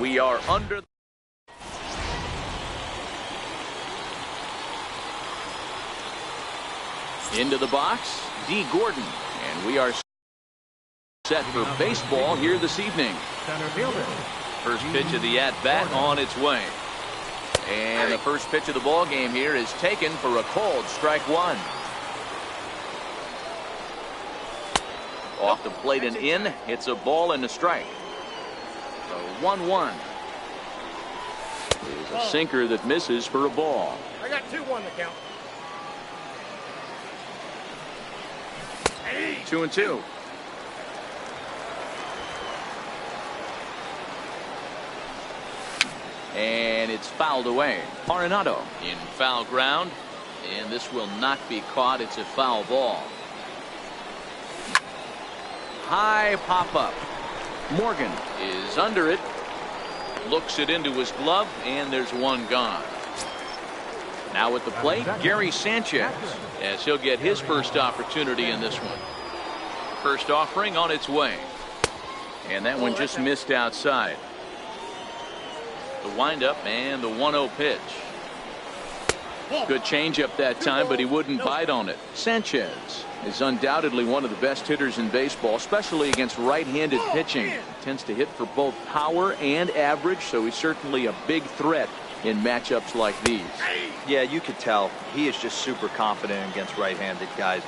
We are under. Into the box, D. Gordon, and we are set for baseball here this evening. First pitch of the at-bat on its way. And the first pitch of the ball game here is taken for a cold strike one. Off the plate and in. It's a ball and a strike. So 1-1. Is a sinker that misses for a ball. I got 2-1 to count. 2-2. And it's fouled away. Arenado in foul ground, and this will not be caught. It's a foul ball. High pop up. Morgan is under it, looks it into his glove, and there's one gone. Now at the plate, Gary Sanchez, as he'll get his first opportunity in this one. First offering on its way, and that one just missed outside. The windup and the 1-0 pitch. Good changeup that time, but he wouldn't bite on it. Sanchez is undoubtedly one of the best hitters in baseball, especially against right-handed pitching. He tends to hit for both power and average, so he's certainly a big threat in matchups like these. Yeah, you could tell he is just super confident against right-handed guys.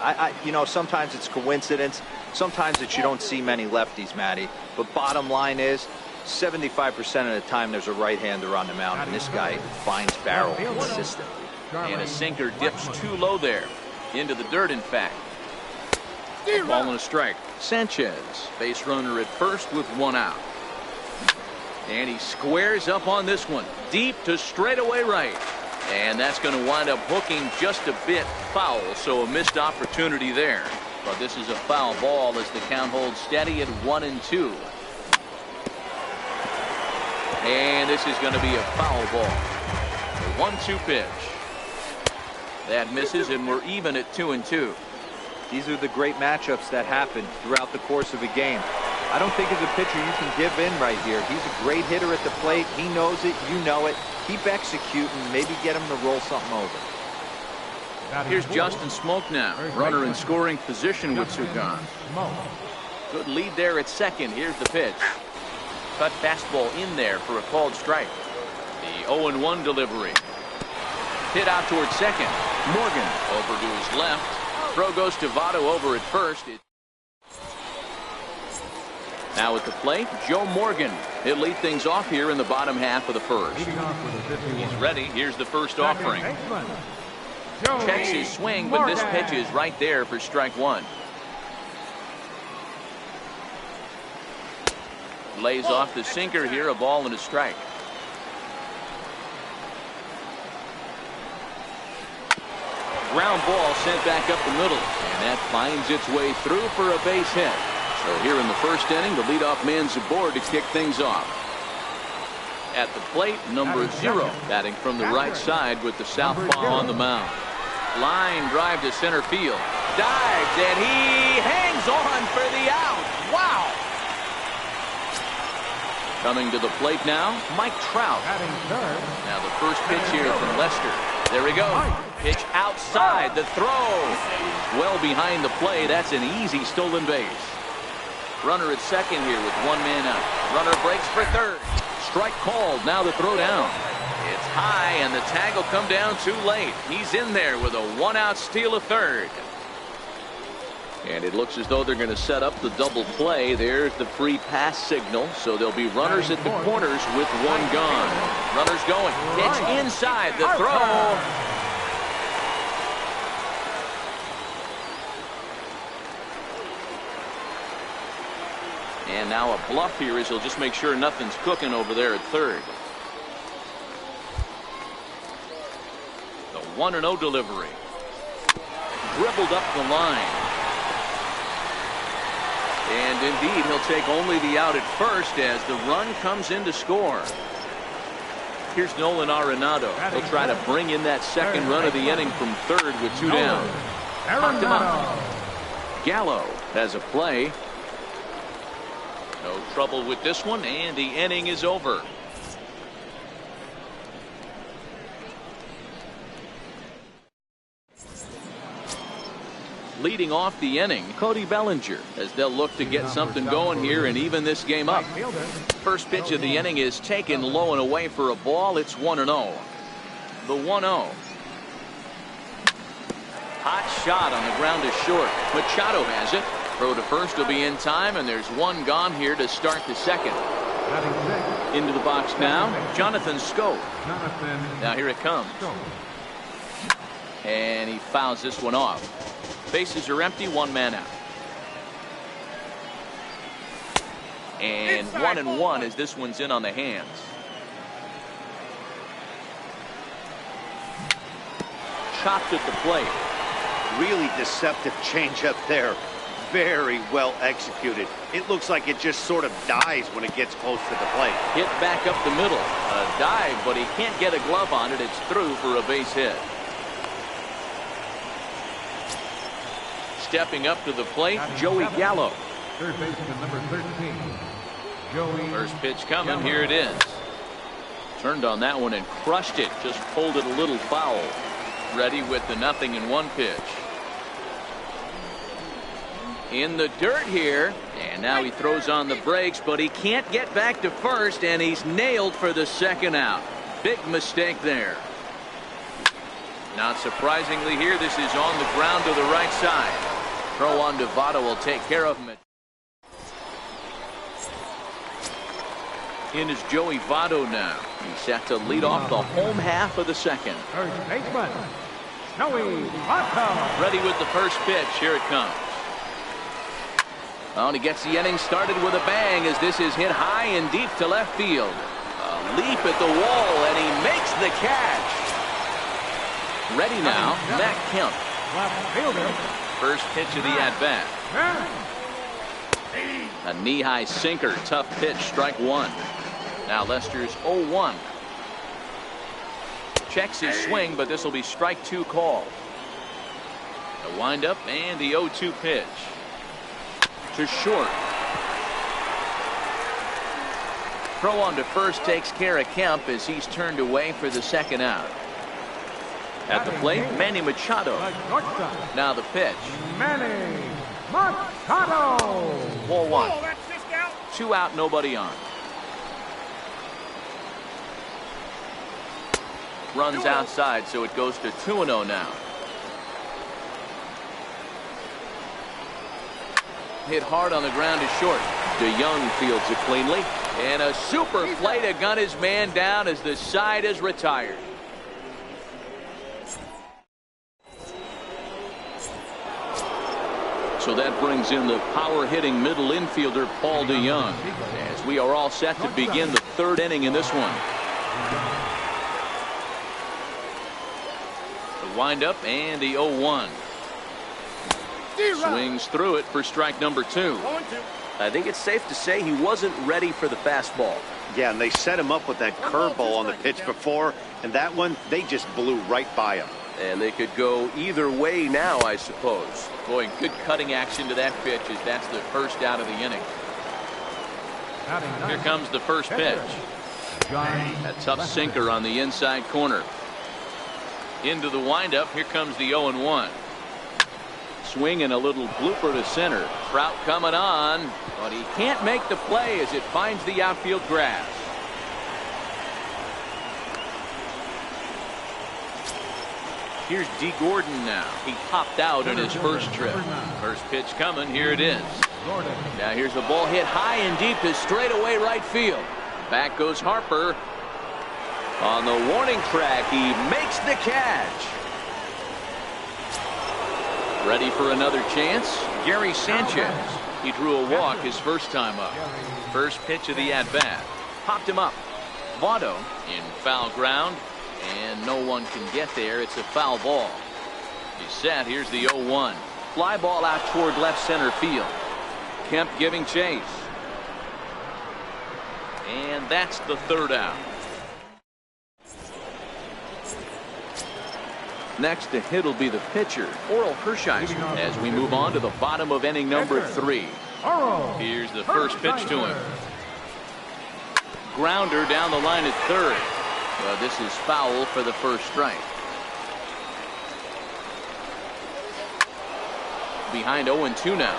You know, sometimes it's coincidence, sometimes it's you don't see many lefties, Matty. But bottom line is, 75% of the time there's a right-hander on the mound, and this guy finds barrel consistently. And a sinker dips too low there, into the dirt, in fact. Ball and a strike. Sanchez, base runner at first with one out. And he squares up on this one, deep to straightaway right. And that's going to wind up hooking just a bit foul, so a missed opportunity there. But this is a foul ball as the count holds steady at 1-2. And this is going to be a foul ball. The 1-2 pitch. That misses, and we're even at 2-2. These are the great matchups that happen throughout the course of a game. I don't think as a pitcher you can give in right here. He's a great hitter at the plate. He knows it. You know it. Keep executing. Maybe get him to roll something over. Here's Justin Smoke now. Runner in scoring position with two gone. Good lead there at second. Here's the pitch. Cut fastball in there for a called strike. The 0-1 delivery. Hit out towards second. Morgan over to his left. Throw goes to Votto over at first. Now at the plate, Joe Morgan. He'll lead things off here in the bottom half of the first. He's ready. Here's the first offering. Checks his swing, but this pitch is right there for strike one. Lays off the sinker here, a ball and a strike. Ground ball sent back up the middle, and that finds its way through for a base hit. So here in the first inning, the leadoff man's aboard to kick things off. At the plate, number 0, batting from the right side with the southpaw on the mound. Line drive to center field. Dives, and he hangs on for the out. Wow! Coming to the plate now, Mike Trout. Now the first pitch here from Lester. There we go. Pitch outside the throw. Well behind the play. That's an easy stolen base. Runner at second here with one man out. Runner breaks for third. Strike called. Now the throw down. It's high, and the tag will come down too late. He's in there with a one-out steal of third. And it looks as though they're going to set up the double play. There's the free pass signal. So there'll be runners at the corners with one gone. Runners going. Pitch inside the throw. And now a bluff here as he'll just make sure nothing's cooking over there at third. The 1-0 delivery. Dribbled up the line. And indeed, he'll take only the out at first as the run comes in to score. Here's Nolan Arenado. He'll try to bring in that second run of the inning from third with two down. Knocked him out. Gallo has a play. No trouble with this one, and the inning is over. Leading off the inning, Cody Bellinger, as they'll look to get something going here and even this game up. First pitch of the inning is taken low and away for a ball. It's 1-0. The 1-0. Hot shot on the ground is short. Machado has it. Throw to first will be in time, and there's one gone here to start the second. Into the box now, Jonathan Scope. Now here it comes. And he fouls this one off. Bases are empty, one man out. And 1-1 as this one's in on the hands. Chopped at the plate. Really deceptive changeup there. Very well executed. It looks like it just sort of dies when it gets close to the plate. Hit back up the middle. A dive, but he can't get a glove on it. It's through for a base hit. Stepping up to the plate, Joey Gallo. Third baseman number 13, Joey. First pitch coming. Here it is. Turned on that one and crushed it. Just pulled it a little foul. Ready with the 0-1 pitch. In the dirt here, and now he throws on the brakes, but he can't get back to first, and he's nailed for the second out. Big mistake there. Not surprisingly here, this is on the ground to the right side. Throw on to Votto will take care of him. In is Joey Votto now. He's set to lead off the home half of the second. First baseman, Joey Votto. Ready with the first pitch. Here it comes. Oh, and he gets the inning started with a bang as this is hit high and deep to left field. A leap at the wall, and he makes the catch. Ready now, Matt Kemp. Left fielder. First pitch of the at-bat. A knee-high sinker, tough pitch, strike one. Now Lester's 0-1. Checks his swing, but this will be strike two call. The windup and the 0-2 pitch. To short. Throw on to first takes care of Kemp as he's turned away for the second out. At the plate, Manny Machado. Now the pitch. Manny Machado. Ball one. 2 out, nobody on. Runs outside, so it goes to 2-0 now. Hit hard on the ground is short. DeYoung fields it cleanly. And a super play to gun his man down as the side is retired. So that brings in the power-hitting middle infielder Paul DeYoung as we are all set to begin the third inning in this one. The windup and the 0-1. Swings through it for strike number 2. I think it's safe to say he wasn't ready for the fastball. Yeah, and they set him up with that curveball on the pitch before, and that one, they just blew right by him. And they could go either way now, I suppose. Boy, good cutting action to that pitch as that's the first out of the inning. Here comes the first pitch. A tough sinker on the inside corner. Into the windup. Here comes the 0-1. Swing and a little blooper to center. Trout coming on, but he can't make the play as it finds the outfield grass. Here's D. Gordon now. He popped out in his first trip. First pitch coming. Here it is. Now here's a ball hit high and deep to straightaway right field. Back goes Harper. On the warning track, he makes the catch. Ready for another chance? Gary Sanchez. He drew a walk his first time up. First pitch of the at-bat. Popped him up. Votto in foul ground. And no one can get there. It's a foul ball. He's set. Here's the 0-1. Fly ball out toward left center field. Kemp giving chase. And that's the third out. Next to hit will be the pitcher, Oral Hershiser, as we move on to the bottom of inning number 3. Here's the first pitch to him. Grounder down the line at third. Well, this is foul for the first strike. behind 0-2 now.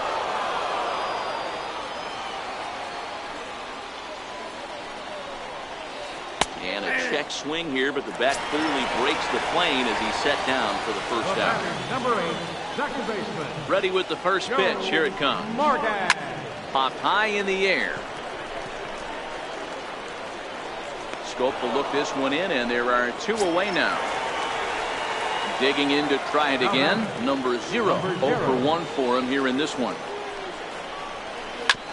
And a check swing here, but the bat clearly breaks the plane as he's set down for the first out. Number 8, second baseman. Ready with the first pitch. Here it comes. Morgan. Popped high in the air. Scope will look this one in, and there are 2 away now. Digging in to try it again. Number 0. 0 for 1 for him here in this one.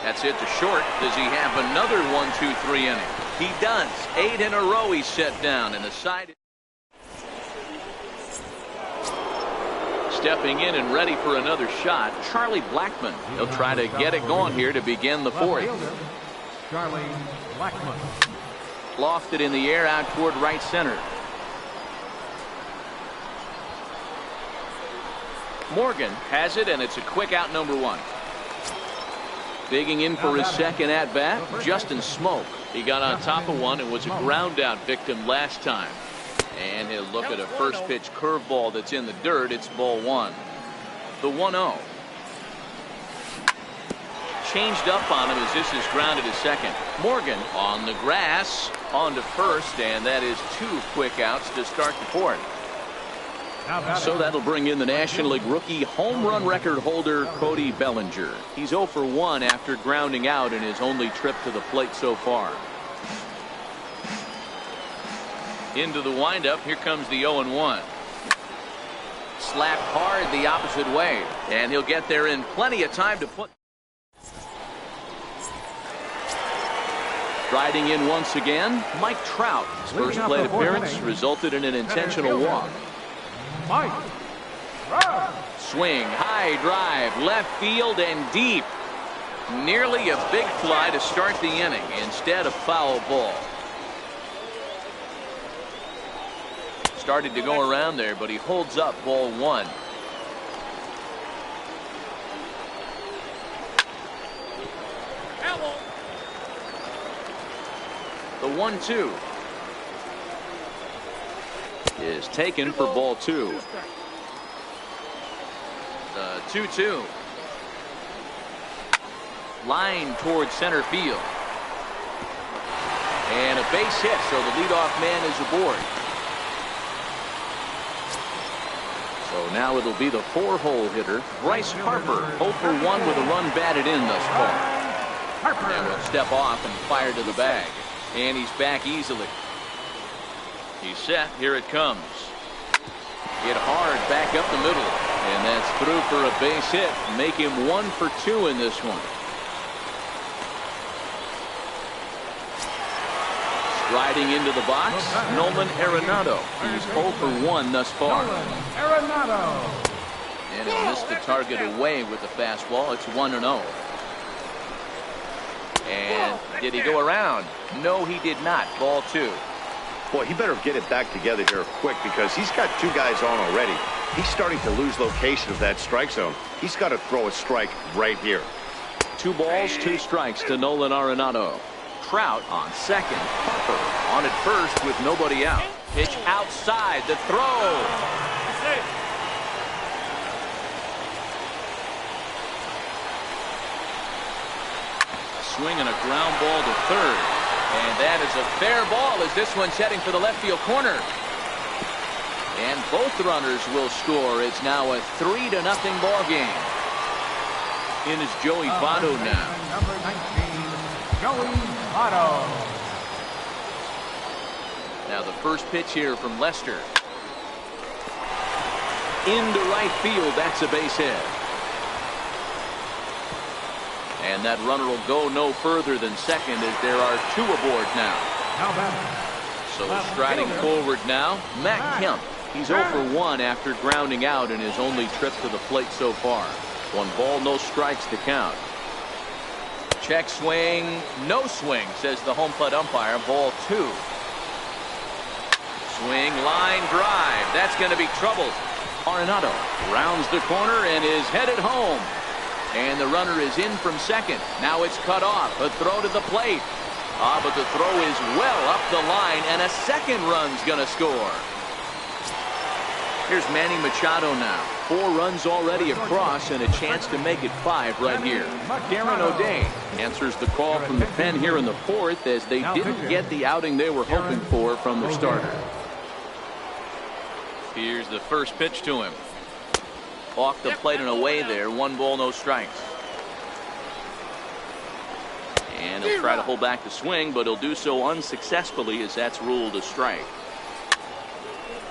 That's it to short. Does he have another 1-2-3 inning? He does. 8 in a row he's set down, and the side. Stepping in and ready for another shot, Charlie Blackmon. He'll try to get it going here to begin the 4th. Charlie Blackmon. Lofted in the air out toward right center. Morgan has it, and it's a quick out, number 1. Digging in for his second at bat, Justin Smoke. He got on top of one and was a ground out victim last time. And he'll look at a first pitch curveball that's in the dirt. It's ball 1. The 1-0. Changed up on him as this is grounded to second. Morgan on the grass, on to first, and that is 2 quick outs to start the 4th. So that'll bring in the National League rookie home run record holder Cody Bellinger. He's 0 for 1 after grounding out in his only trip to the plate so far. Into the windup. Here comes the 0-1. Slapped hard the opposite way, and he'll get there in plenty of time to put. Riding in once again, Mike Trout. His first plate appearance resulted in an intentional walk. Mike. Swing, high drive, left field and deep. Nearly a big fly to start the inning. Instead, a foul ball. Started to go around there, but he holds up ball 1. The 1-2 is taken for ball 2. The 2-2. Line towards center field. And a base hit, so the leadoff man is aboard. So now it'll be the 4-hole hitter, Bryce Harper, 0 for 1 with a run batted in thus far. And will step off and fire to the bag. And he's back easily. He's set. Here it comes. Hit hard back up the middle. And that's through for a base hit. Make him 1 for 2 in this one. Striding into the box, Nolan Arenado. He's 0 for 1 thus far. Arenado. And he'll miss the target away with the fastball. It's 1-0. And did he go around? No, he did not. Ball 2. Boy, he better get it back together here quick because he's got 2 guys on already. He's starting to lose location of that strike zone. He's got to throw a strike right here. 2 balls, 2 strikes to Nolan Arenado. Trout on second. Harper on at first with nobody out. Pitch outside. The throw. Swing and a ground ball to third. And that is a fair ball as this one's heading for the left field corner. And both runners will score. It's now a 3-0 ball game. In is Joey Votto now. Number 19, Joey Votto. Now the first pitch here from Lester. Into right field. That's a base hit. And that runner will go no further than second as there are 2 aboard now. So striding forward now, Matt Kemp. He's 0 for 1 after grounding out in his only trip to the plate so far. 1 ball, no strikes to count. Check swing, no swing, says the home plate umpire. Ball 2. Swing, line drive. That's going to be trouble. Arenado rounds the corner and is headed home. And the runner is in from second. Now it's cut off. A throw to the plate. But the throw is well up the line, and a second run's going to score. Here's Manny Machado now. 4 runs already across and a chance to make it 5 right here. Darren O'Day answers the call from the pen here in the 4th as they didn't get the outing they were hoping for from their starter. Here's the first pitch to him. Off the plate and away there. 1 ball, no strikes. And he'll try to hold back the swing, but he'll do so unsuccessfully as that's ruled a strike.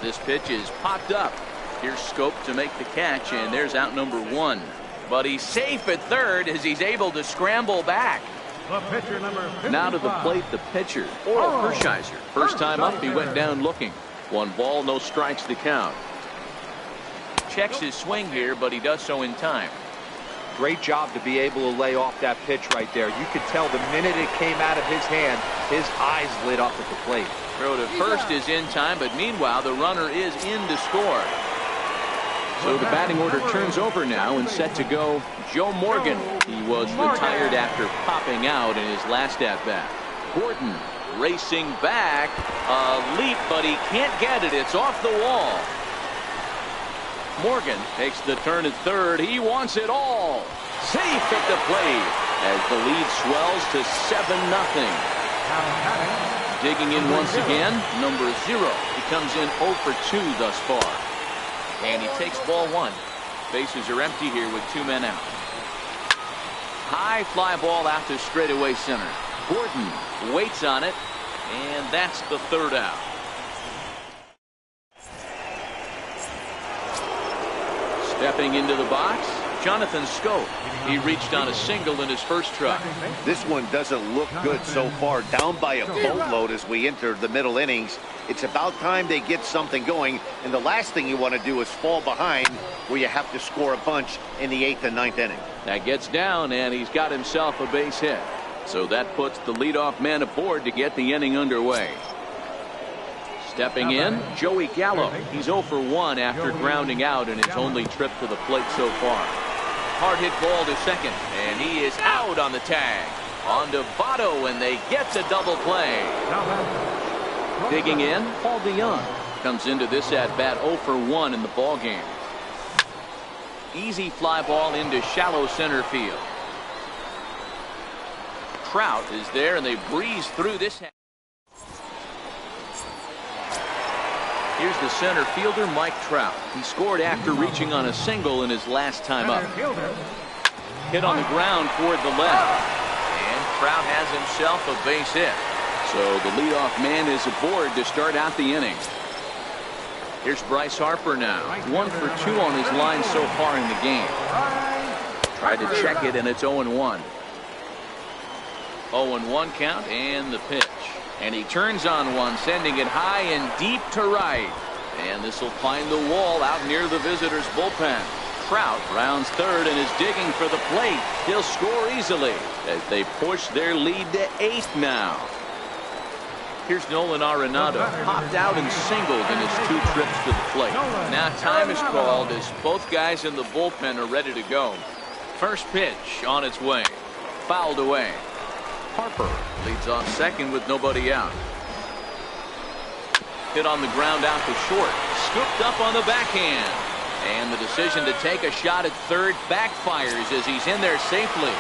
This pitch is popped up. Here's Scope to make the catch, and there's out number 1. But he's safe at third as he's able to scramble back. The pitcher, number 55. Now to the plate, the pitcher, Oral Hershiser. First time up, he went down looking. 1 ball, no strikes to count. Checks his swing here, but he does so in time. Great job to be able to lay off that pitch right there. You could tell the minute it came out of his hand, his eyes lit up at the plate. Throw to first is in time, but meanwhile the runner is in to score. So the batting order turns over now and set to go Joe Morgan. He was retired after popping out in his last at-bat. Gordon racing back, a leap, but he can't get it. It's off the wall. Morgan takes the turn at third. He wants it all. Safe at the plate as the lead swells to 7-0. Digging in once again, number 0. He comes in 0 for 2 thus far. And he takes ball 1. Bases are empty here with 2 men out. High fly ball out to straightaway center. Gordon waits on it, and that's the 3rd out. Stepping into the box, Jonathan Scope. He reached on a single in his first try. This one doesn't look good so far. Down by a boatload as we enter the middle innings. It's about time they get something going, and the last thing you want to do is fall behind where you have to score a bunch in the 8th and 9th inning. That gets down, and he's got himself a base hit. So that puts the leadoff man aboard to get the inning underway. Stepping in, Joey Gallo. He's 0 for 1 after grounding out in his only trip to the plate so far. Hard hit ball to second, and he is out on the tag. On to Votto, and they get the double play. Digging in, Paul DeYoung comes into this at-bat 0 for 1 in the ballgame. Easy fly ball into shallow center field. Trout is there, and they breeze through this. Here's the center fielder, Mike Trout. He scored after reaching on a single in his last time up. Hit on the ground toward the left. And Trout has himself a base hit. So the leadoff man is aboard to start out the inning. Here's Bryce Harper now. 1 for 2 on his line so far in the game. Tried to check it, and it's 0-1. 0-1 count, and the pitch. And he turns on one, sending it high and deep to right. And this will find the wall out near the visitors' bullpen. Trout rounds third and is digging for the plate. He'll score easily as they push their lead to 8 now. Here's Nolan Arenado. Popped out and singled in his 2 trips to the plate. Now time is called as both guys in the bullpen are ready to go. First pitch on its way. Fouled away. Harper leads off second with nobody out. Hit on the ground out to short. Scooped up on the backhand. And the decision to take a shot at third backfires as he's in there safely.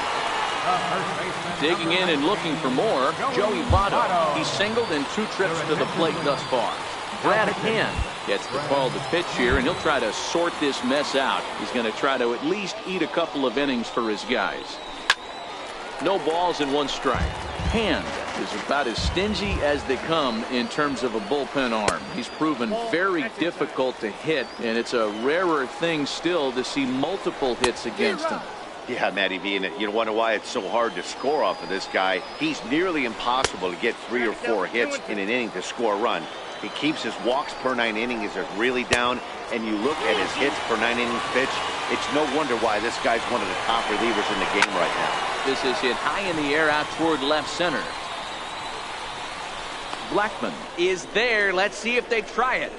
Digging in and looking for more, Joey Votto. He's singled in 2 trips to the plate thus far. Brad Hand gets the call to pitch here, and he'll try to sort this mess out. He's going to try to at least eat a couple of innings for his guys. No balls and 1 strike. Hand is about as stingy as they come in terms of a bullpen arm. He's proven very difficult to hit, and it's a rarer thing still to see multiple hits against him. Yeah, Matty V, and you wonder why it's so hard to score off of this guy. He's nearly impossible to get 3 or 4 hits in an inning to score a run. He keeps his walks per 9 innings are really down, and you look at his hits per 9 innings pitch, it's no wonder why this guy's one of the top relievers in the game right now. This is hit high in the air out toward left center. Blackman is there. Let's see if they try it.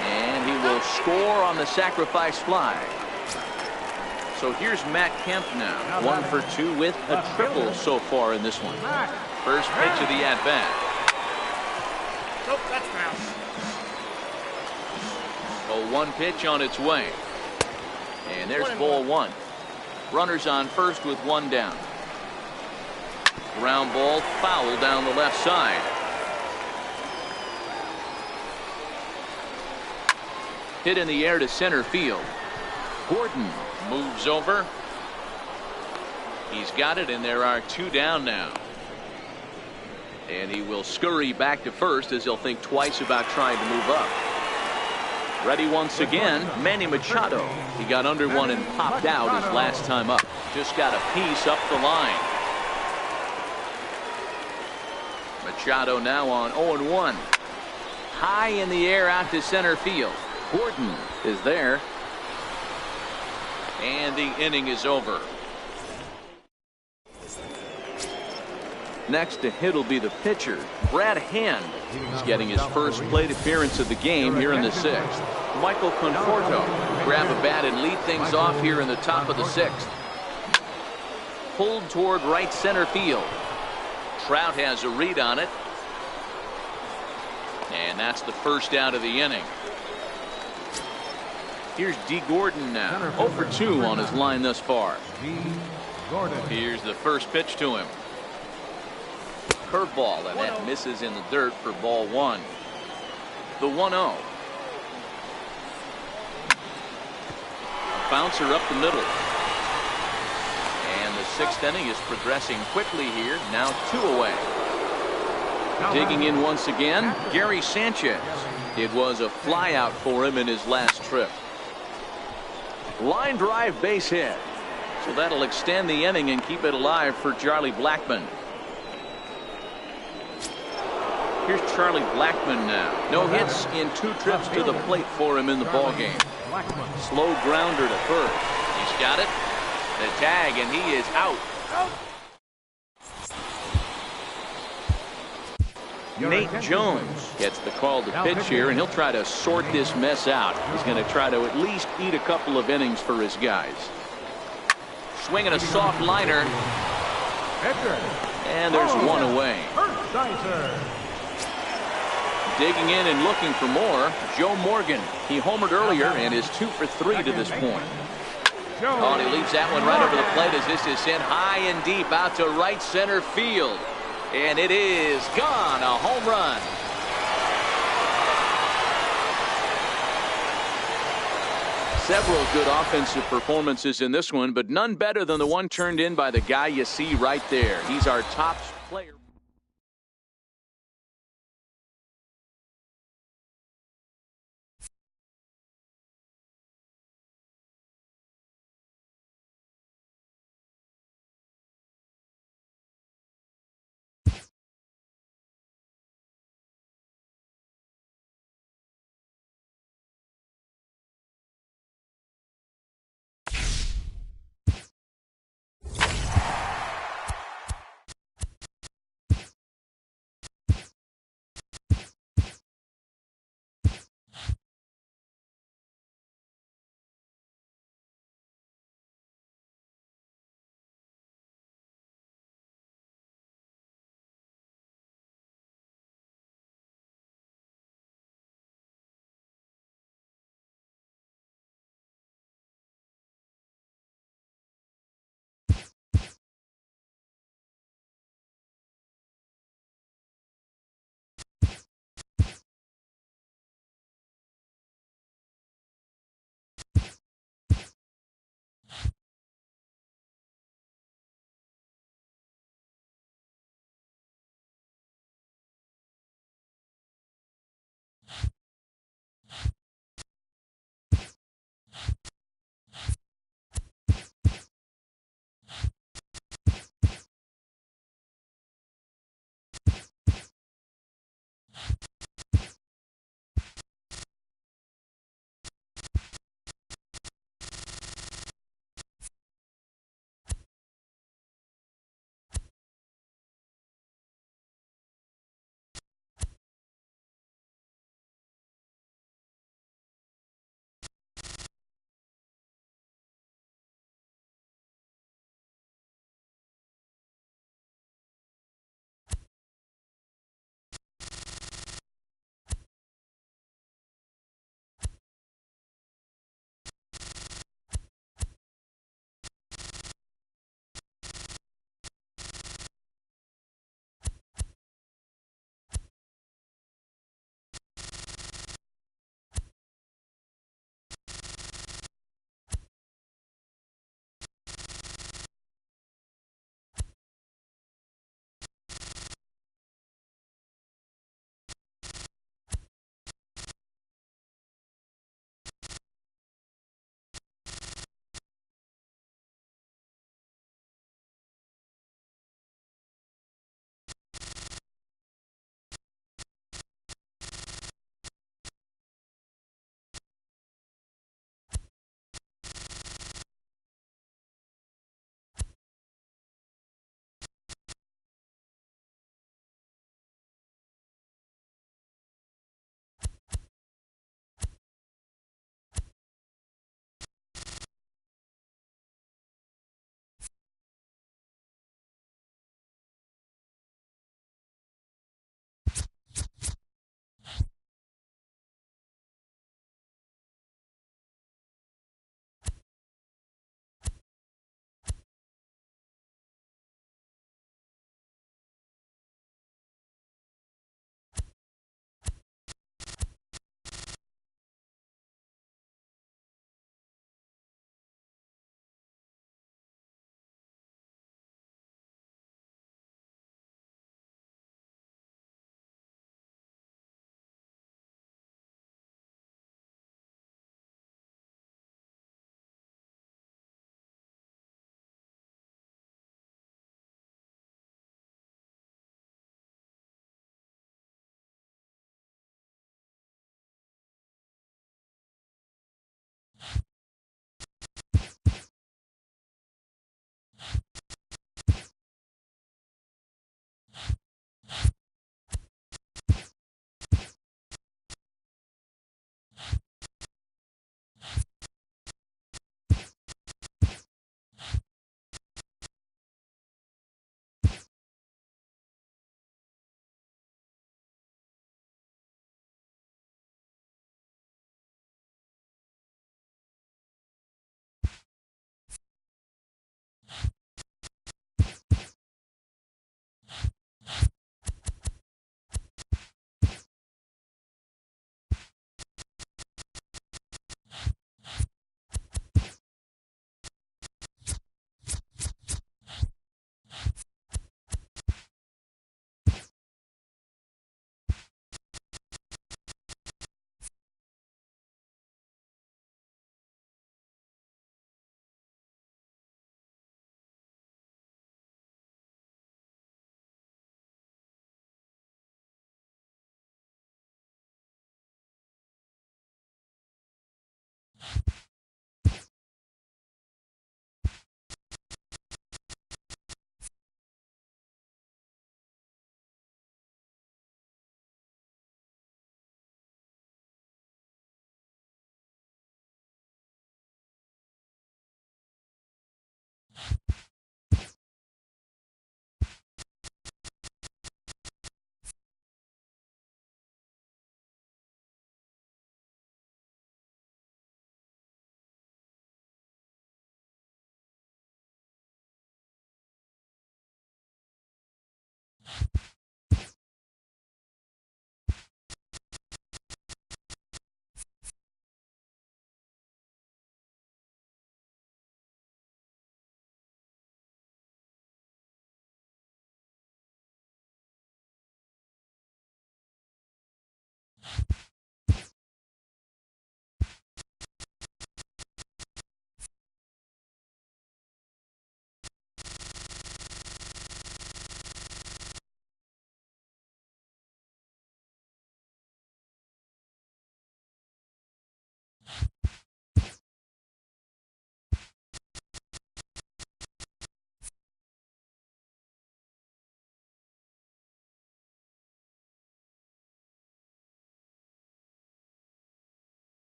And he will score on the sacrifice fly. So here's Matt Kemp now. 1 for 2 with a triple so far in this one. First pitch of the at-bat. Nope, that's foul. 0-1 pitch on its way. And there's ball one. Runners on first with one down. Ground ball foul down the left side. Hit in the air to center field. Gordon moves over. He's got it, and there are two down now. And he will scurry back to first as he'll think twice about trying to move up. Ready once again, Manny Machado. He got under one and popped out his last time up. Just got a piece up the line. Machado now on 0-1. High in the air out to center field. Gordon is there. And the inning is over. Next to hit will be the pitcher, Brad Hand. He's getting his first plate appearance of the game here in the sixth. Michael Conforto grab a bat and lead things off here in the top of the sixth. Pulled toward right center field. Trout has a read on it. And that's the first out of the inning. Here's D. Gordon now. 0 for 2 on his line thus far. Here's the first pitch to him. Curveball, and that misses in the dirt for ball one. The 1-0. Bouncer up the middle. And the sixth inning is progressing quickly here. Now 2 away. Digging in once again, Gary Sanchez. It was a flyout for him in his last trip. Line drive base hit. So that'll extend the inning and keep it alive for Charlie Blackmon. Here's Charlie Blackmon now. No hits in 2 trips to the plate for him in the ballgame. Slow grounder to first. He's got it. The tag, and he is out. Nate Jones gets the call to pitch here, and he'll try to sort this mess out. He's going to try to at least eat a couple of innings for his guys. Swinging a soft liner. And there's one away. Digging in and looking for more, Joe Morgan. He homered earlier and is 2 for 3 to this point. Oh, and he leaves that one right over the plate as this is sent high and deep out to right center field. And it is gone. A home run. Several good offensive performances in this one, but none better than the one turned in by the guy you see right there. He's our top player.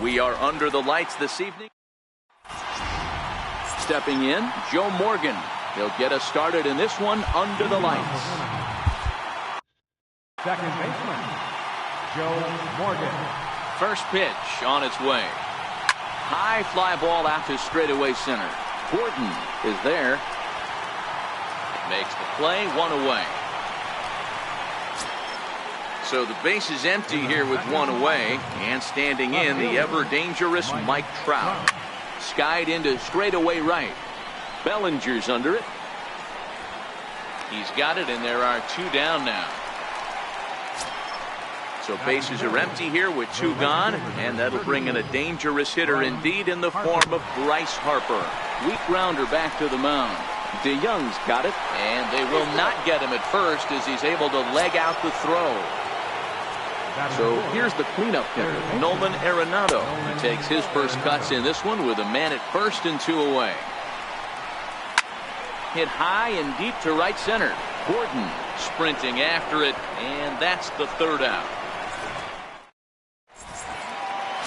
We are under the lights this evening. Stepping in, Joe Morgan. He'll get us started in this one under the lights. Second baseman, Joe Morgan. First pitch on its way. High fly ball out to straightaway center. Gordon is there. Makes the play, one away. So the base is empty here with one away, and standing in the ever-dangerous Mike Trout. Skied into straightaway right. Bellinger's under it. He's got it, and there are two down now. So bases are empty here with two gone, and that'll bring in a dangerous hitter indeed in the form of Bryce Harper. Weak grounder back to the mound. DeYoung's got it, and they will not get him at first as he's able to leg out the throw. So here's the cleanup hitter, Nolan Arenado. He takes his first cuts in this one with a man at first and two away. Hit high and deep to right center. Gordon sprinting after it, and that's the third out.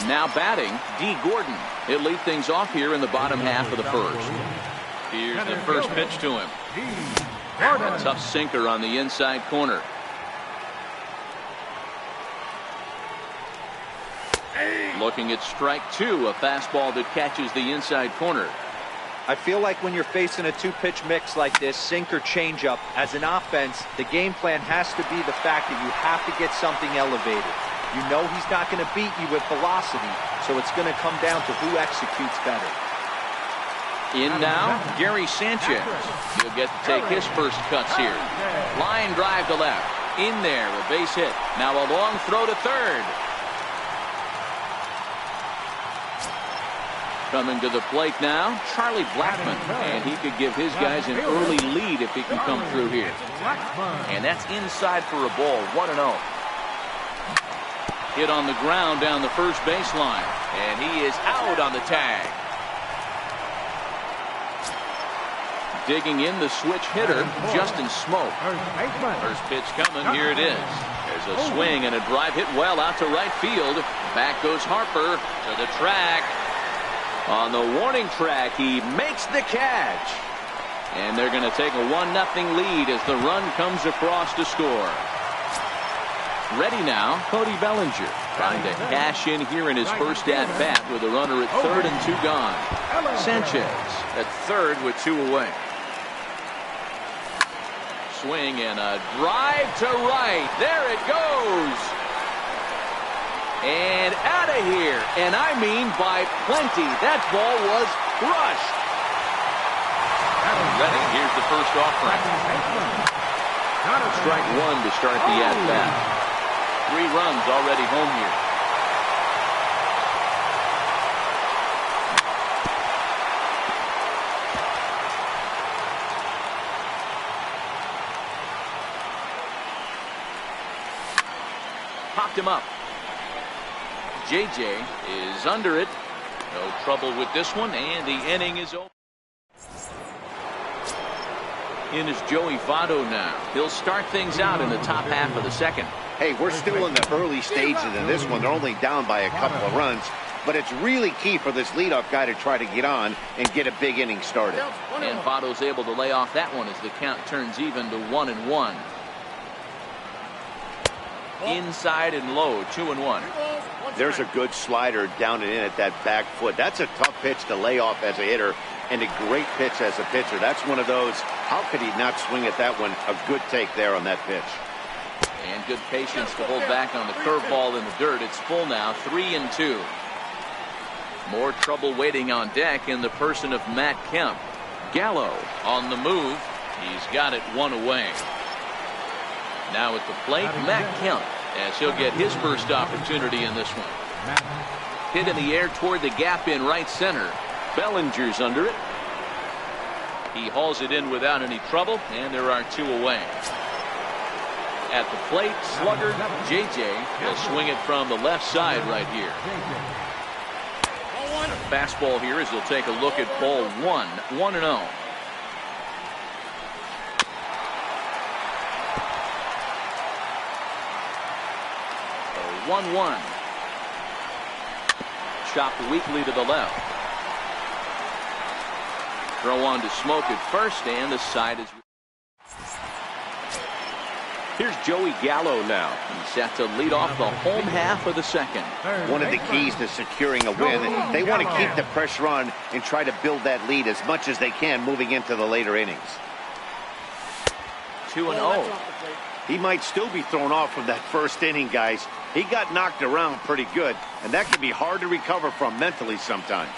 Now batting, D. Gordon. He'll lead things off here in the bottom half of the first. Here's the first pitch to him. A tough sinker on the inside corner. Looking at strike two, a fastball that catches the inside corner. I feel like when you're facing a two-pitch mix like this, sink or changeup, as an offense, the game plan has to be the fact that you have to get something elevated. You know he's not going to beat you with velocity, so it's going to come down to who executes better. In now, Gary Sanchez. He'll get to take his first cuts here. Line drive to left. In there, a base hit. Now a long throw to third. Coming to the plate now, Charlie Blackmon, and he could give his guys an early lead if he can come through here. And that's inside for a ball, 1-0. Hit on the ground down the first baseline, and he is out on the tag. Digging in the switch hitter, Justin Smoke. First pitch coming, here it is. There's a swing and a drive hit well out to right field. Back goes Harper to the track. On the warning track, he makes the catch. And they're going to take a 1-0 lead as the run comes across to score. Ready now, Cody Bellinger. Trying to cash in here in his first at-bat with a runner at third and two gone. Sanchez at third with two away. Swing and a drive to right. There it goes. And out of here. And I mean by plenty. That ball was crushed. Ready, here's the first offering. Strike one to start the at-bat. 3 runs already home here. Popped him up. JJ is under it. No trouble with this one, and the inning is over. In is Joey Votto now. He'll start things out in the top half of the second. Hey, we're still in the early stages in this one. They're only down by a couple of runs, but it's really key for this leadoff guy to try to get on and get a big inning started. And Votto's able to lay off that one as the count turns even to 1-1. Inside and low, 2-1. There's a good slider down and in at that back foot. That's a tough pitch to lay off as a hitter, and a great pitch as a pitcher. That's one of those, how could he not swing at that one? A good take there on that pitch. And good patience to hold back on the curveball in the dirt. It's full now, 3-2. More trouble waiting on deck in the person of Matt Kemp. Gallo on the move. He's got it one away. Now at the plate, Matt Kemp, as he'll get his first opportunity in this one. Hit in the air toward the gap in right center. Bellinger's under it. He hauls it in without any trouble, and there are two away. At the plate, slugger JJ will swing it from the left side right here. Fastball here as he'll take a look at ball 1-0. 1-1. chopped weakly to the left. Throw on to Smoke at first, and the side is. Here's Joey Gallo now. He's set to lead off the home half of the second. One of the keys to securing a win, they want to keep the pressure on and try to build that lead as much as they can moving into the later innings. 2-0. He might still be thrown off from that first inning, guys. He got knocked around pretty good, and that can be hard to recover from mentally sometimes.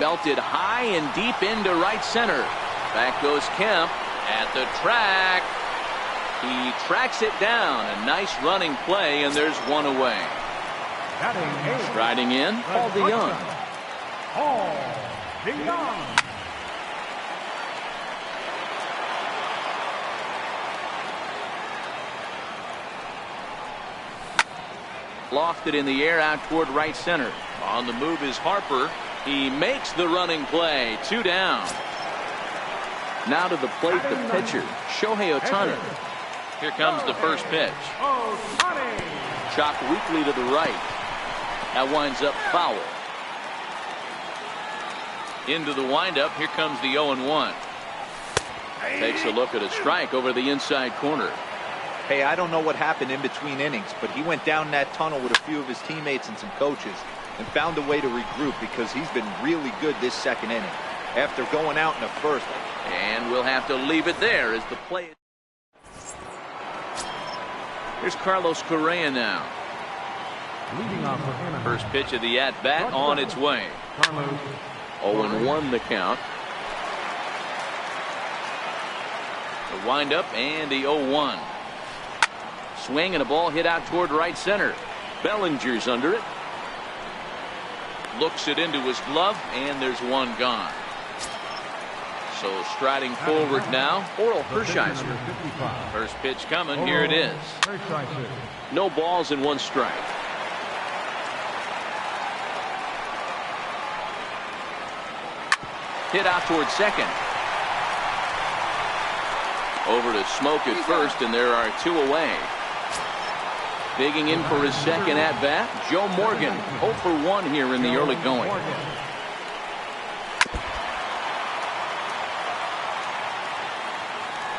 Belted high and deep into right center. Back goes Kemp at the track. He tracks it down. A nice running play, and there's one away. Striding in, Paul DeYoung. Lofted in the air out toward right center. On the move is Harper. He makes the running play. 2 down. Now to the plate, the pitcher, Shohei Ohtani. Here comes the first pitch. Chopped weakly to the right. That winds up foul. Into the windup. Here comes the 0-1. Takes a look at a strike over the inside corner. Hey, I don't know what happened in between innings, but he went down that tunnel with a few of his teammates and some coaches and found a way to regroup because he's been really good this second inning after going out in the first. And we'll have to leave it there as the play. Here's Carlos Correa now. First pitch of the at-bat on its way. 0-1 the count. The windup and the 0-1. Swing and a ball hit out toward right center. Bellinger's under it. Looks it into his glove, and there's one gone. So striding forward now, Oral Hershiser. First pitch coming. Here it is. No balls and 1 strike. Hit out towards second. Over to Smoke at first, and there are 2 away. Digging in for his second at-bat, Joe Morgan. 0 for 1 here in the early going.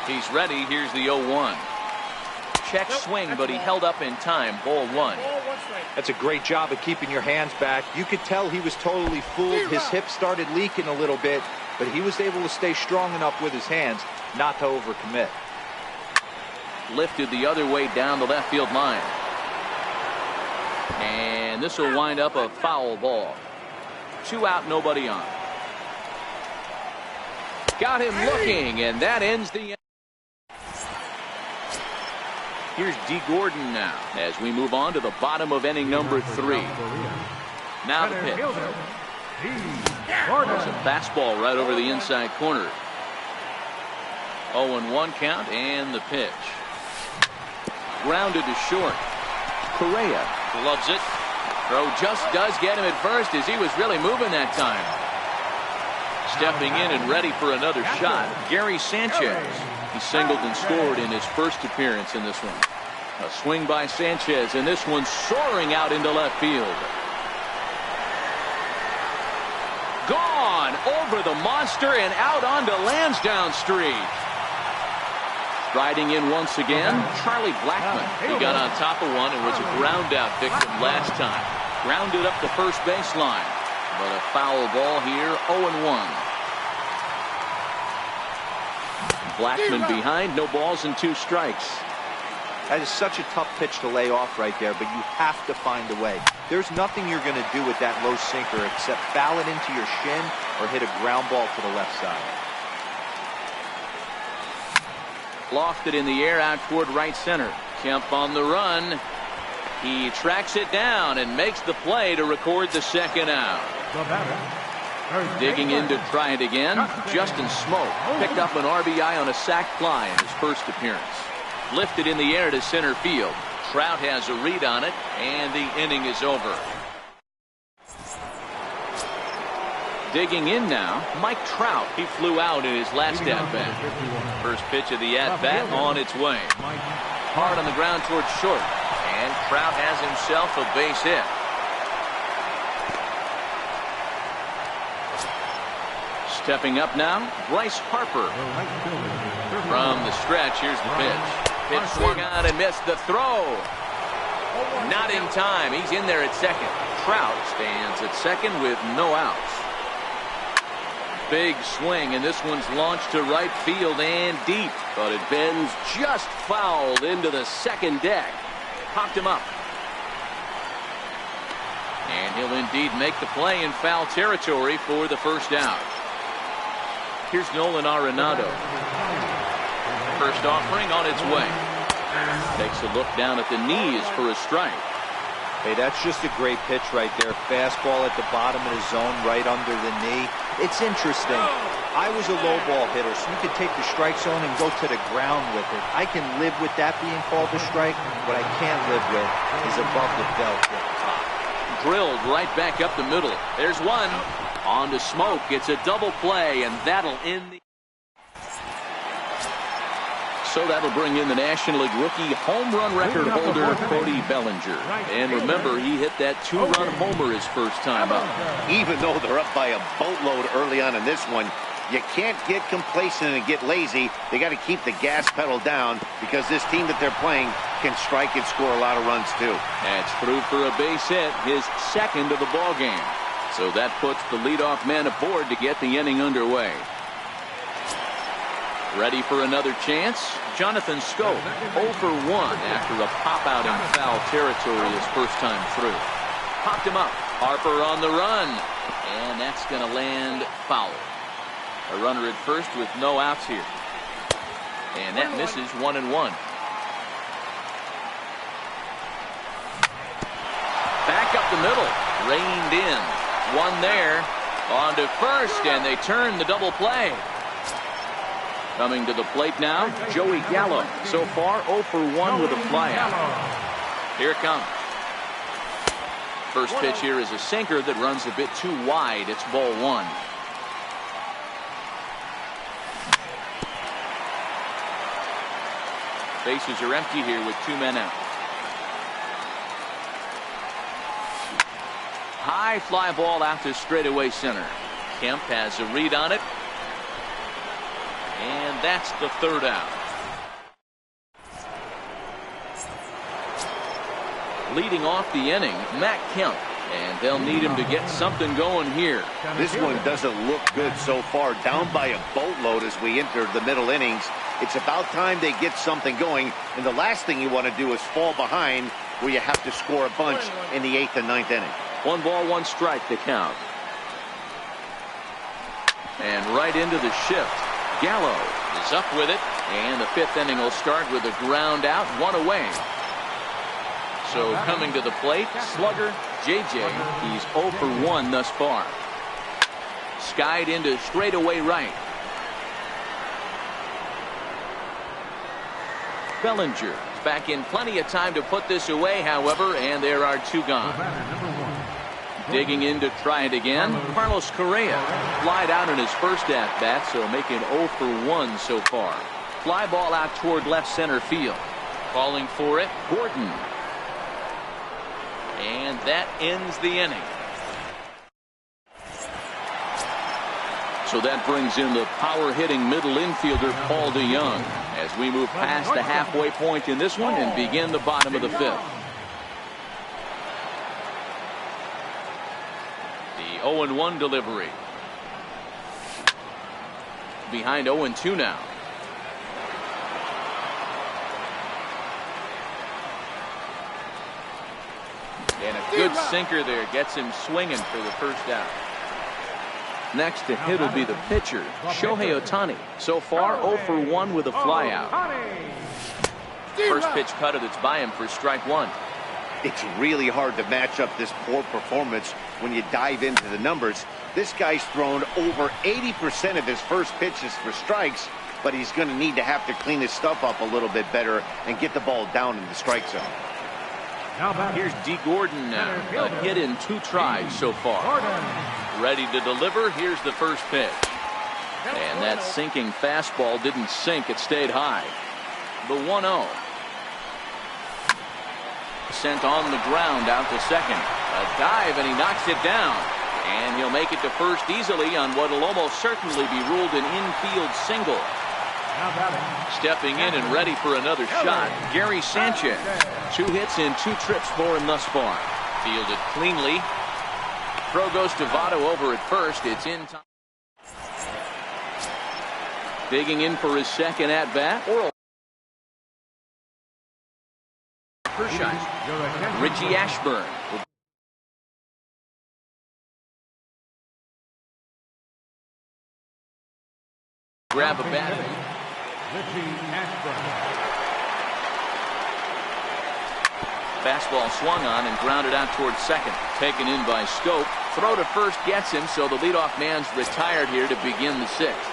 He's ready. Here's the 0-1. Check swing, but he held up in time. Ball 1. That's a great job of keeping your hands back. You could tell he was totally fooled. His hip started leaking a little bit, but he was able to stay strong enough with his hands not to overcommit. Lifted the other way down the left field line. And this will wind up a foul ball. 2 out, nobody on. Got him looking, and that ends the. Here's D. Gordon now as we move on to the bottom of inning number 3. Now the pitch. There's a fastball right over the inside corner. 0-1 count, and the pitch. Grounded to short. Correa loves it. Throw just does get him at first as he was really moving that time. Stepping in and ready for another shot, Gary Sanchez. He singled and scored in his first appearance in this one. A swing by Sanchez, and this one soaring out into left field. Gone over the monster and out onto Lansdowne Street. Riding in once again, Charlie Blackmon. He got on top of one and was a ground out victim last time. Grounded up the first baseline. But a foul ball here, 0-1. Blackmon behind, no balls and 2 strikes. That is such a tough pitch to lay off right there, but you have to find a way. There's nothing you're going to do with that low sinker except foul it into your shin or hit a ground ball to the left side. Lofted in the air out toward right center. Kemp on the run. He tracks it down and makes the play to record the second out. Digging in to try it again, Justin Smoke picked up an RBI on a sac fly in his first appearance. Lifted in the air to center field. Trout has a read on it, and the inning is over. Digging in now, Mike Trout. He flew out in his last at-bat. First pitch of the at-bat on its way. hard on the ground towards short. And Trout has himself a base hit. Stepping up now, Bryce Harper. From the stretch, here's the pitch. Pitch swung on and missed the throw. Not in time. He's in there at second. Trout stands at second with no outs. Big swing, and this one's launched to right field and deep. But it bends just fouled into the second deck. Popped him up. And he'll indeed make the play in foul territory for the first out. Here's Nolan Arenado. First offering on its way. Takes a look down at the knees for a strike. Hey, that's just a great pitch right there. Fastball at the bottom of the zone, right under the knee. It's interesting. I was a low ball hitter, so you could take the strike zone and go to the ground with it. I can live with that being called a strike. What I can't live with is above the belt. Drilled right back up the middle. There's one. On to Smoke. It's a double play, and that'll end the... So that'll bring in the National League rookie home run record holder, Cody Bellinger. And remember, he hit that two-run homer his first time up. Even though they're up by a boatload early on in this one, you can't get complacent and get lazy. They got to keep the gas pedal down because this team that they're playing can strike and score a lot of runs too. That's through for a base hit, his second of the ball game. So that puts the leadoff man aboard to get the inning underway. Ready for another chance? Jonathan Scope, 0 for 1 after a pop-out in foul territory his first time through. Popped him up. Harper on the run. And that's going to land foul. A runner at first with no outs here. And that misses 1-1. Back up the middle. Reined in. One there. On to first, and they turn the double play. Coming to the plate now, Joey Gallo. So far, 0 for 1 with a flyout. Here it comes. First pitch here is a sinker that runs a bit too wide. It's ball 1. Bases are empty here with 2 men out. High fly ball out to straightaway center. Kemp has a read on it. And that's the third out. Leading off the inning, Matt Kemp. And they'll need him to get something going here. This one doesn't look good so far. Down by a boatload as we enter the middle innings. It's about time they get something going. And the last thing you want to do is fall behind where you have to score a bunch in the 8th and 9th inning. 1 ball, 1 strike to count. And right into the shift. Gallo is up with it. And the 5th inning will start with a ground out, 1 away. So coming to the plate, slugger JJ. He's 0 for 1 thus far. Skied into straightaway right. Bellinger is back in plenty of time to put this away, however, and there are 2 gone. Digging in to try it again, Carlos Correa. Flied out in his first at-bat, so making 0 for 1 so far. Fly ball out toward left center field. Calling for it, Gordon. And that ends the inning. So that brings in the power-hitting middle infielder, Paul DeYoung, as we move past the halfway point in this one and begin the bottom of the 5th. The 0-1 delivery. Behind 0-2 now. And a good sinker there gets him swinging for the first out. Next to hit will be the pitcher, Shohei Ohtani. So far, 0 for 1 with a flyout. First pitch cutter that's by him for strike 1. It's really hard to match up this poor performance when you dive into the numbers. This guy's thrown over 80% of his first pitches for strikes, but he's going to need to have to clean his stuff up a little bit better and get the ball down in the strike zone. Here's D. Gordon now. A hit in 2 tries so far. Ready to deliver. Here's the first pitch. And that sinking fastball didn't sink. It stayed high. The 1-0. Sent on the ground out to second. A dive, and he knocks it down. And he'll make it to first easily on what will almost certainly be ruled an infield single. Stepping in and ready for another shot, Gary Sanchez. 2 hits in 2 trips for him thus far. Fielded cleanly. Throw goes to Votto over at first. It's in time. Digging in for his second at bat. Richie Ashburn. Grab a bat. Fastball swung on and grounded out towards second. Taken in by Scope. Throw to first gets him, so the leadoff man's retired here to begin the 6th.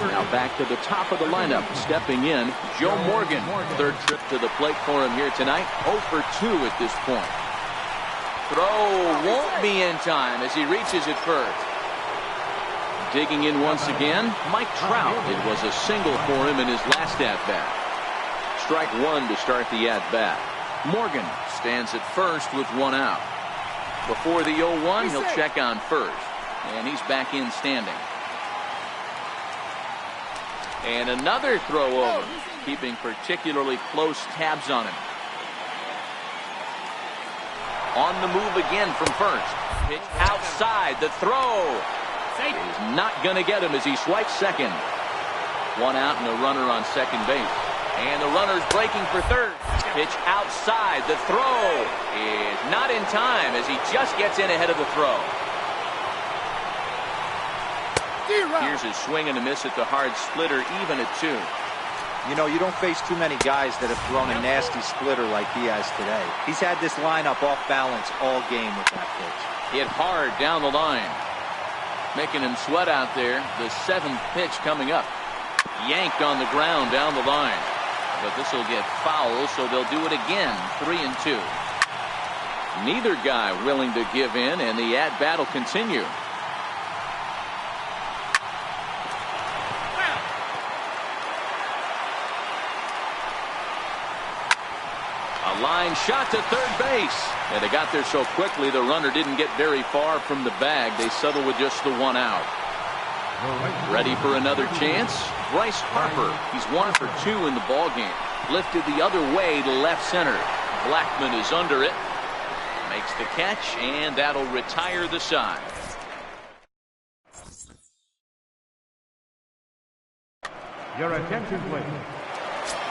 Now back to the top of the lineup. Stepping in, Joe Morgan. 3rd trip to the plate for him here tonight. 0 for 2 at this point. Throw won't be in time as he reaches it first. Digging in once again, Mike Trout. It was a single for him in his last at-bat. Strike 1 to start the at-bat. Morgan stands at first with 1 out. Before the 0-1, he'll check on first. And he's back in standing. And another throw over, keeping particularly close tabs on him. On the move again from first. Pitch outside. The throw is not going to get him as he swipes second. 1 out and a runner on second base. And the runner's breaking for third. Pitch outside. The throw is not in time as he just gets in ahead of the throw. Here's his swing and a miss at the hard splitter, even at 2. You know, you don't face too many guys that have thrown a nasty splitter like he has today. He's had this lineup off balance all game with that pitch. Hit hard down the line. Making him sweat out there. The 7th pitch coming up. Yanked on the ground down the line. But this will get foul, so they'll do it again. 3-2. Neither guy willing to give in, and the at-bat will continue. A line shot to third base. And they got there so quickly the runner didn't get very far from the bag. They settle with just the 1 out. Ready for another chance? Bryce Harper. He's 1 for 2 in the ballgame. Lifted the other way to left center. Blackman is under it. Makes the catch, and that'll retire the side. Your attention, please.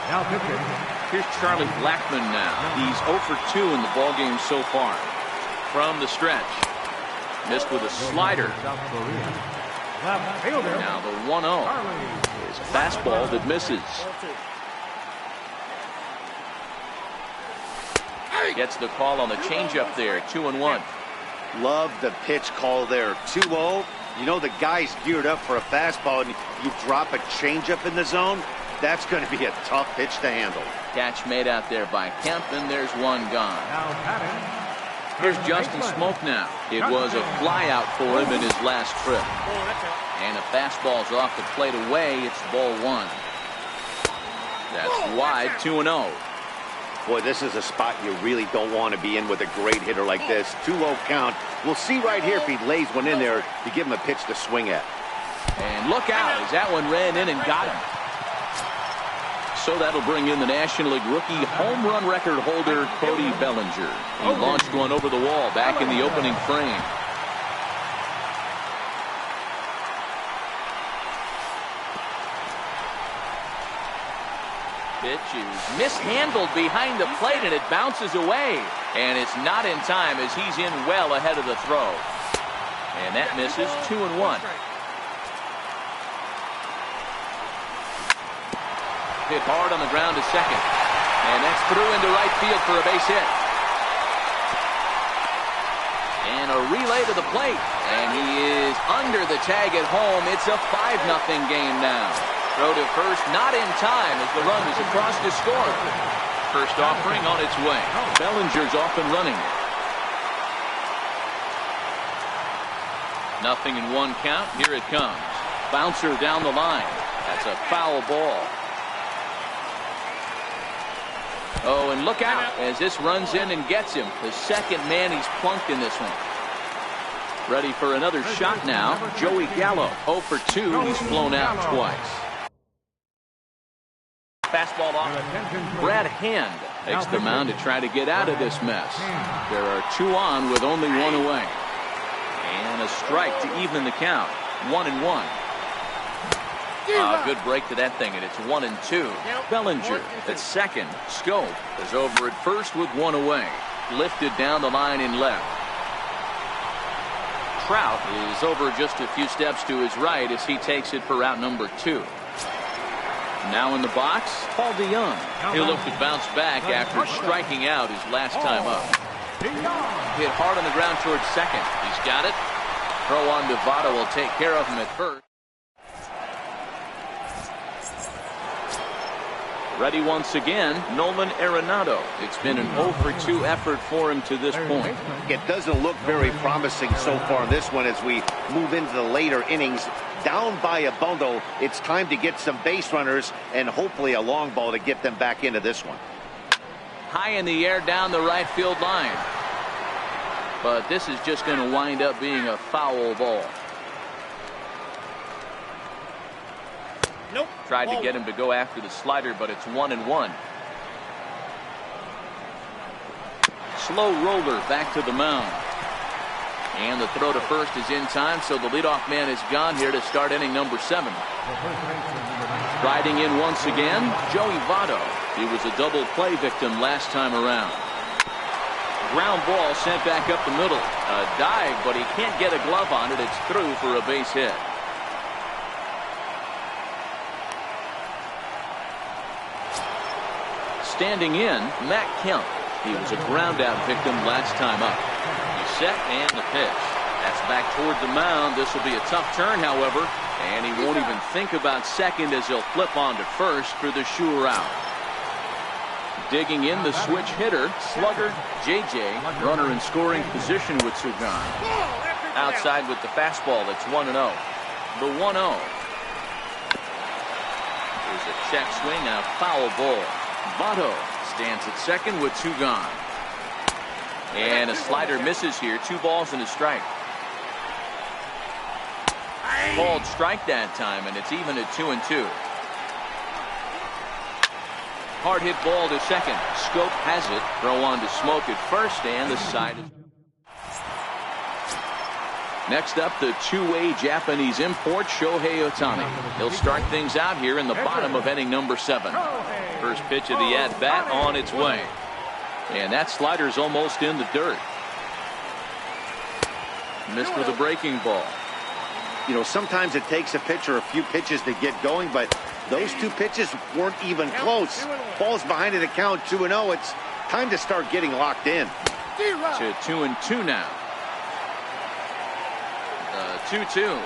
Now pitching. Here's Charlie Blackman now. He's 0 for 2 in the ballgame so far. From the stretch. Missed with a slider. Now the 1-0 is a fastball that misses. Gets the call on the changeup there. 2-1. Love the pitch call there. 2-0. You know the guy's geared up for a fastball, and you drop a changeup in the zone. That's going to be a tough pitch to handle. Catch made out there by Kemp, and there's 1 gone. Here's Justin Smoke now. It was a flyout for him in his last trip. And a fastball's off the plate away. It's ball 1. That's wide. 2-0. Boy, this is a spot you really don't want to be in with a great hitter like this. 2-0 count. We'll see right here if he lays one in there to give him a pitch to swing at. And look out as that one ran in and got him. So that'll bring in the National League rookie home run record holder, Cody Bellinger. He launched one over the wall back in the opening frame. Pitch is mishandled behind the plate, and it bounces away. And it's not in time as he's in well ahead of the throw. And that misses. 2-1. Hit hard on the ground to second. And that's through into right field for a base hit. And a relay to the plate. And he is under the tag at home. It's a 5-0 game now. Throw to first, not in time as the run is across to score. First offering on its way. Bellinger's off and running. 0-1 count. Here it comes. Bouncer down the line. That's a foul ball. Oh, and look out as this runs in and gets him. The second man he's plunked in this one. Ready for another shot now. Joey Gallo, 0 for 2. He's blown out twice. Fastball off. Brad Hand takes the mound to try to get out of this mess. There are 2 on with only 1 away. And a strike to even the count. 1-1. Good break to that thing, and it's 1-2. Bellinger at second. Scope is over at first with 1 away. Lifted down the line in left. Trout is over just a few steps to his right as he takes it for out number 2. Now in the box, Paul DeYoung. He'll look to bounce back after striking out his last time up. Hit hard on the ground towards second. He's got it. Throw on to Votto will take care of him at first. Ready once again, Nolan Arenado. It's been an 0 for 2 effort for him to this point. It doesn't look very promising so far in this one as we move into the later innings. Down by a bundle, it's time to get some base runners and hopefully a long ball to get them back into this one. High in the air down the right field line. But this is just going to wind up being a foul ball. Nope. Tried to get him to go after the slider, but it's 1-1. Slow roller back to the mound. And the throw to first is in time, so the leadoff man is gone here to start inning number 7. Riding in once again, Joey Votto. He was a double play victim last time around. Ground ball sent back up the middle. A dive, but he can't get a glove on it. It's through for a base hit. Standing in, Matt Kemp. He was a ground out victim last time up. He's set and the pitch. That's back toward the mound. This will be a tough turn, however, and he won't even think about second as he'll flip on to first for the sure out. Digging in the switch hitter, slugger JJ, runner in scoring position with Sugan. Outside with the fastball. It's 1-0. The 1-0. There's a check swing and a foul ball. Votto stands at second with 2 gone. And a slider misses here. 2 balls and a strike. Called strike that time, and it's even at 2-2. Hard hit ball to second. Scope has it. Throw on to Smoke at first, and the side is. Next up, the 2-way Japanese import, Shohei Ohtani. He'll start things out here in the bottom of inning number 7. First pitch of the at-bat on its way. And that slider's almost in the dirt. Missed with a breaking ball. You know, sometimes it takes a pitcher a few pitches to get going, but those 2 pitches weren't even close. Ball's behind the count, 2-0. It's time to start getting locked in. To 2-2 now. 2-2.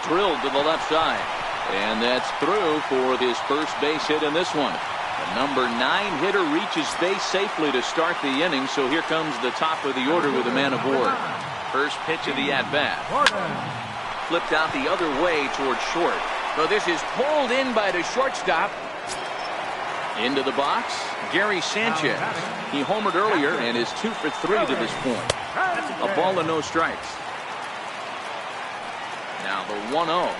Drilled to the left side. And that's through for his first base hit in this one. The number 9 hitter reaches base safely to start the inning, so here comes the top of the order with a man aboard. First pitch of the at-bat. Flipped out the other way towards short. So this is pulled in by the shortstop. Into the box, Gary Sanchez. He homered earlier and is 2 for 3 to this point. A ball and no strikes. Now the 1-0.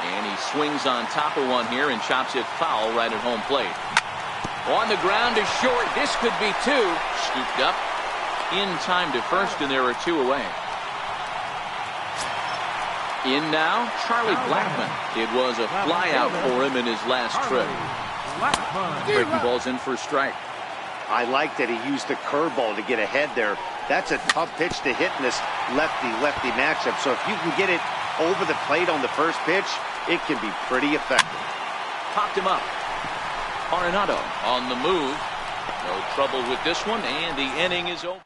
And he swings on top of one here and chops it foul right at home plate. On the ground to short. This could be 2. Scooped up in time to first, and there are 2 away. In now, Charlie Blackmon. It was a flyout for him in his last trip. Breaking ball's in for a strike. I like that he used the curveball to get ahead there. That's a tough pitch to hit in this lefty-lefty matchup. So if you can get it over the plate on the first pitch, it can be pretty effective. Popped him up. Arenado on the move. No trouble with this one, and the inning is over.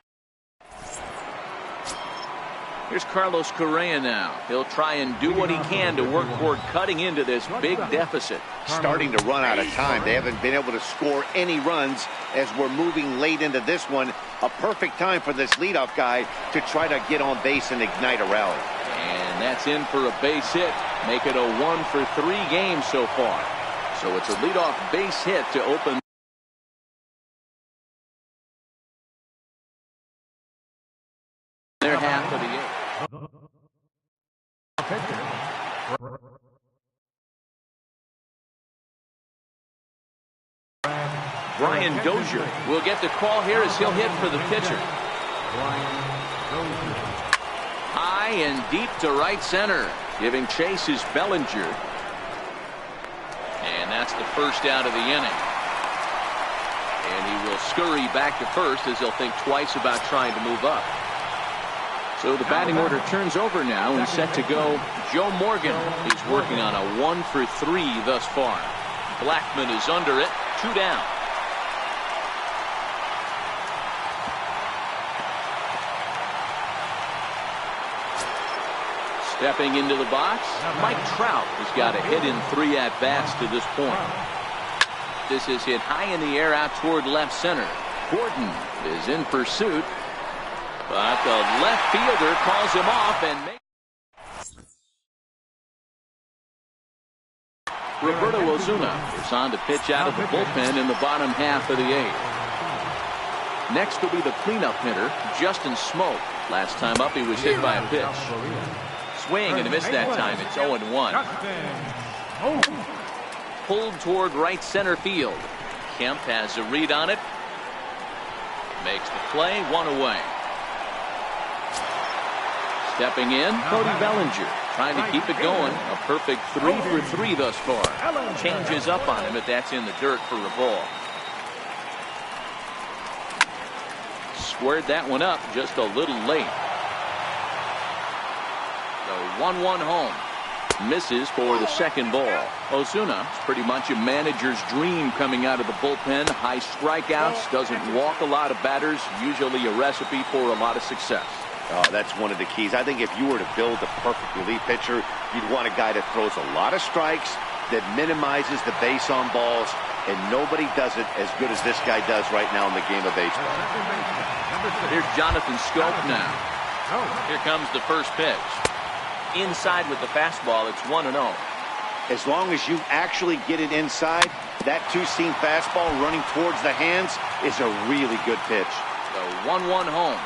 Here's Carlos Correa now. He'll try and do what he can to work toward cutting into this big deficit. Starting to run out of time. They haven't been able to score any runs as we're moving late into this one. A perfect time for this leadoff guy to try to get on base and ignite a rally. And that's in for a base hit. Make it a 1 for 3 game so far. So it's a leadoff base hit to open their half of the eighth. Brian Dozier will get the call here as he'll hit for the pitcher. High and deep to right center. Giving chase is Bellinger. And that's the first out of the inning. And he will scurry back to first as he'll think twice about trying to move up. So the batting order turns over now and set to go. Joe Morgan is working on a 1-for-3 thus far. Blackman is under it. 2 down. Stepping into the box, Mike Trout has got a hit in 3 at-bats to this point. This is hit high in the air out toward left center. Gordon is in pursuit, but the left fielder calls him off and Roberto Osuna is on to pitch out of the bullpen in the bottom half of the 8th. Next will be the cleanup hitter, Justin Smoke. Last time up he was hit by a pitch. Swing and a miss that time. It's 0-1. Pulled toward right center field. Kemp has a read on it. Makes the play. 1 away. Stepping in, Cody Bellinger trying to keep it going. A perfect 3-for-3 thus far. Changes up on him, but that's in the dirt for a ball. Squared that one up just a little late. The 1-1 home. Misses for the second ball. Osuna is pretty much a manager's dream coming out of the bullpen. High strikeouts, doesn't walk a lot of batters. Usually a recipe for a lot of success. Oh, that's one of the keys. I think if you were to build a perfect relief pitcher, you'd want a guy that throws a lot of strikes, that minimizes the base on balls, and nobody does it as good as this guy does right now in the game of baseball. Here's Jonathan Scope now. Here comes the first pitch. Inside with the fastball, it's 1-0. As long as you actually get it inside, that two-seam fastball running towards the hands is a really good pitch. The 1-1 home.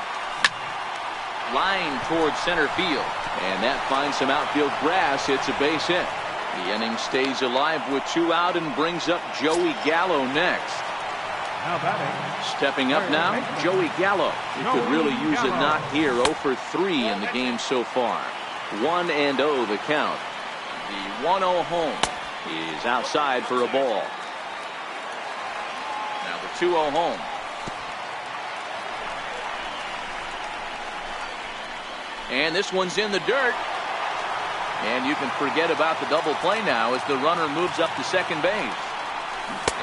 Line towards center field. And that finds some outfield grass. It's a base hit. The inning stays alive with 2 out and brings up Joey Gallo next. Stepping up now, Joey Gallo. He could really use a knock here. 0-for-3 in the game so far. 1-0 the count. The 1-0 home is outside for a ball. Now the 2-0 home. And this one's in the dirt. And you can forget about the double play now as the runner moves up to second base.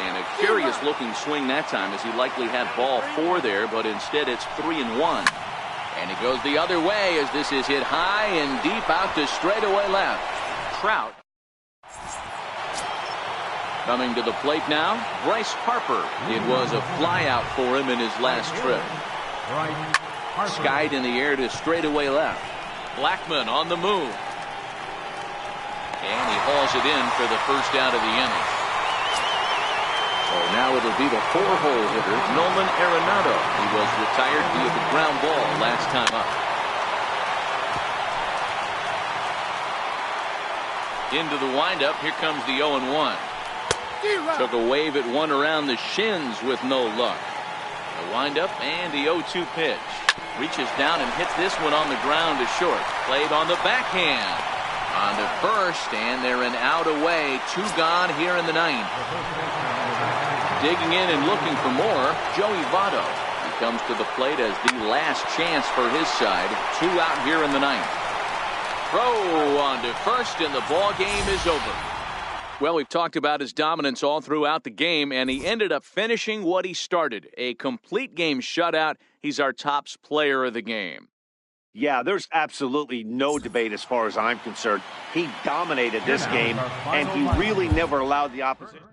And a curious looking swing that time as he likely had ball 4 there, but instead it's 3-1. And it goes the other way as this is hit high and deep out to straightaway left. Trout. Coming to the plate now, Bryce Harper. It was a flyout for him in his last trip. Skied in the air to straightaway left. Blackman on the move. And he hauls it in for the first out of the inning. So now it'll be the 4-hole hitter, Nolan Arenado. He was retired via the ground ball last time up. Into the windup. Here comes the 0-1. Took a wave at one around the shins with no luck. The windup and the 0-2 pitch. Reaches down and hits this one on the ground to short. Played on the backhand. On to first, and they're an out away. 2 gone here in the 9th. Digging in and looking for more, Joey Votto. He comes to the plate as the last chance for his side. 2 out here in the 9th. Throw on to first, and the ball game is over. Well, we've talked about his dominance all throughout the game, and he ended up finishing what he started. A complete game shutout. He's our top player of the game. Yeah, there's absolutely no debate as far as I'm concerned. He dominated this game, and he really never allowed the opposition.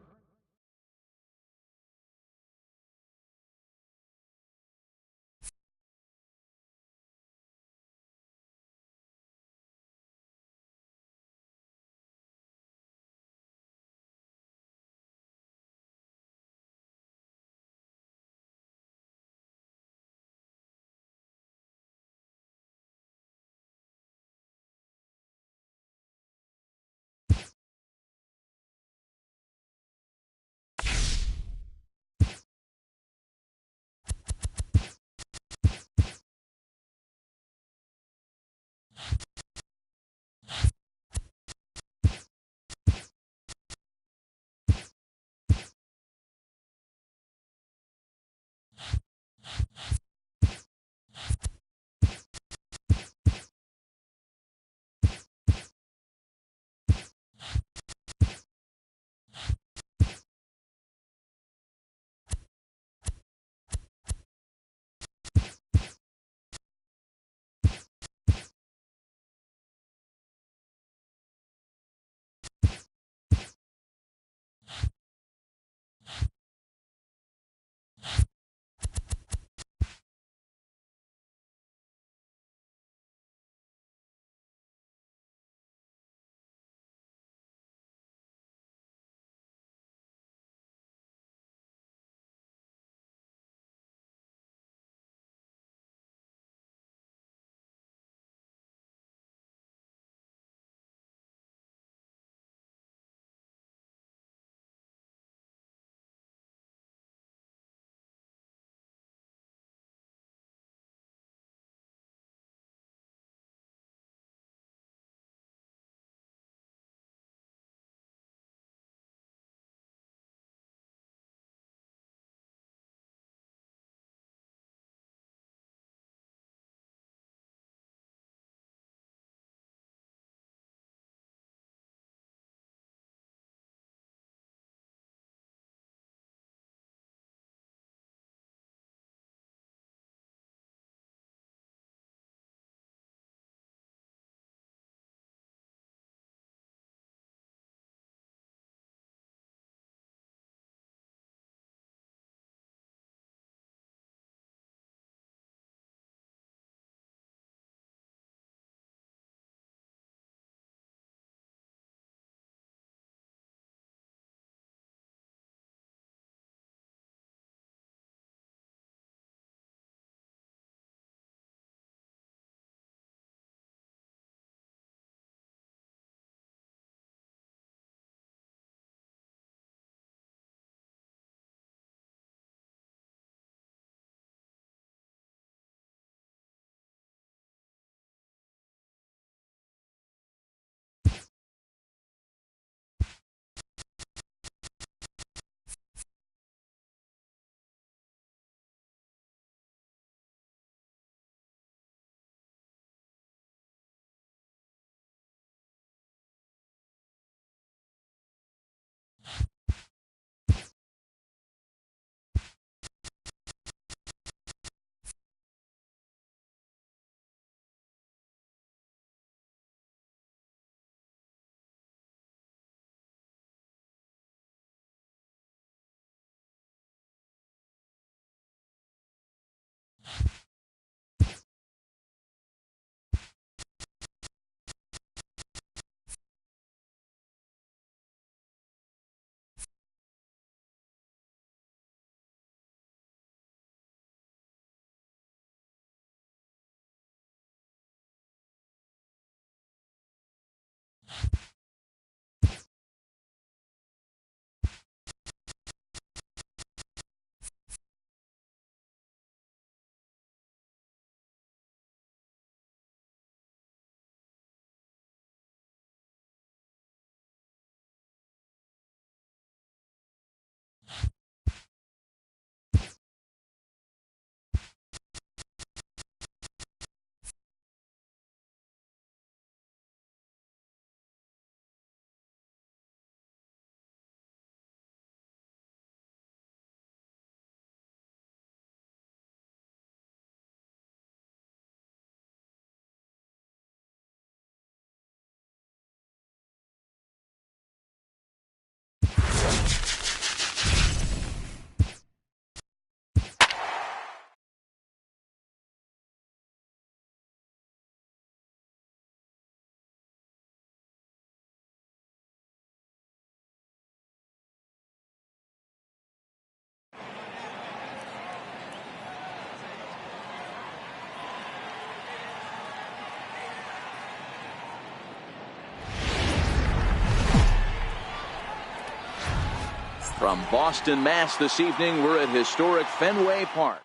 From Boston, Mass. this evening, we're at historic Fenway Park.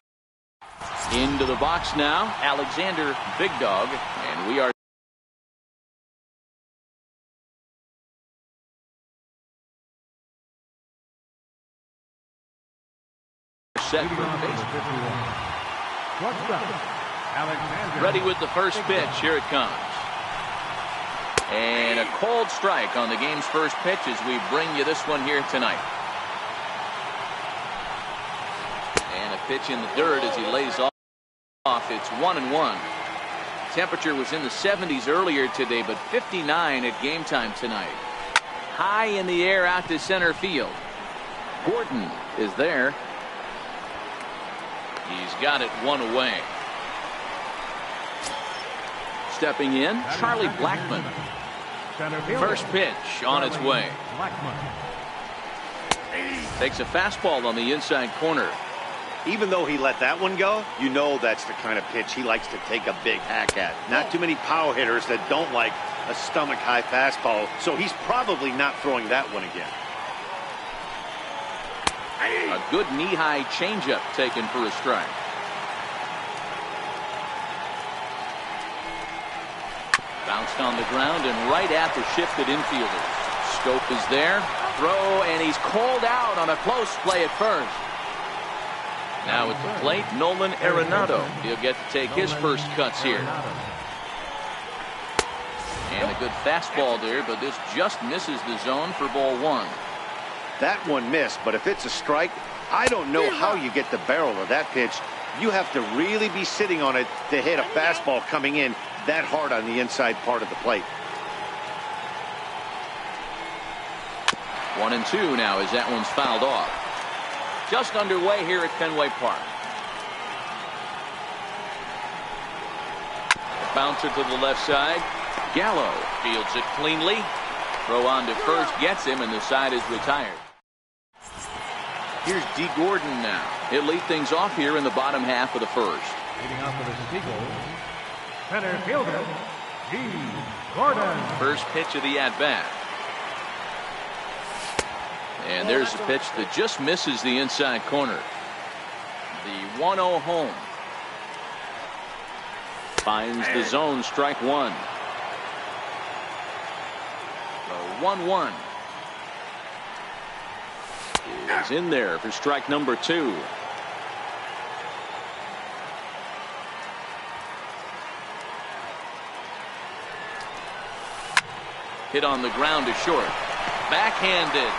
Into the box now, Alexander Big Dog, and we are set for baseball. Ready with the first pitch. Here it comes. And a cold strike on the game's first pitch as we bring you this one here tonight. And a pitch in the dirt as he lays off. It's 1-1. Temperature was in the 70s earlier today, but 59 at game time tonight. High in the air out to center field. Gordon is there. He's got it one away. Stepping in, Charlie Blackmon. First pitch on its way. Takes a fastball on the inside corner. Even though he let that one go, you know that's the kind of pitch he likes to take a big hack at. Not too many power hitters that don't like a stomach-high fastball, so he's probably not throwing that one again. A good knee-high changeup taken for a strike. Bounced on the ground and right at the shifted infielder. Scope is there. Throw, and he's called out on a close play at first. Now at the plate, Nolan Arenado. He'll get to take his first cuts here. And a good fastball there, but this just misses the zone for ball one. That one missed, but if it's a strike, I don't know how you get the barrel of that pitch. You have to really be sitting on it to hit a fastball coming in that hard on the inside part of the plate. 1-2 now as that one's fouled off. Just underway here at Fenway Park. A bouncer to the left side. Gallo fields it cleanly. Throw on to first gets him, and the side is retired. Here's D. Gordon now. He'll lead things off here in the bottom half of the first. Leading off for the Seagulls, center fielder, D. Gordon. First pitch of the at-bat. And there's a pitch that just misses the inside corner. The 1-0 home. Finds the zone, strike one. The 1-1 is in there for strike number two. Hit on the ground to short. Backhanded.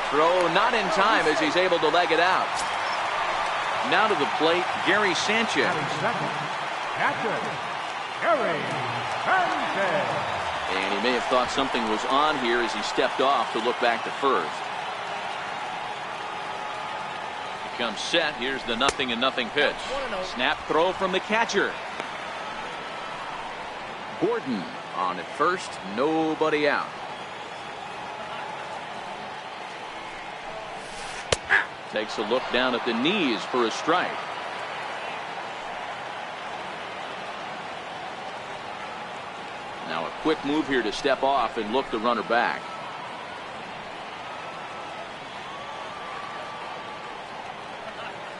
Throw not in time as he's able to leg it out. Now to the plate, Gary Sanchez. And he may have thought something was on here as he stepped off to look back to first. He comes set. Here's the 0-0 pitch. Snap throw from the catcher. Gordon on at first, nobody out. Takes a look down at the knees for a strike. Now a quick move here to step off and look the runner back.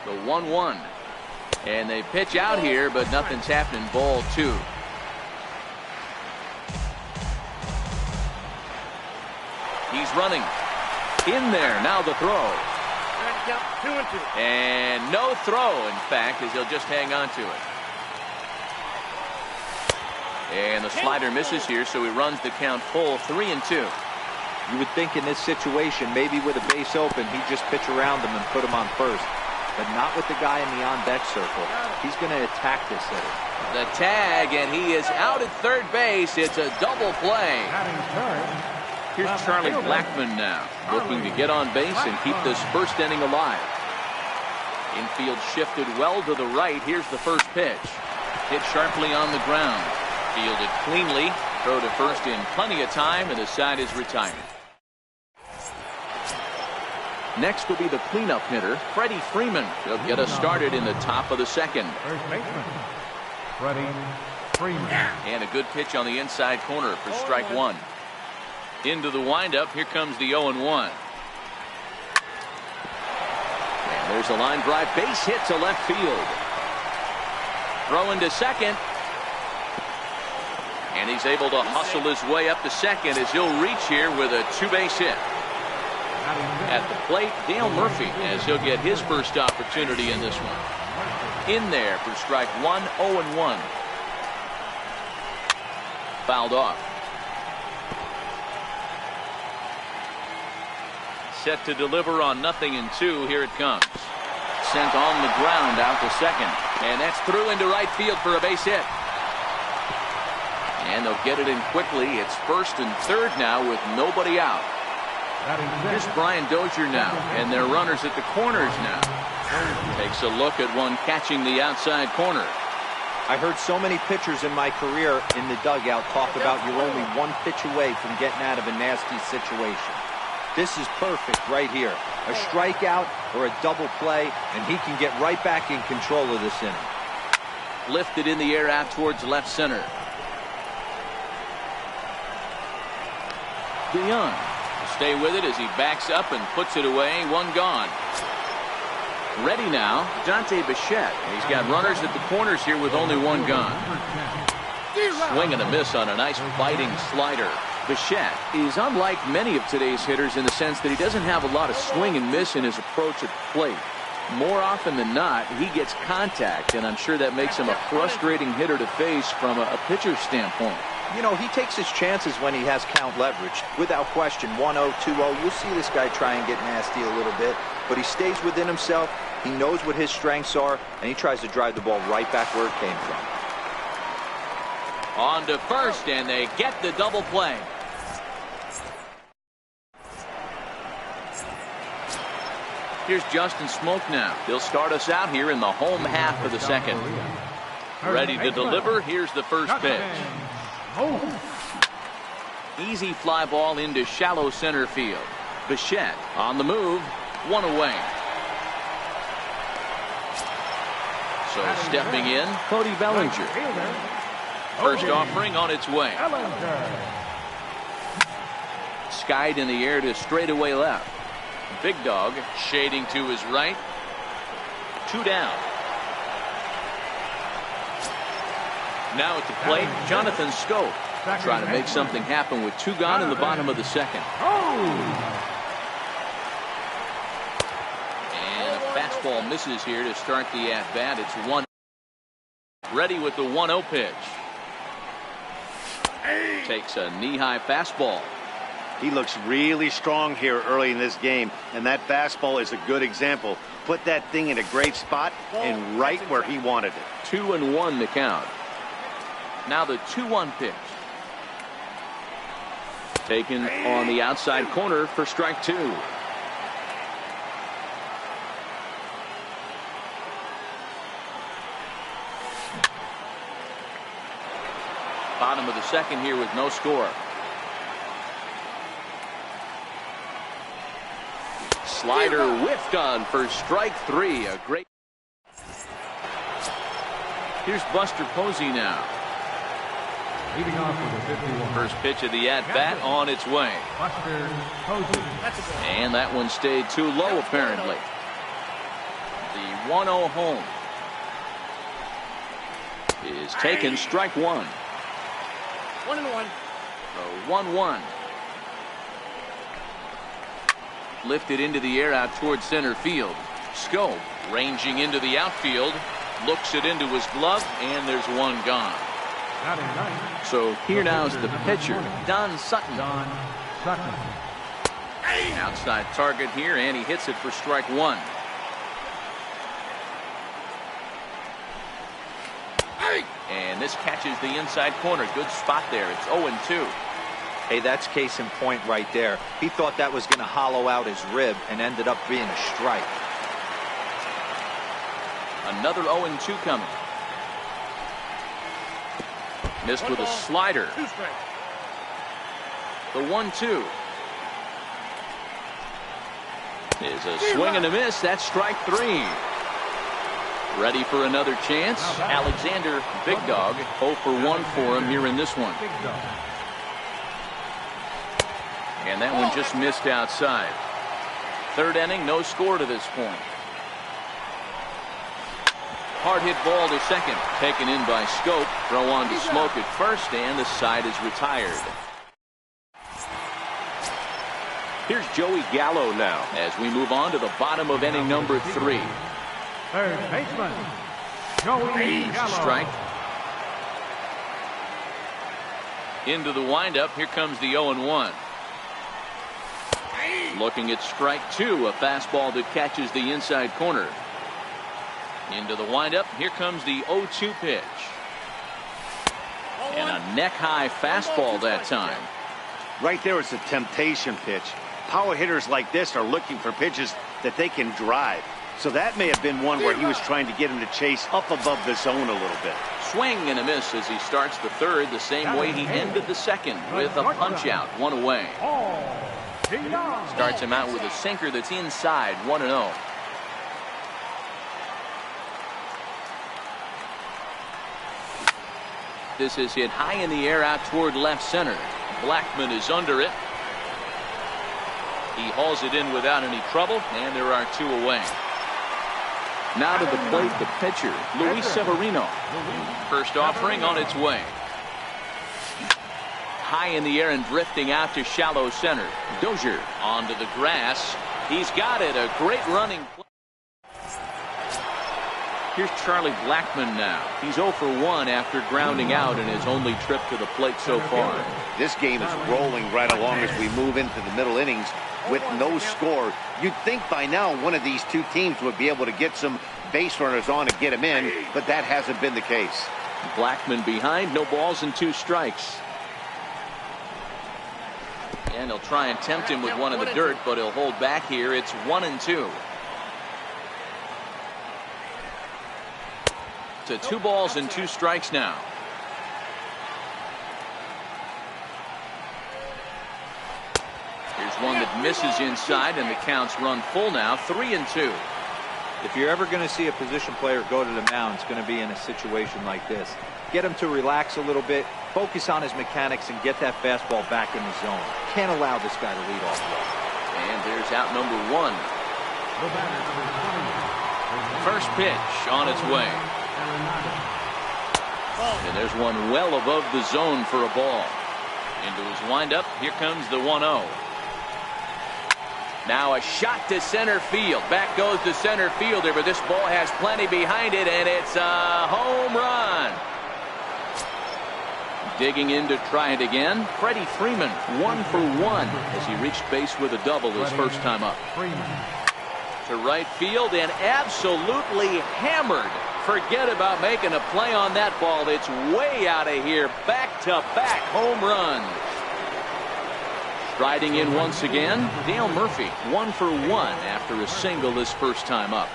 The 1-1. And they pitch out here, but nothing's happening. Ball two. He's running. In there. Now the throw. 2-2. And no throw, in fact, as he'll just hang on to it. And the slider misses here, so he runs the count full 3-2. You would think in this situation, maybe with a base open, he'd just pitch around him and put him on first. But not with the guy in the on-deck circle. He's going to attack this hitter. The tag, and he is out at third base. It's a double play. Here's Charlie Blackmon now, looking to get on base and keep this first inning alive. Infield shifted well to the right. Here's the first pitch. Hit sharply on the ground. Fielded cleanly. Throw to first in plenty of time, and the side is retired. Next will be the cleanup hitter, Freddie Freeman. He'll get us started in the top of the second. First baseman, Freddie Freeman. And a good pitch on the inside corner for strike one. Into the windup. Here comes the 0-1. There's a line drive base hit to left field. Throw into second. And he's able to hustle his way up to second as he'll reach here with a two-base hit. At the plate, Dale Murphy, as he'll get his first opportunity in this one. In there for strike one, 0-1. Fouled off. Set to deliver on 0-2. Here it comes. Sent on the ground out to second. And that's through into right field for a base hit. And they'll get it in quickly. It's first and third now with nobody out. Here's Brian Dozier now, and their runners at the corners now. Takes a look at one catching the outside corner. I heard so many pitchers in my career in the dugout talk about you're only one pitch away from getting out of a nasty situation. This is perfect right here. A strikeout or a double play, and he can get right back in control of this inning. Lifted in the air out towards left center. DeYoung will stay with it as he backs up and puts it away. One gone. Ready now, Dante Bichette. He's got runners at the corners here with only one gone. Swing and a miss on a nice biting slider. Bichette is unlike many of today's hitters in the sense that he doesn't have a lot of swing and miss in his approach at the plate. More often than not, he gets contact, and I'm sure that makes him a frustrating hitter to face from a pitcher's standpoint. You know, he takes his chances when he has count leverage. Without question, 1-0, 2-0, you'll see this guy try and get nasty a little bit, but he stays within himself. He knows what his strengths are, and he tries to drive the ball right back where it came from. On to first, and they get the double play. Here's Justin Smoke now. He'll start us out here in the home half of the second. Ready to deliver. Here's the first pitch. Easy fly ball into shallow center field. Bichette on the move. One away. So stepping in, Cody Bellinger. First offering on its way. Skied in the air to straightaway left. Big Dog shading to his right. Two down. Now at the plate, Jonathan Scope trying to make something happen with two gone in the bottom of the second. And a fastball misses here to start the at-bat. It's one. Ready with the 1-0 pitch. Takes a knee-high fastball. He looks really strong here early in this game, and that fastball is a good example. Put that thing in a great spot and right where he wanted it. 2-1 the count. Now the 2-1 pitch. Taken on the outside corner for strike two. Bottom of the second here with no score. Slider whiffed on for strike three. A great. Here's Buster Posey now. Leading off with a 51. First pitch of the at-bat on its way. Buster Posey. And that one stayed too low apparently. The 1-0 home is taken. Strike one. 1-1. The 1-1. Lifted into the air out towards center field. Scope ranging into the outfield. Looks it into his glove, and there's one gone. So here now is the pitcher, Don Sutton. Outside target here, and he hits it for strike one. And this catches the inside corner. Good spot there. It's 0-2. Hey, that's case in point right there. He thought that was going to hollow out his rib and ended up being a strike. Another 0-2 coming. Missed with a slider. The 1-2 is a swing and a miss. That's strike three. Ready for another chance. Alexander, Big Dog, 0 for 1 for him here in this one. And that one just missed outside. Third inning, no score to this point. Hard hit ball to second. Taken in by Scope. Throw on to Smoke at first, and the side is retired. Here's Joey Gallo now as we move on to the bottom of inning number 3. Third baseman, Joey Gallo. Strike. Into the windup. Here comes the 0-1. Looking at strike 2. A fastball that catches the inside corner. Into the windup. Here comes the 0-2 pitch. And a neck-high fastball that time. Right there is a temptation pitch. Power hitters like this are looking for pitches that they can drive. So that may have been one where he was trying to get him to chase up above the zone a little bit. Swing and a miss as he starts the third the same way he ended the second with a punch out, 1 away. Starts him out with a sinker that's inside, 1-0. This is hit high in the air out toward left center. Blackman is under it. He hauls it in without any trouble, and there are 2 away. Now to the plate, the pitcher, Luis Severino. First offering on its way. High in the air and drifting out to shallow center. Dozier onto the grass. He's got it. A great running play. Here's Charlie Blackman now. He's 0 for 1 after grounding out in his only trip to the plate so far. This game is rolling right along as we move into the middle innings with no score. You'd think by now one of these two teams would be able to get some base runners on and get him in, but that hasn't been the case. Blackman behind, no balls and 2 strikes. And he'll try and tempt him with one in the dirt, but he'll hold back here. It's 1-2. To 2 balls and 2 strikes now. Here's one that misses inside, and the count's run full now, 3-2. If you're ever going to see a position player go to the mound, it's going to be in a situation like this. Get him to relax a little bit, focus on his mechanics, and get that fastball back in the zone. Can't allow this guy to lead off. And there's out number 1. First pitch on its way. And there's one well above the zone for a ball. Into his windup. Here comes the 1-0. Now a shot to center field. Back goes the center fielder, but this ball has plenty behind it, and it's a home run. Digging in to try it again. Freddie Freeman, 1 for 1 as he reached base with a double his first time up. To right field and absolutely hammered. Forget about making a play on that ball. It's way out of here. Back-to-back home runs. Striding in once again, Dale Murphy, 1 for 1 after a single his first time up.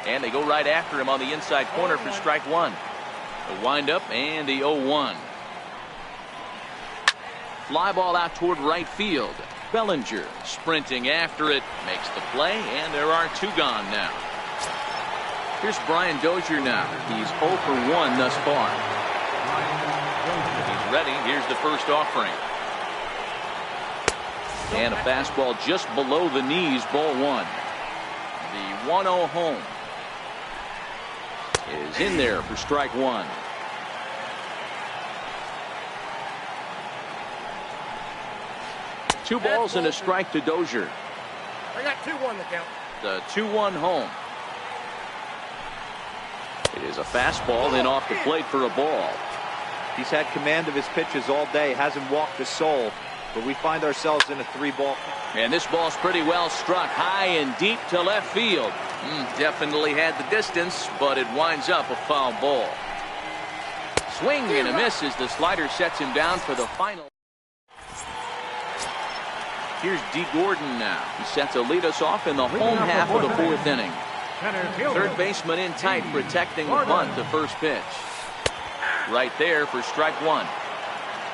And they go right after him on the inside corner for strike 1. The windup and the 0-1. Fly ball out toward right field. Bellinger sprinting after it, makes the play, and there are 2 gone now. Here's Brian Dozier now. He's 0 for 1 thus far. He's ready. Here's the first offering. And a fastball just below the knees, ball 1. The 1-0 home is in there for strike 1. Two balls and a strike to Dozier. I got 2-1 the count. The 2-1 home. It is a fastball in off the plate for a ball. He's had command of his pitches all day, hasn't walked a soul, but we find ourselves in a 3-ball. And this ball's pretty well struck high and deep to left field. Definitely had the distance, but it winds up a foul ball. Swing and a miss as the slider sets him down for the final. Here's D. Gordon now. He set to lead us off in the home half of the 4th inning. Third baseman in tight, protecting the bunt to first pitch. Right there for strike 1.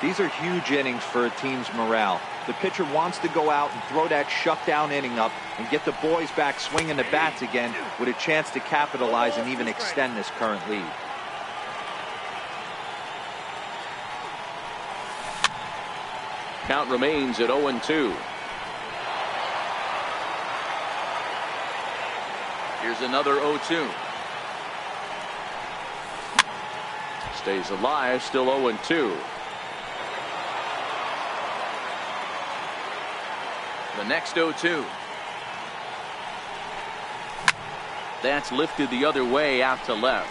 These are huge innings for a team's morale. The pitcher wants to go out and throw that shutdown inning up and get the boys back swinging the bats again with a chance to capitalize and even extend this current lead. Count remains at 0-2. Here's another 0-2. Stays alive, still 0-2. The next 0-2. That's lifted the other way out to left.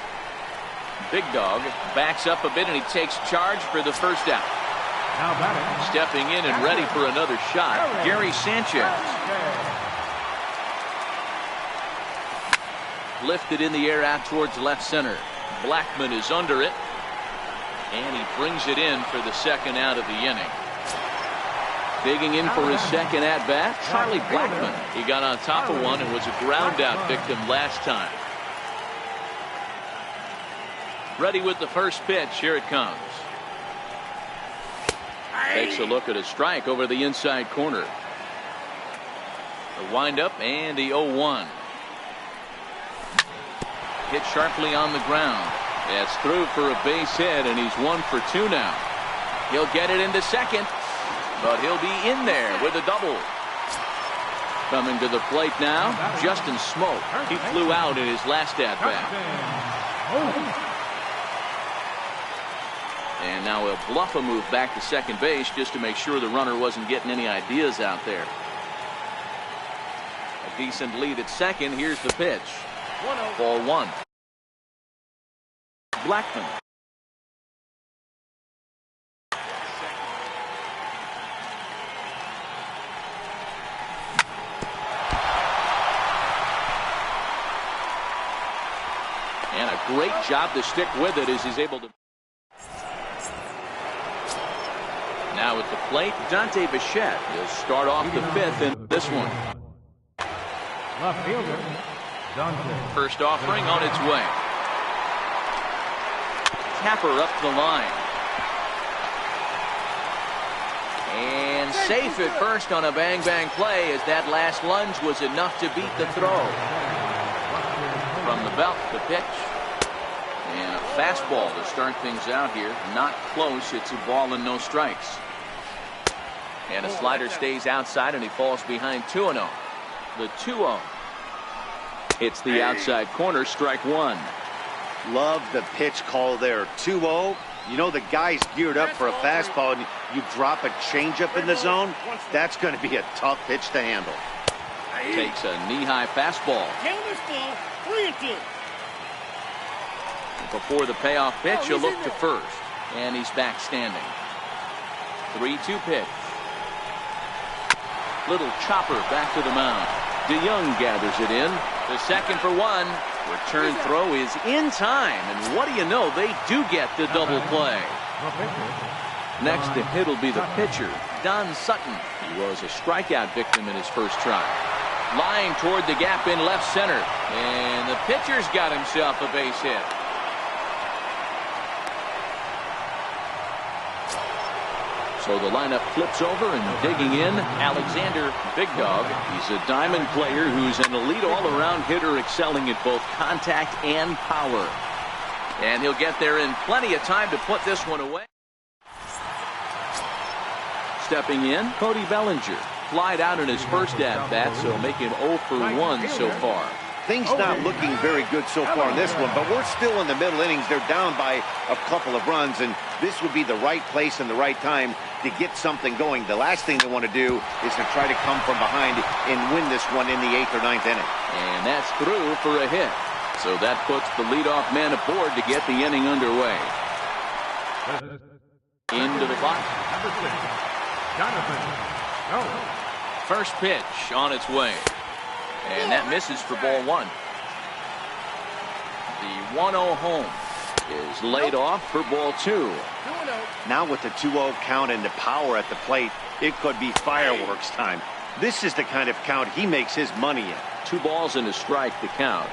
Big Dog backs up a bit and he takes charge for the first out. Now batting. Stepping in and ready for another shot, Gary Sanchez. Lifted in the air out towards left center. Blackman is under it. And he brings it in for the second out of the inning. Digging in for his second at bat, Charlie Blackman. He got on top of one and was a ground out victim last time. Ready with the first pitch. Here it comes. Takes a look at a strike over the inside corner. The windup and the 0-1. Hit sharply on the ground. That's through for a base hit, and he's 1 for 2 now. He'll get it into second, but he'll be in there with a double. Coming to the plate now, Justin Smoke. He flew out in his last at bat. And now he'll bluff a move back to second base just to make sure the runner wasn't getting any ideas out there. A decent lead at second. Here's the pitch. Ball 1. Blackman. And a great job to stick with it as he's able to. Now at the plate, Dante Bichette. He'll start off the fifth in this one. Left fielder, Dante. First offering on its way. Tapper up the line. And safe at first on a bang-bang play as that last lunge was enough to beat the throw. From the belt, the pitch. And a fastball to start things out here. Not close. It's a ball and no strikes. And a slider stays outside and he falls behind 2-0. The 2-0. It's the outside corner, strike 1. Love the pitch call there. 2-0. You know the guy's geared up for a fastball and you drop a changeup in the zone. That's going to be a tough pitch to handle. Takes a knee-high fastball. Count is full, 3-2. Before the payoff pitch, he'll look to first. And he's back standing. 3-2 pitch. Little chopper back to the mound. DeYoung gathers it in. The second for 1. Return throw is in time. And what do you know? They do get the double play. Next to hit will be the pitcher, Don Sutton. He was a strikeout victim in his first try. Lying toward the gap in left center. And the pitcher's got himself a base hit. So the lineup flips over and digging in, Alexander Big Dog. He's a diamond player who's an elite all-around hitter excelling at both contact and power. And he'll get there in plenty of time to put this one away. Stepping in, Cody Bellinger. Flied out in his first at-bat, so make him 0 for 1 so far. Things not looking very good so far in this one, but we're still in the middle innings. They're down by a couple of runs, and this would be the right place and the right time to get something going. The last thing they want to do is to try to come from behind and win this one in the 8th or 9th inning. And that's through for a hit. So that puts the leadoff man aboard to get the inning underway. Into the box. First pitch on its way. And that misses for ball 1. The 1-0 home is laid off for ball 2. Now with the 2-0 count and the power at the plate, it could be fireworks time. This is the kind of count he makes his money in. 2 balls and a strike to count.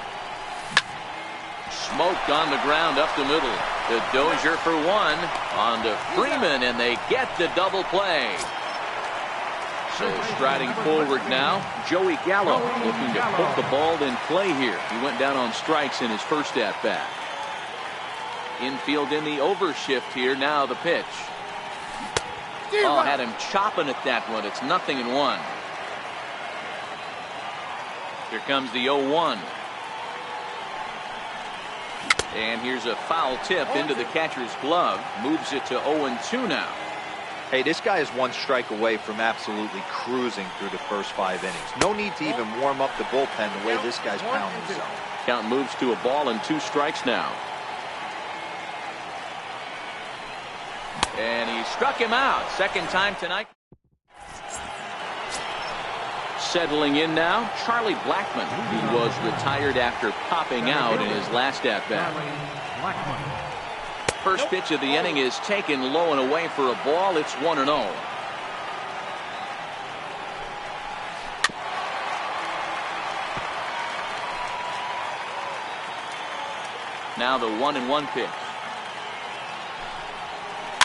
Smoked on the ground up the middle. The Dozier for 1 on to Freeman, and they get the double play. So striding forward now, Joey Gallo looking to put the ball in play here. He went down on strikes in his first at-bat. Infield in the overshift here. Now the pitch. Oh, had him chopping at that one. It's 0-1. Here comes the 0-1. And here's a foul tip into the catcher's glove. Moves it to 0-2 now. Hey, this guy is one strike away from absolutely cruising through the first 5 innings. No need to even warm up the bullpen the way this guy's pounding himself. Count moves to a ball and 2 strikes now. And he struck him out. Second time tonight. Settling in now, Charlie Blackmon, who was retired after popping out in his last at-bat. First pitch of the inning is taken low and away for a ball. It's 1-0. Now the 1-1 pitch.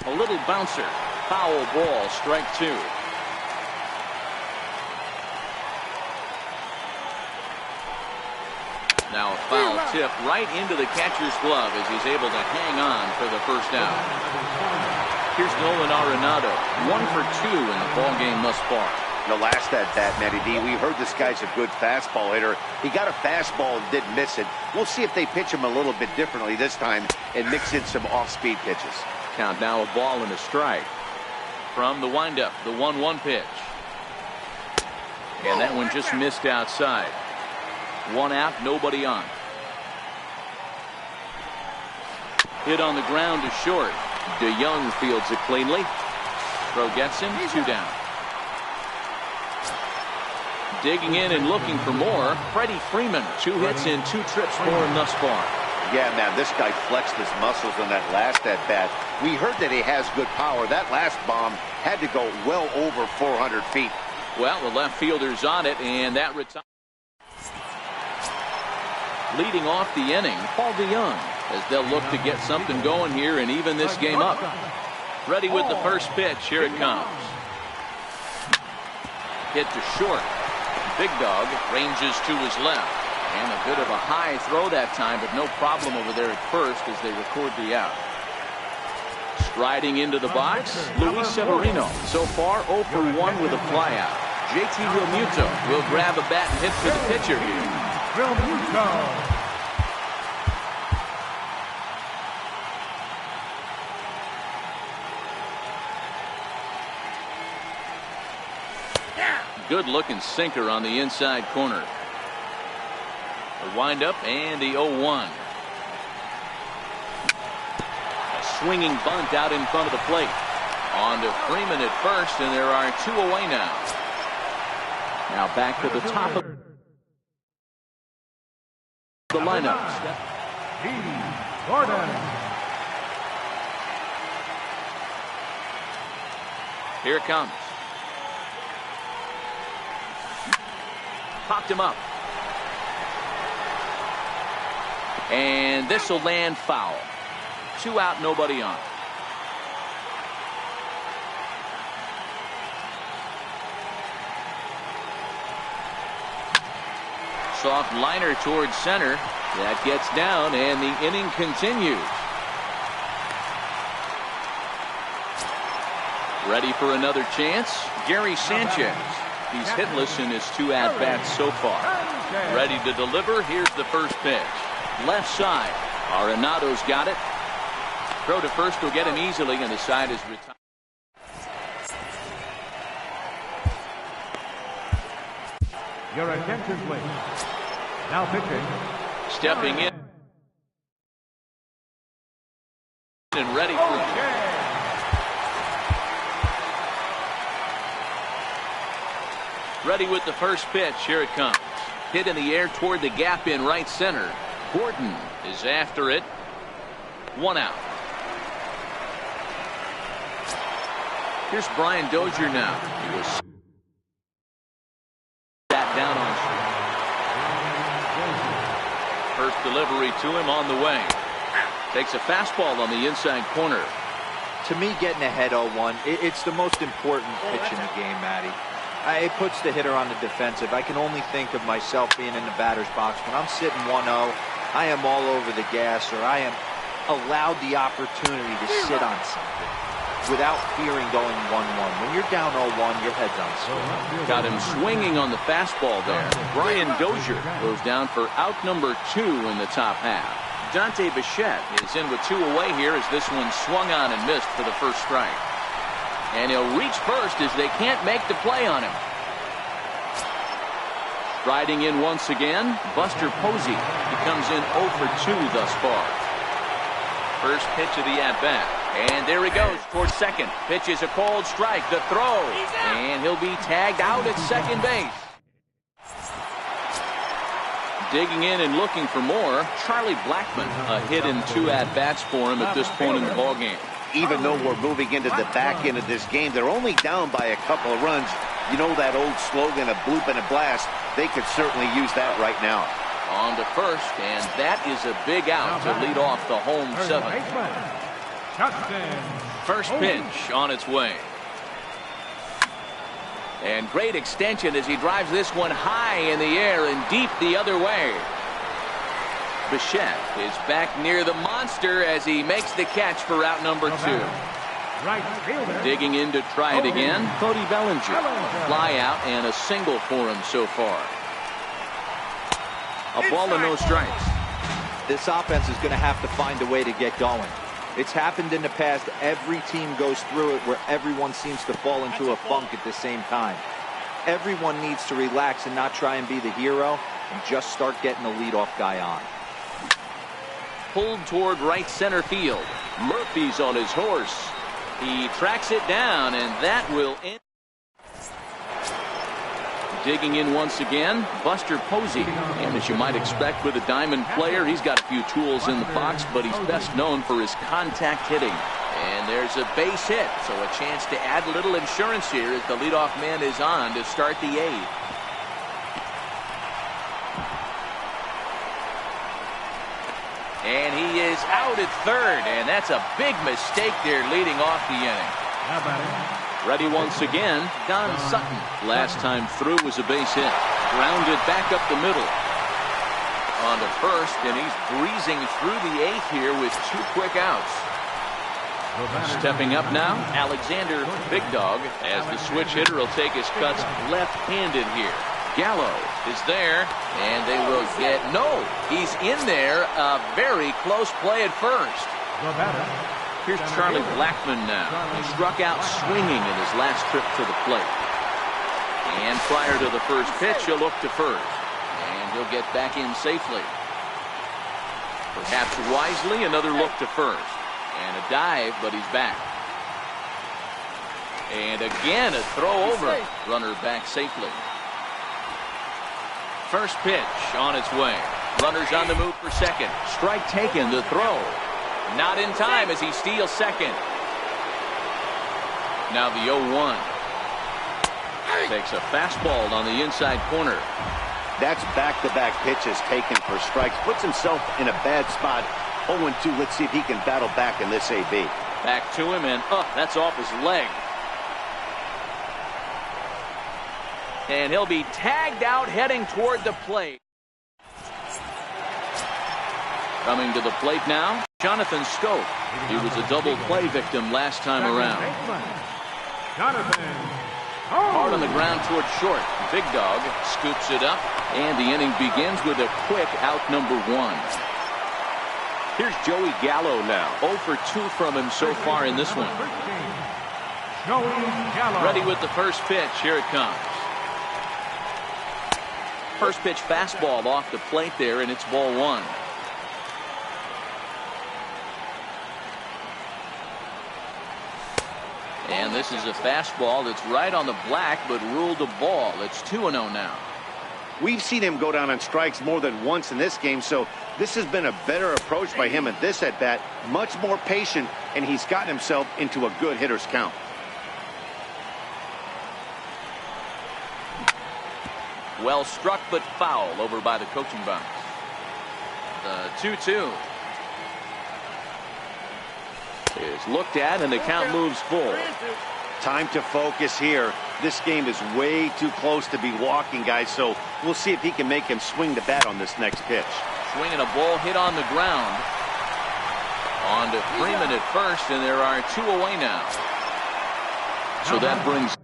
A little bouncer. Foul ball, strike 2. Now a foul tip right into the catcher's glove as he's able to hang on for the first out. Here's Nolan Arenado, 1 for 2 in the ballgame thus far. The last at-bat, Matty D, we heard this guy's a good fastball hitter. He got a fastball and didn't miss it. We'll see if they pitch him a little bit differently this time and mix in some off-speed pitches. Count now a ball and a strike. From the windup, the 1-1 pitch. And that one just missed outside. 1 out, nobody on. Hit on the ground to short. DeYoung fields it cleanly. Throw gets him, 2 down. Digging in and looking for more, Freddie Freeman. 2 hits and 2 trips for him thus far. Yeah, man, this guy flexed his muscles on that last at-bat. We heard that he has good power. That last bomb had to go well over 400 feet. Well, the left fielder's on it, and that retires. Leading off the inning, Paul DeYoung, as they'll look to get something going here and even this game up. Ready with the first pitch. Here it comes. Hit to short. Big Dog ranges to his left. And a bit of a high throw that time, but no problem over there at first as they record the out. Striding into the box, Luis Severino. So far, 0 for 1 with a flyout. JT Realmuto will grab a bat and hit for the pitcher here. Good looking sinker on the inside corner. The windup and the 0-1. A swinging bunt out in front of the plate. On to Freeman at first, and there are 2 away now. Now back to the top of the lineup. Here it comes. Popped him up. And this will land foul. 2 out, nobody on. Soft liner towards center. That gets down, and the inning continues. Ready for another chance? Gary Sanchez. He's hitless in his 2 at-bats so far. Ready to deliver. Here's the first pitch. Left side. Arenado's got it. Throw to first will get him easily, and the side is retired. Your attention, please. Now pitching. Stepping in. And ready for it. Ready with the first pitch. Here it comes. Hit in the air toward the gap in right center. Gordon is after it. 1 out. Here's Brian Dozier now. He was sat down on first delivery to him on the way. Takes a fastball on the inside corner. To me, getting ahead 0-1, it's the most important pitch in the game, Matty. It puts the hitter on the defensive. I can only think of myself being in the batter's box. When I'm sitting 1-0, I am all over the gas, or I am allowed the opportunity to sit on something without fearing going 1-1. When you're down 0-1, your head's on straight. Got him swinging on the fastball there. Brian Dozier goes down for out number 2 in the top half. Dante Bichette is in with 2 away here as this one swung on and missed for the first strike. And he'll reach first as they can't make the play on him. Riding in once again, Buster Posey. He comes in 0 for 2 thus far. First pitch of the at-bat. And there he goes towards second. Pitch is a cold strike. The throw. And he'll be tagged out at second base. Digging in and looking for more, Charlie Blackmon. A hit in 2 at-bats for him at this point in the ballgame. Even though we're moving into the back end of this game, they're only down by a couple of runs. You know that old slogan, a bloop and a blast. They could certainly use that right now. On to first, and that is a big out to lead off the home 7th. First pitch on its way. And great extension as he drives this one high in the air and deep the other way. Bichette is back near the monster as he makes the catch for route number 2. Digging in to try it again, Cody Bellinger. Fly out and a single for him so far. A ball and no strikes. This offense is going to have to find a way to get going. It's happened in the past. Every team goes through it where everyone seems to fall into a funk at the same time. Everyone needs to relax and not try and be the hero and just start getting the leadoff guy on. Pulled toward right center field. Murphy's on his horse. He tracks it down, and that will end. Digging in once again, Buster Posey. And as you might expect with a diamond player, he's got a few tools in the box, but he's best known for his contact hitting. And there's a base hit, so a chance to add a little insurance here as the leadoff man is on to start the 8th. And he is out at third, and that's a big mistake there leading off the inning. Ready once again, Don Sutton. Last time through was a base hit. Grounded back up the middle. On to first, and he's breezing through the 8th here with 2 quick outs. Stepping up now, Alexander Big Dog, as the switch hitter will take his cuts left-handed here. Gallo is there, and they will get no. He's in there. A very close play at first. Here's Charlie Blackmon now. He struck out swinging in his last trip to the plate. And prior to the first pitch, he'll look to first. And he'll get back in safely. Perhaps wisely, another look to first. And a dive, but he's back. And again, a throw over. Runner back safely. First pitch on its way. Runners on the move for second. Strike taken, the throw. Not in time as he steals second. Now the 0-1. Takes a fastball on the inside corner. That's back-to-back pitches taken for strikes. Puts himself in a bad spot. 0-2. Let's see if he can battle back in this AB. Back to him, and that's off his leg. And he'll be tagged out heading toward the plate. Coming to the plate now, Jonathan Schoop. He was a double play victim last time around. Hard on the ground toward short. Big Dog scoops it up, and the inning begins with a quick out number 1. Here's Joey Gallo now. 0 for 2 from him so far in this one. Ready with the first pitch. Here it comes. First pitch fastball off the plate there, and it's ball 1. And this is a fastball that's right on the black, but ruled a ball. It's 2-0 now. We've seen him go down on strikes more than once in this game, so this has been a better approach by him at this at-bat. Much more patient, and he's gotten himself into a good hitter's count. Well struck, but foul over by the coaching box. The 2-2 is looked at, and the count moves full. Time to focus here. This game is way too close to be walking, guys, so we'll see if he can make him swing the bat on this next pitch. Swinging a ball hit on the ground. On to Freeman at first, and there are 2 away now. So that brings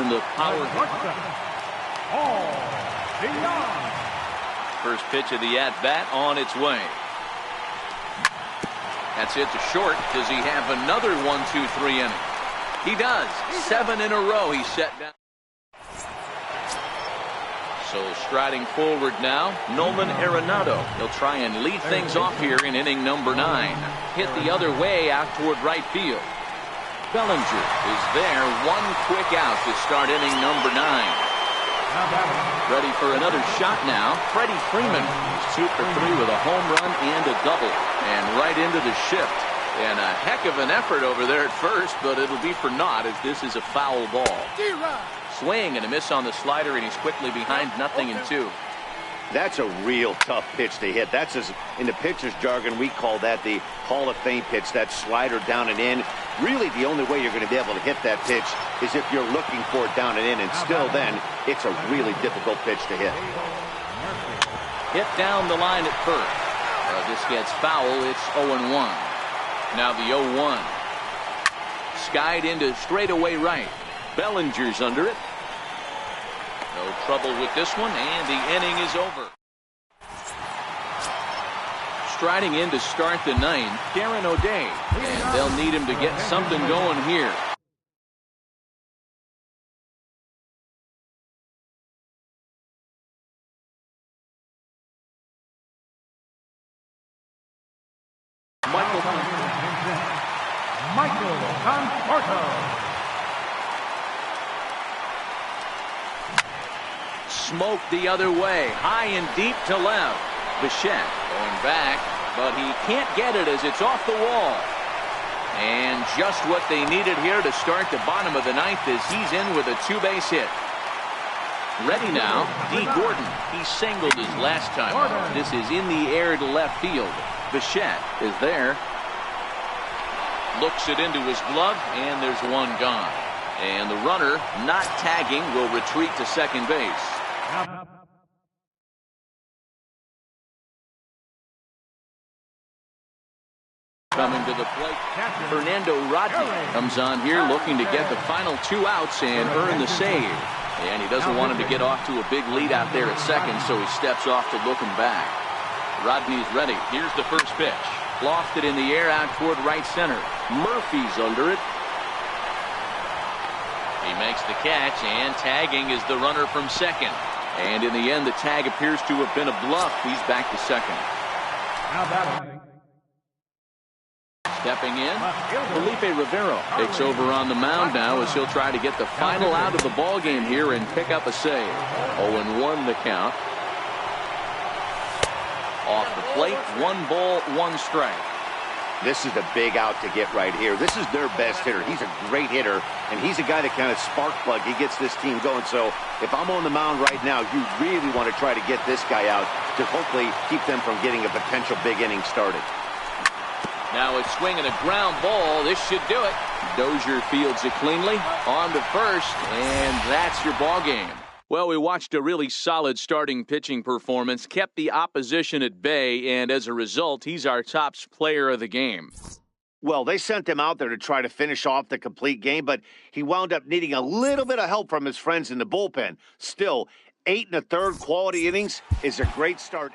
and the power. First pitch of the at-bat on its way. That's it to short. Does he have another 1-2-3 inning? He does. 7 in a row he's set down. So striding forward now, Nolan Arenado. He'll try and lead things off here in inning number 9. Hit the other way out toward right field. Bellinger is there. One quick out to start inning number 9. Ready for another shot now. Freddie Freeman is 2 for 3 with a home run and a double. And right into the shift. And a heck of an effort over there at first, but it'll be for naught as this is a foul ball. Swing and a miss on the slider, and he's quickly behind 0-2. That's a real tough pitch to hit. That's in the pitcher's jargon, we call that the Hall of Fame pitch, that slider down and in. Really, the only way you're going to be able to hit that pitch is if you're looking for it down and in, and still then, it's a really difficult pitch to hit. Hit down the line at first. This gets foul. It's 0-1. Now the 0-1. Skied into straightaway right. Bellinger's under it. No trouble with this one, and the inning is over. Striding in to start the 9th, Darren O'Day. And they'll need him to get something going here. Michael Conforto. Smoked the other way, high and deep to left. Bichette going back, but he can't get it as it's off the wall. And just what they needed here to start the bottom of the 9th as he's in with a 2-base hit. Ready now, D. Gordon. He singled his last time. This is in the air to left field. Bichette is there. Looks it into his glove, and there's one gone. And the runner, not tagging, will retreat to second base. Coming to the plate, Fernando Rodney comes on here looking to get the final 2 outs and earn the save. And he doesn't want him to get off to a big lead out there at second, so he steps off to look him back. Rodney's ready. Here's the first pitch. Lofted in the air out toward right center. Murphy's under it. He makes the catch, and tagging is the runner from second. And in the end, the tag appears to have been a bluff. He's back to second. Stepping in, Felipe Rivero takes over on the mound now as he'll try to get the final out of the ball game here and pick up a save. 0-1 the count. Off the plate, 1 ball, 1 strike. This is the big out to get right here. This is their best hitter. He's a great hitter, and he's a guy that kind of spark plug. He gets this team going. So if I'm on the mound right now, you really want to try to get this guy out to hopefully keep them from getting a potential big inning started. Now a swing and a ground ball. This should do it. Dozier fields it cleanly. On to first, and that's your ball game. Well, we watched a really solid starting pitching performance, kept the opposition at bay, and as a result, he's our top player of the game. Well, they sent him out there to try to finish off the complete game, but he wound up needing a little bit of help from his friends in the bullpen. Still, 8 1/3 quality innings is a great start.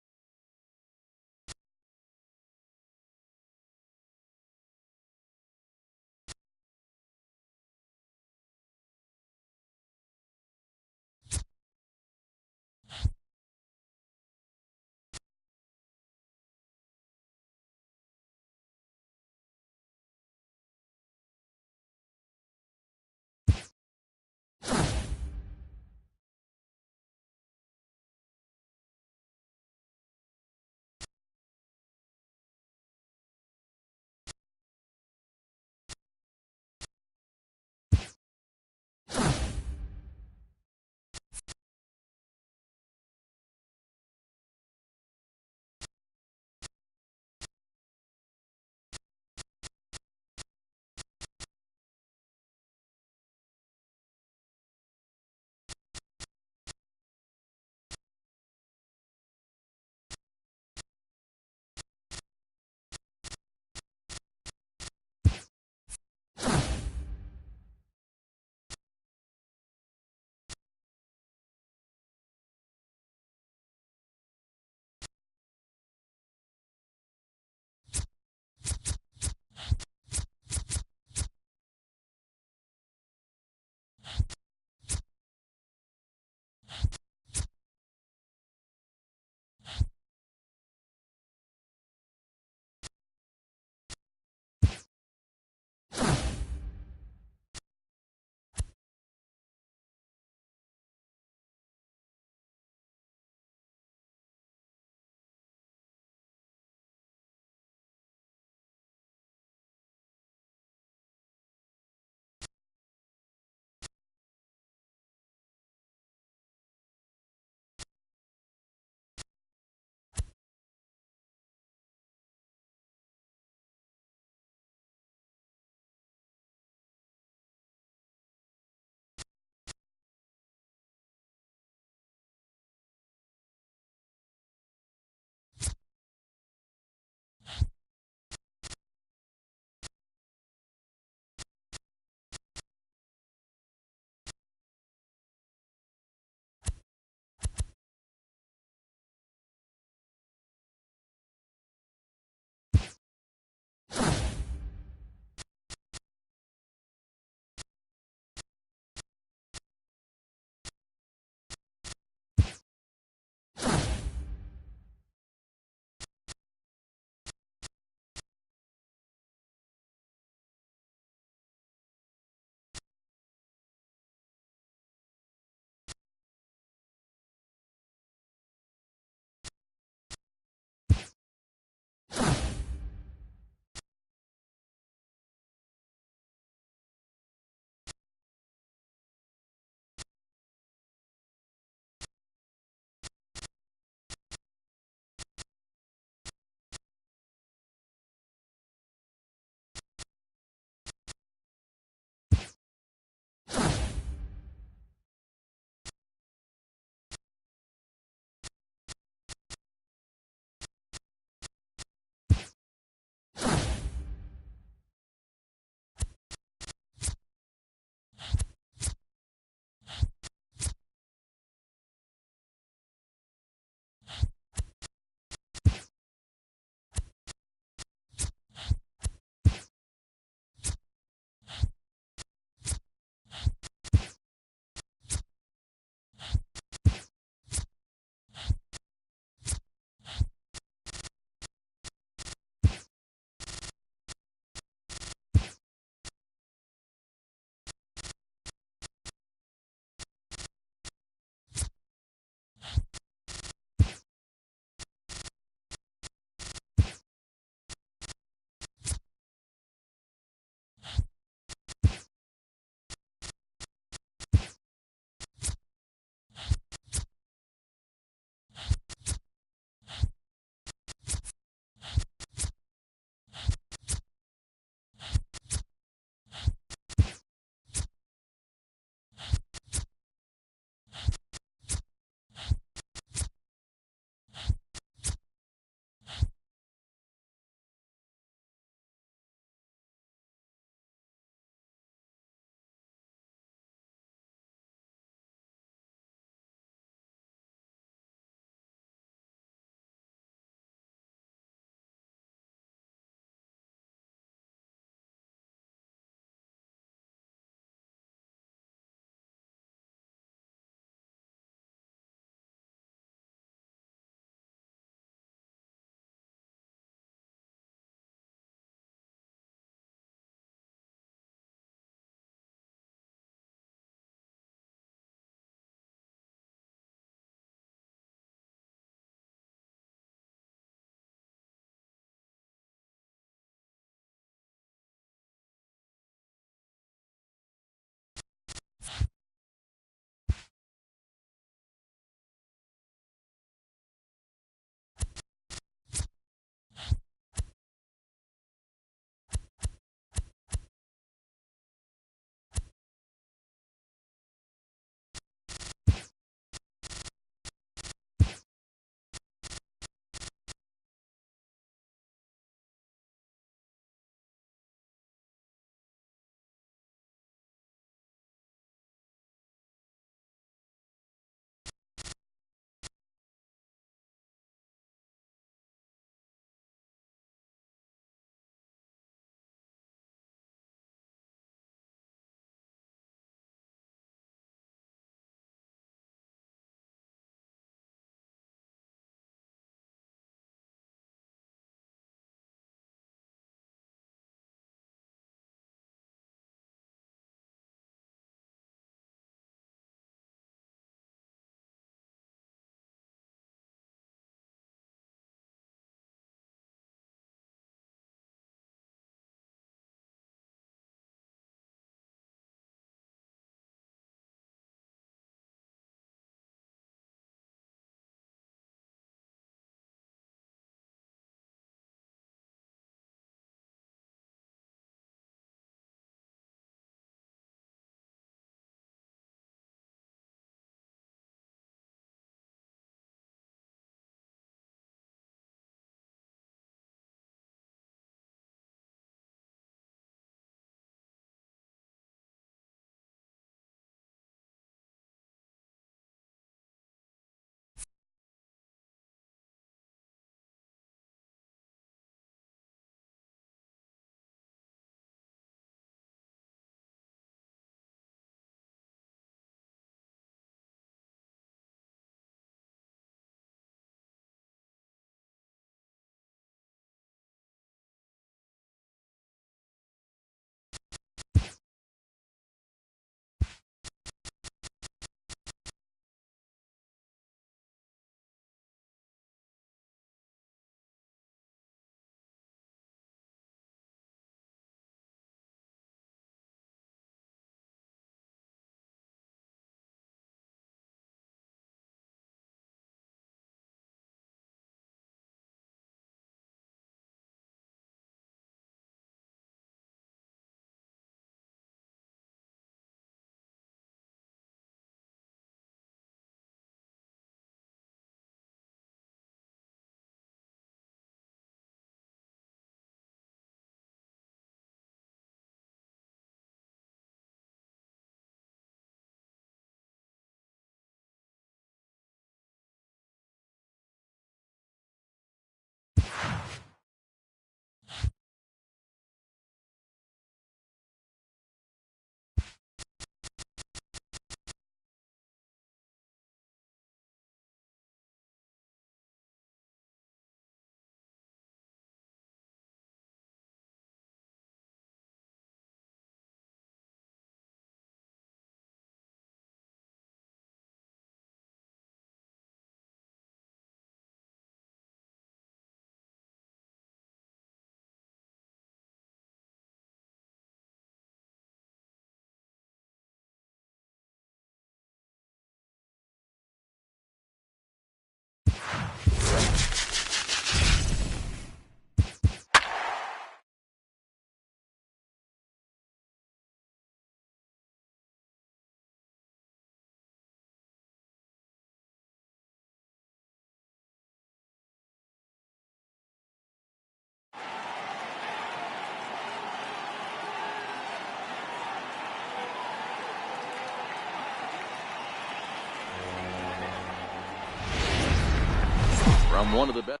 from one of the best.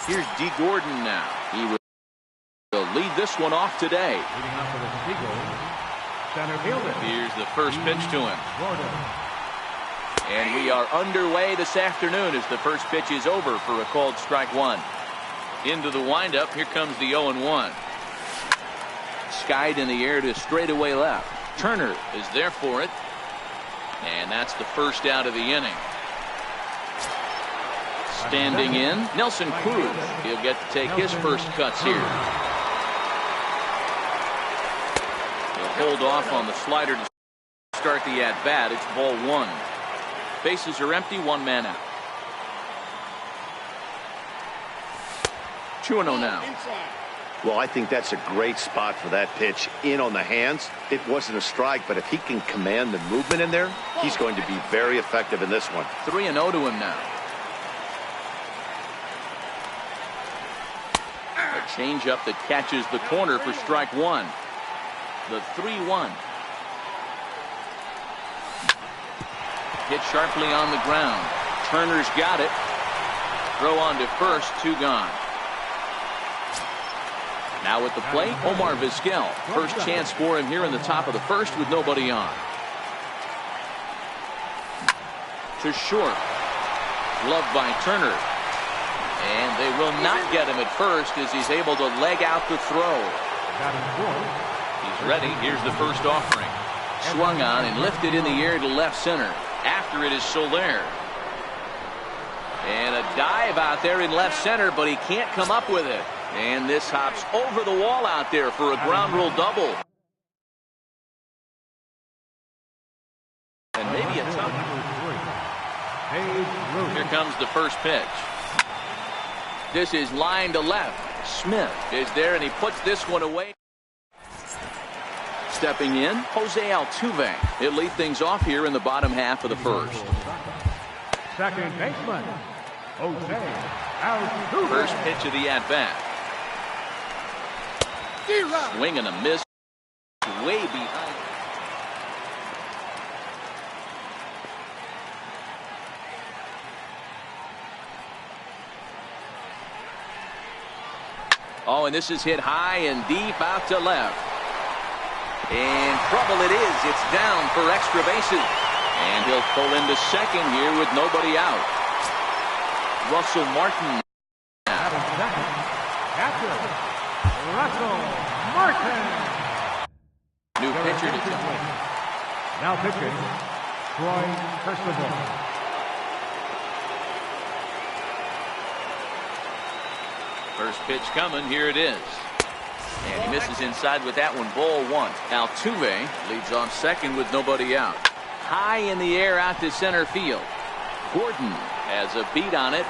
Here's D. Gordon now. He will lead this one off today. Leading off for the Eagles, center fielder. Here's the first pitch to him. Gordon. And we are underway this afternoon as the first pitch is over for a called strike one. Into the windup. Here comes the 0-1. Skied in the air to straightaway left. Turner is there for it. And that's the first out of the inning. Standing in, Nelson Cruz. He'll get to take his first cuts here. He'll hold off on the slider to start the at-bat. It's ball one. Bases are empty, one man out. 2-0 now. Well, I think that's a great spot for that pitch. In on the hands. It wasn't a strike, but if he can command the movement in there, he's going to be very effective in this one. 3-0 to him now. A changeup that catches the corner for strike one. The 3-1. Hit sharply on the ground. Turner's got it. Throw on to first, two gone. Now at the plate, Omar Vizquel. First chance for him here in the top of the first with nobody on. To short. Glove by Turner. And they will not get him at first as he's able to leg out the throw. He's ready. Here's the first offering. Swung on and lifted in the air to left center. After it is Soler. And a dive out there in left center, but he can't come up with it. And this hops over the wall out there for a ground rule double. And maybe a tough. Here comes the first pitch. This is line to left. Smith is there, and he puts this one away. Stepping in, Jose Altuve. He'll lead things off here in the bottom half of the first. Second baseman, Jose Altuve. First pitch of the at-bat. Swing and a miss. Way behind. Oh, and this is hit high and deep out to left. And trouble it is. It's down for extra bases. And he'll pull into second here with nobody out. Russell Martin. Russell Martin. New pitcher to come. Now pitching, Troy Percival. First pitch coming. Here it is. And he misses inside with that one. Ball one. Altuve leads off second with nobody out. High in the air out to center field. Gordon has a beat on it.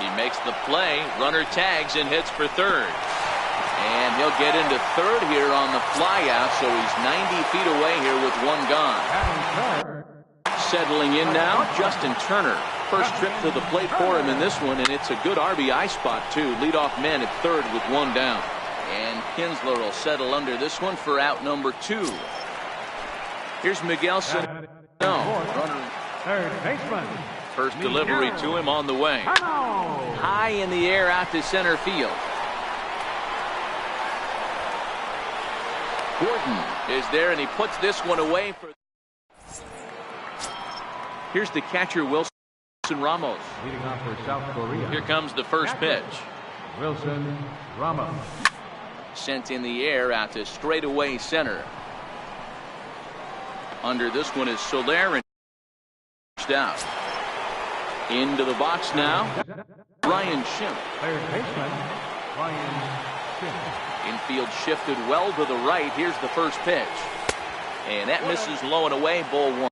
He makes the play. Runner tags and heads for third. And he'll get into third here on the flyout, so he's 90 feet away here with one gone. Settling in now, Justin Turner. First trip to the plate for him in this one, and it's a good RBI spot, too. Leadoff man at third with one down. And Kinsler will settle under this one for out number two. Here's Miguel Sano. Runner. Third baseman. First delivery to him on the way. High in the air out to center field. Gordon is there, and he puts this one away. Here's the catcher, Wilson Ramos. Leading off for South Korea. Here comes the first pitch. Wilson Ramos. Sent in the air out to straightaway center. Under this one is Soler, and out. Into the box now, Ryan Schimpf. Third baseman, Ryan Schimpf. Infield shifted well to the right. Here's the first pitch. And that misses low and away, ball one.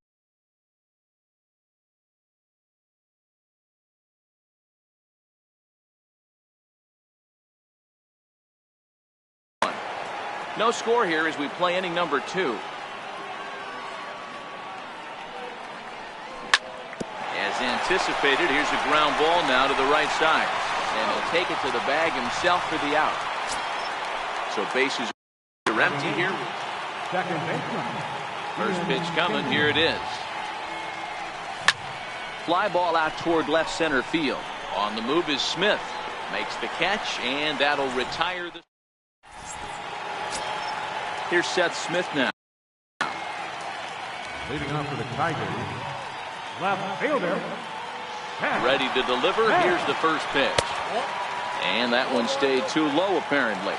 No score here as we play inning number two. As anticipated, here's a ground ball now to the right side. And he'll take it to the bag himself for the out. So bases are empty here. Second baseman. First pitch coming. Here it is. Fly ball out toward left center field. On the move is Smith. Makes the catch, and that'll retire the. Here's Seth Smith now. Leading off for the Tigers, left fielder. Ready to deliver. Here's the first pitch. And that one stayed too low, apparently.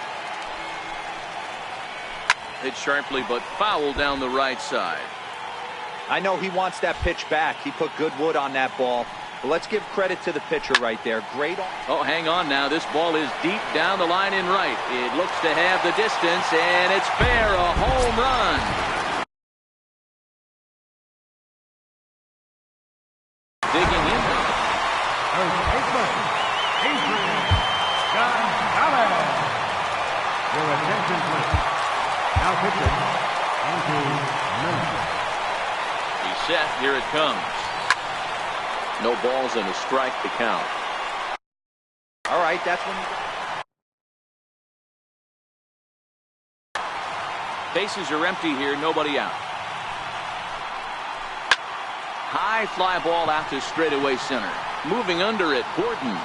Hit sharply, but foul down the right side. I know he wants that pitch back. He put good wood on that ball. But let's give credit to the pitcher right there. Great. Oh, hang on now. This ball is deep down the line in right. It looks to have the distance, and it's fair. A home run. Digging in. First baseman, Adrian Gonzalez. Your attention, please. Now pitching, Andrew Miller. He's set. Here it comes. No balls and a strike to count. All right, that's when you... Bases are empty here. Nobody out. High fly ball out to straightaway center. Moving under it, Gordon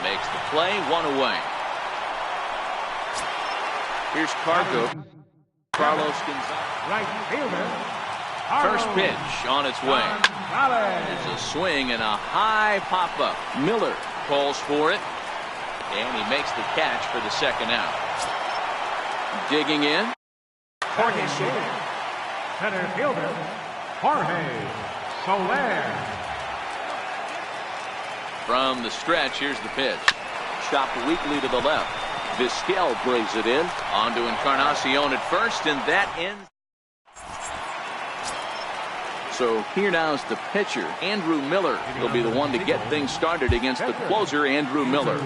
makes the play. One away. Here's Carlos Gonzalez. Right fielder. First pitch on its way. There's a swing and a high pop-up. Miller calls for it, and he makes the catch for the second out. Digging in. Jorge Soler. Center fielder, Jorge Soler. From the stretch, here's the pitch. Chopped weakly to the left. Vizquel brings it in. On to Encarnacion at first, and that ends. So here now is the pitcher, Andrew Miller. He'll be the one to get things started against the closer, Andrew Miller.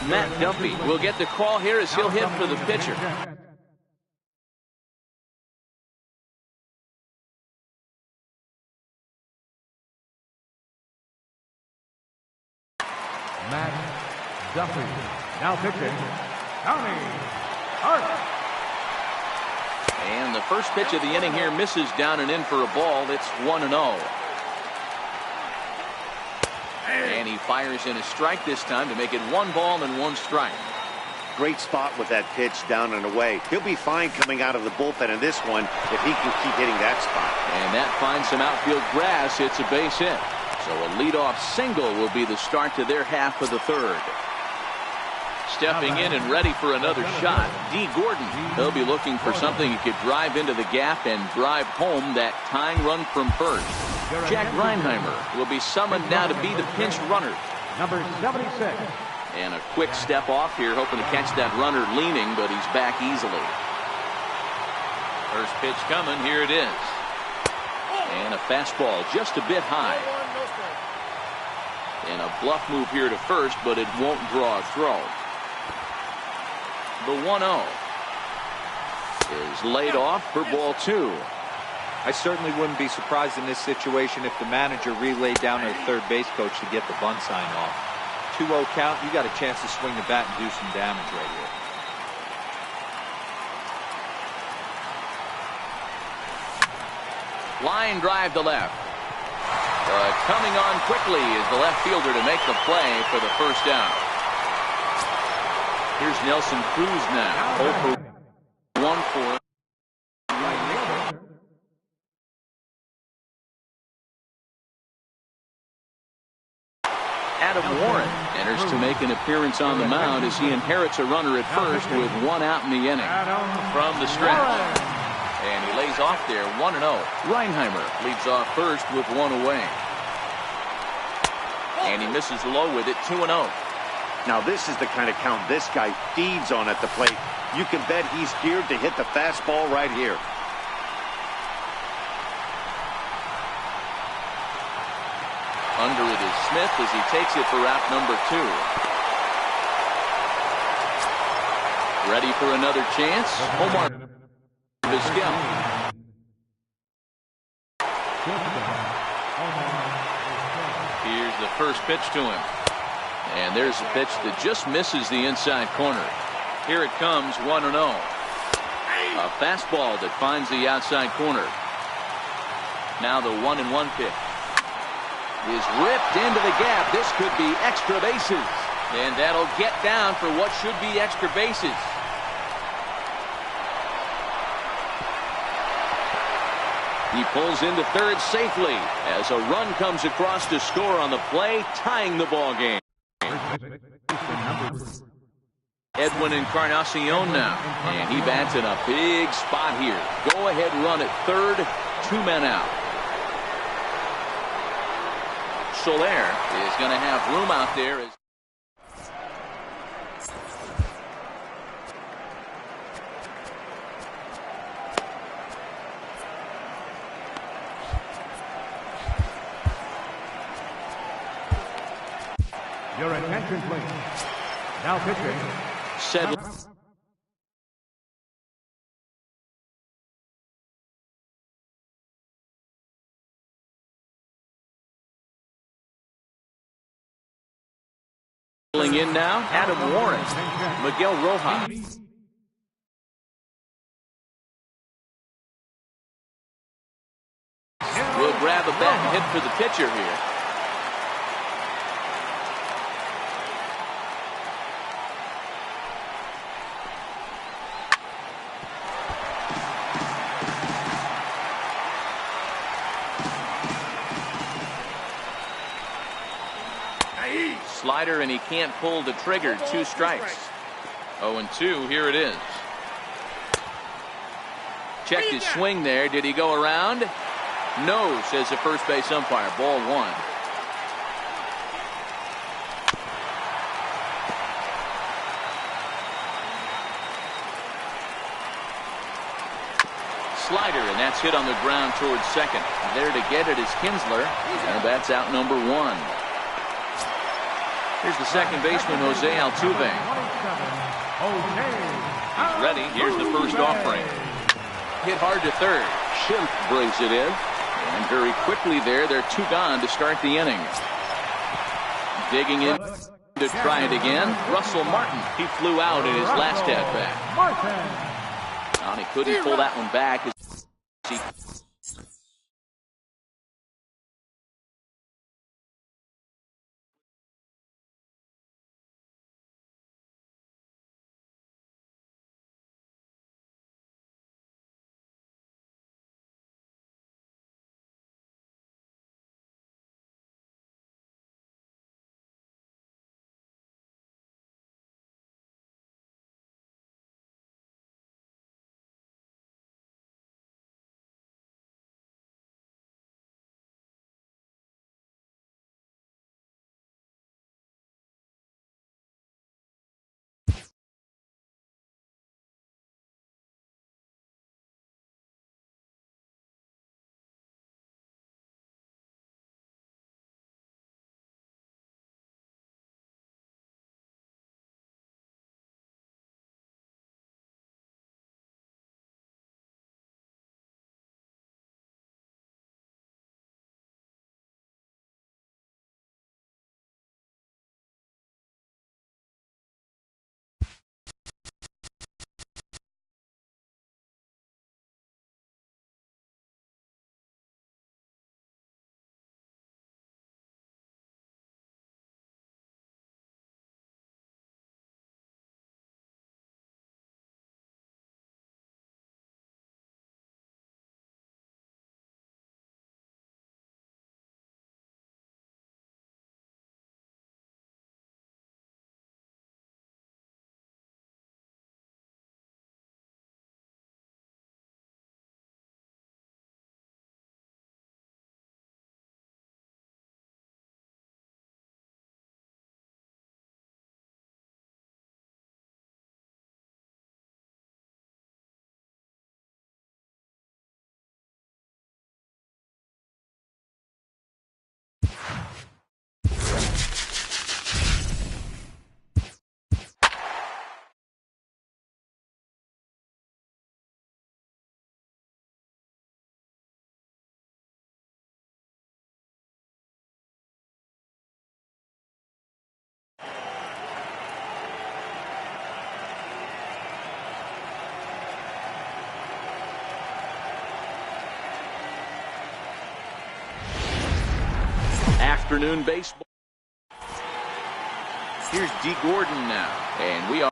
Matt Duffy will get the call here as he'll hit for the pitcher. Matt Duffy. Now pitching, Tony Hart. And the first pitch of the inning here misses down and in for a ball. It's 1-0. And he fires in a strike this time to make it 1 ball and 1 strike. Great spot with that pitch down and away. He'll be fine coming out of the bullpen in this one if he can keep hitting that spot. And that finds some outfield grass. It's a base hit. So a leadoff single will be the start to their half of the third. Stepping in and ready for another shot, D. Gordon. He'll be looking for something he could drive into the gap and drive home that tying run from first. Jack Reinheimer will be summoned now to be the pinch runner. Number 76. And a quick step off here, hoping to catch that runner leaning, but he's back easily. First pitch coming, here it is. And a fastball just a bit high. And a bluff move here to first, but it won't draw a throw. The 1-0 is laid off for ball 2. I certainly wouldn't be surprised in this situation if the manager relayed down to the third base coach to get the bunt sign off. 2-0 count, you got a chance to swing the bat and do some damage right here. Line drive to left. Coming on quickly is the left fielder to make the play for the first out. Here's Nelson Cruz now. 0-for-1 for. Adam Warren enters to make an appearance on the mound as he inherits a runner at first with 1 out in the inning. From the stretch. And he lays off there, 1-0. Reinheimer leads off first with 1 away. And he misses low with it, 2-0. Now this is the kind of count this guy feeds on at the plate. You can bet he's geared to hit the fastball right here. Under it is Smith as he takes it for out number 2. Ready for another chance. Omar Vizquel. Here's the first pitch to him. And there's a pitch that just misses the inside corner. Here it comes, 1-0. A fastball that finds the outside corner. Now the 1-1 pitch is ripped into the gap. This could be extra bases. And that'll get down for what should be extra bases. He pulls into third safely as a run comes across to score on the play, tying the ball game. Edwin Encarnacion now, and he bats in a big spot here. Go ahead run at third, 2 men out. Soler is going to have room out there. Your attention, please. Now pitching. Said. In now, Adam Warren, Miguel Rojas. Will grab a bat and hit for the pitcher here. Slider, and he can't pull the trigger. 2 strikes. 0-2. Here it is. Checked his swing there. Did he go around? No, says the first base umpire. Ball 1. Slider, and that's hit on the ground towards second. There to get it is Kinsler, and that's out number 1. Here's the second baseman, Jose Altuve. He's ready. Here's the first offering. Hit hard to third. Schimpf brings it in. And very quickly there, they're 2 gone to start the inning. Digging in to try it again. Russell Martin. He flew out in his last at-bat. And he couldn't pull that one back. Afternoon baseball. Here's D. Gordon now, and we are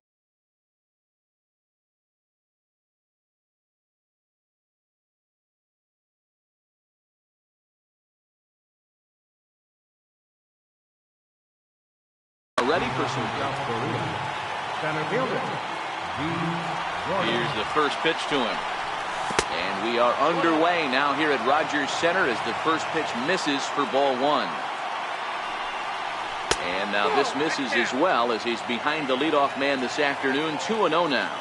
ready for some. Center fielder. Here's the first pitch to him. And we are underway now here at Rogers Center as the first pitch misses for ball one. And now this misses as well as he's behind the leadoff man this afternoon. 2-0 now.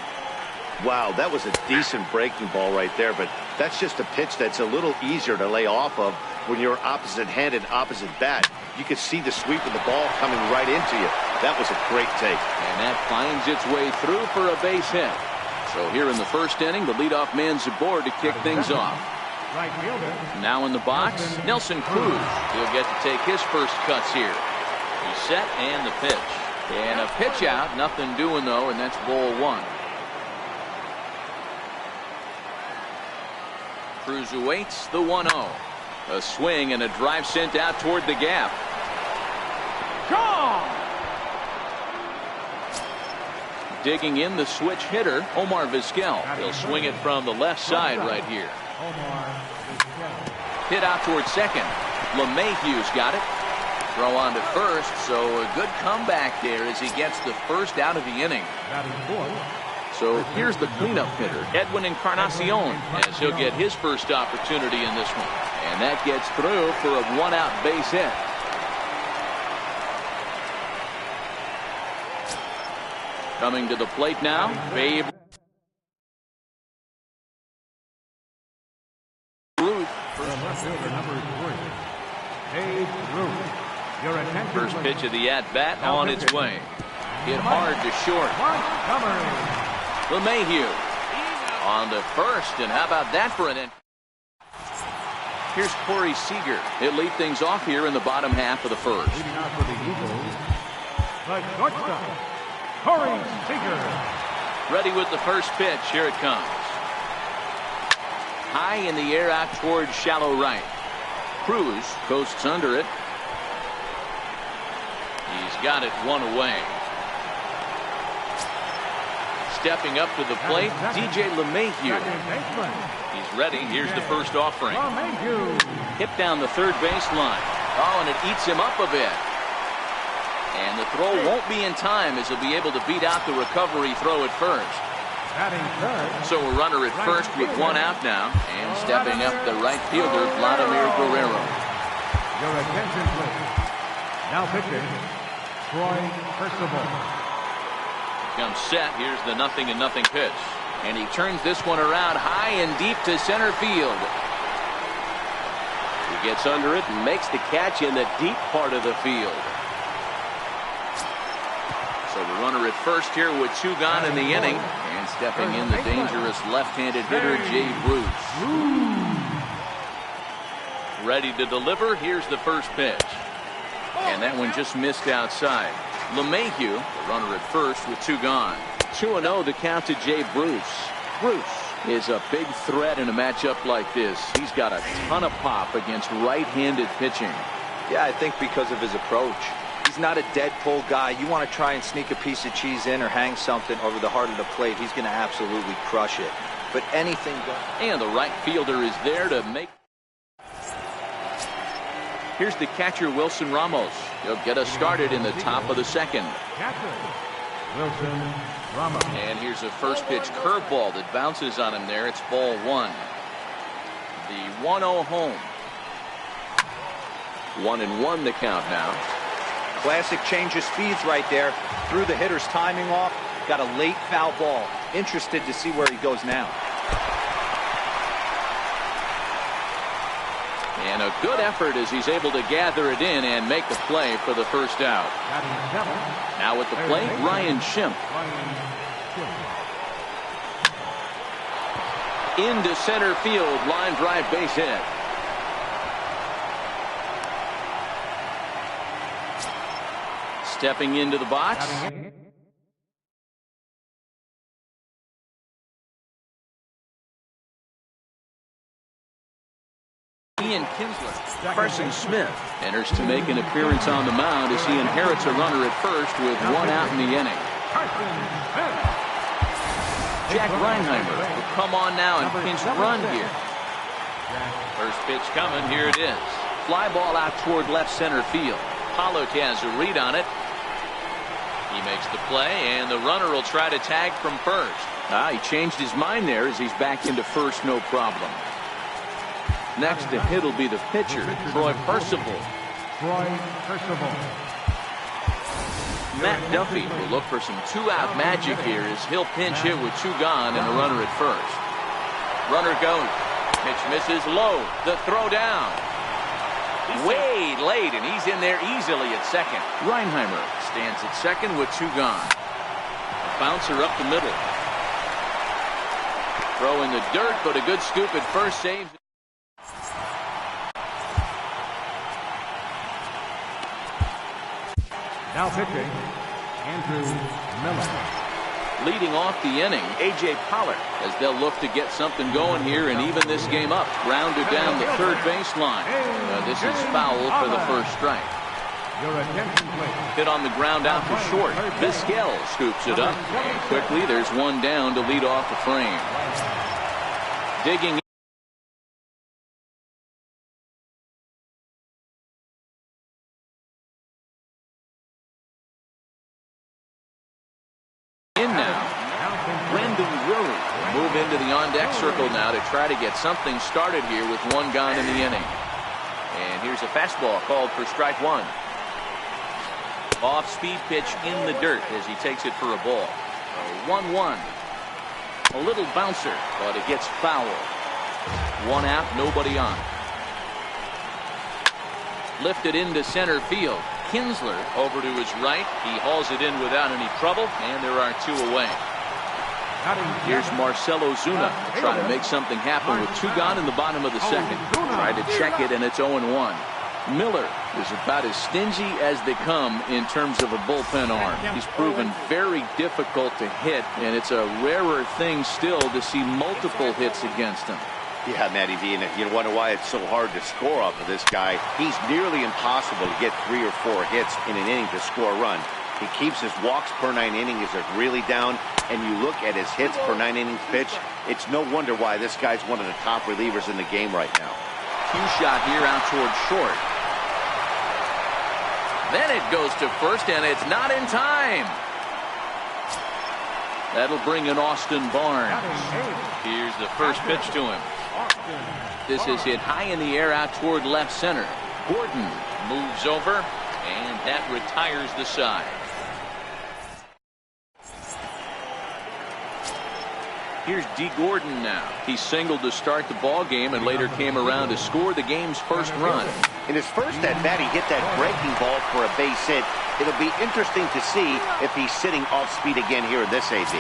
Wow, that was a decent breaking ball right there, but that's just a pitch that's a little easier to lay off of when you're opposite-handed, opposite bat. You could see the sweep of the ball coming right into you. That was a great take. And that finds its way through for a base hit. So here in the first inning, the leadoff man's aboard to kick things off. Right fielder. Now in the box, Nelson Cruz. He'll get to take his first cuts here. He's set and the pitch. And a pitch out, nothing doing though, and that's ball one. Cruz awaits the 1-0. A swing and a drive sent out toward the gap. Gone. Digging in the switch hitter, Omar Vizquel. He'll swing it from the left side right here. Hit out towards second. LeMahieu's got it. Throw on to first, so a good comeback there as he gets the first out of the inning. So here's the cleanup hitter, Edwin Encarnacion, as he'll get his first opportunity in this one. And that gets through for a one-out base hit. Coming to the plate now, Babe Ruth. First pitch of the at-bat on its way. Hit hard to short. LeMahieu on to first, and how about that for an inning? Here's Corey Seager. He'll lead things off here in the bottom half of the first. Leading out for the Eagles, the shortstop, Corey Seager. Ready with the first pitch. Here it comes. High in the air out towards shallow right. Cruz coasts under it. He's got it one away. Stepping up to the plate, DJ LeMahieu. He's ready. Here's the first offering. Hit down the third baseline. Oh, and it eats him up a bit. And the throw won't be in time as he'll be able to beat out the recovery throw at first. So a runner at first with one out now. And stepping up the right fielder, Vladimir Guerrero. Your attention, please. Now pitching, Troy Percival. Comes set. Here's the 0-0 pitch. And he turns this one around high and deep to center field. He gets under it and makes the catch in the deep part of the field. So the runner at first here with two gone in the inning. And stepping in the dangerous left-handed hitter, Jay Bruce. Ready to deliver. Here's the first pitch. And that one just missed outside. LeMahieu, the runner at first with two gone. 2-0 the count to Jay Bruce. Bruce is a big threat in a matchup like this. He's got a ton of pop against right-handed pitching. Yeah, I think because of his approach. He's not a dead pull guy. You want to try and sneak a piece of cheese in or hang something over the heart of the plate, he's going to absolutely crush it. But anything goes. And the right fielder is there to make. Here's the catcher, Wilson Ramos. He'll get us started in the top of the second. Wilson Ramos. And here's a first pitch curveball that bounces on him there. It's ball one. The 1-0 home. 1-1 the count now. Classic change of speeds right there. Threw the hitter's timing off. Got a late foul ball. Interested to see where he goes now. And a good effort as he's able to gather it in and make the play for the first out. Now at the plate, Ryan Schimpf. Into center field, line drive base hit. Stepping into the box. Ryan Kinsler. Carson Smith enters to make an appearance on the mound as he inherits a runner at first with one out in the inning. Jack Reinheimer will come on now and pinch run here. First pitch coming. Here it is. Fly ball out toward left center field. Pollock has a read on it. He makes the play, and the runner will try to tag from first. He changed his mind there as he's back into first, no problem. Next to hit will be the pitcher, Troy Percival. Matt Duffy will look for some two-out magic here as he'll pinch hit with two gone and a runner at first. Runner goes. Pitch misses low. The throw down. Way late, and he's in there easily at second. Reinheimer stands at second with two gone. A bouncer up the middle. Throw in the dirt, but a good scoop at first saves. Now pitching, Andrew Miller. Leading off the inning, A.J. Pollard, as they'll look to get something going here and even this game up. Grounded down the third baseline. This is foul for the first strike. Your attention, please. Hit on the ground out to short. Vizquel scoops it up, and quickly there's one down to lead off the frame. Digging in now. Brendan Willie will move into the on-deck circle now to try to get something started here with one gone in the inning. And here's a fastball called for strike one. Off-speed pitch in the dirt as he takes it for a ball. 1-1. A little bouncer, but it gets foul. One out, nobody on. Lifted into center field. Kinsler over to his right. He hauls it in without any trouble, and there are two away. Here's Marcelo Zuna to try to make something happen with two gone in the bottom of the second. Tried to check it, and it's 0-1. Miller is about as stingy as they come in terms of a bullpen arm. He's proven very difficult to hit, and it's a rarer thing still to see multiple hits against him. Yeah, Matty V, and you wonder why it's so hard to score off of this guy. He's nearly impossible to get 3 or 4 hits in an inning to score a run. He keeps his walks per 9 innings are really down, and you look at his hits per 9 innings pitch, it's no wonder why this guy's one of the top relievers in the game right now. Cue shot here out toward short. Then it goes to first, and it's not in time. That'll bring in Austin Barnes. Here's the first pitch to him. This is hit high in the air out toward left center. Gordon moves over, and that retires the side. Here's D. Gordon now. He singled to start the ball game and later came around to score the game's first run. In his first at-bat, he hit that breaking ball for a base hit. It'll be interesting to see if he's sitting off speed again here in this AB.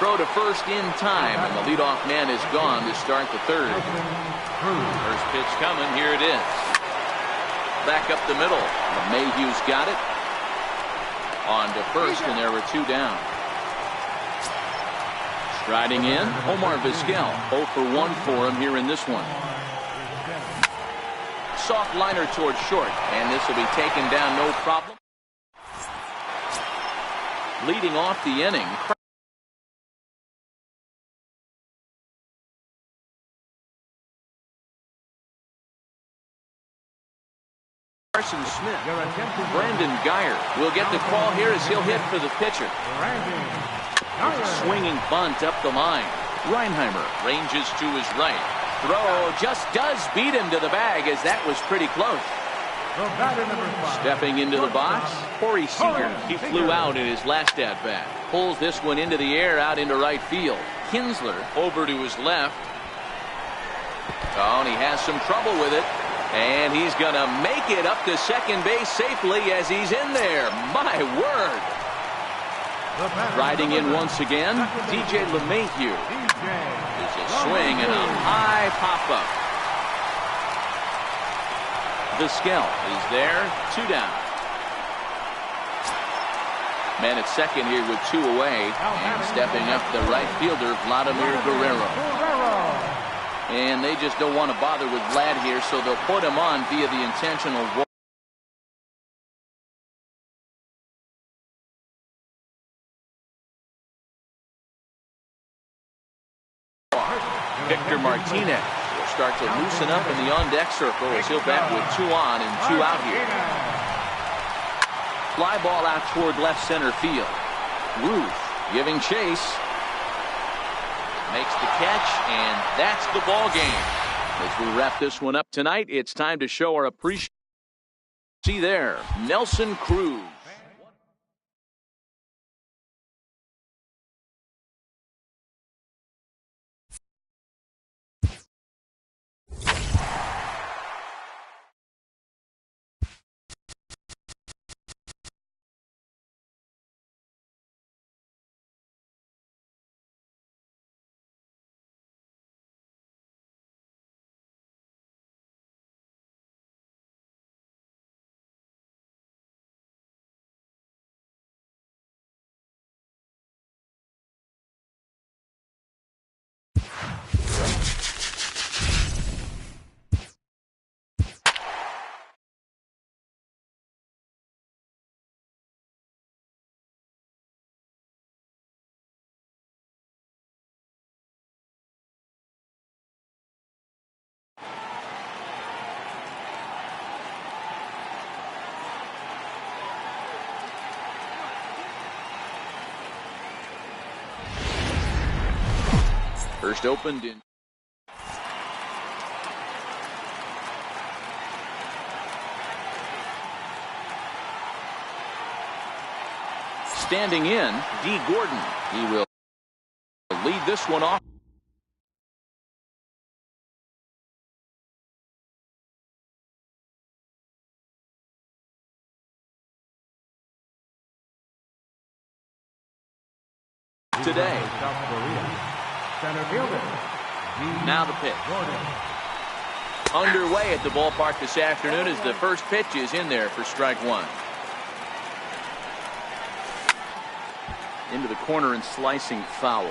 Throw to first in time, and the leadoff man is gone to start the third. First pitch coming. Here it is. Back up the middle. Mayhew's got it. On to first, and there were two down. Striding in, Omar Vizquel. 0 for 1 for him here in this one. Soft liner towards short, and this will be taken down no problem. Leading off the inning. Carson Smith. Brandon Geyer will get the call here as he'll hit for the pitcher. A swinging bunt up the line. Reinheimer ranges to his right. Throw just does beat him to the bag as that was pretty close. Stepping into the box, Corey Seager. He flew out in his last at-bat. Pulls this one into the air out into right field. Kinsler over to his left. Oh, and he has some trouble with it. And he's going to make it up to second base safely as he's in there. My word. Riding in once again, DJ LeMahieu. There's a swing and a high pop-up. Vizquel is there, 2 down. Man at second here with 2 away, and stepping up the right fielder, Vladimir Guerrero. And they just don't want to bother with Vlad here, so they'll put him on via the intentional walk. Victor Martinez will start to loosen up in the on-deck circle as he'll bat with 2 on and 2 out here. Fly ball out toward left center field. Ruth giving chase. Makes the catch, and that's the ball game. As we wrap this one up tonight, it's time to show our appreciation. See there, Nelson Cruz. First opened in. Standing in, D. Gordon. He will lead this one off. Today. Center fielder. Now the pitch. Underway at the ballpark this afternoon as the first pitch is in there for strike 1. Into the corner and slicing foul.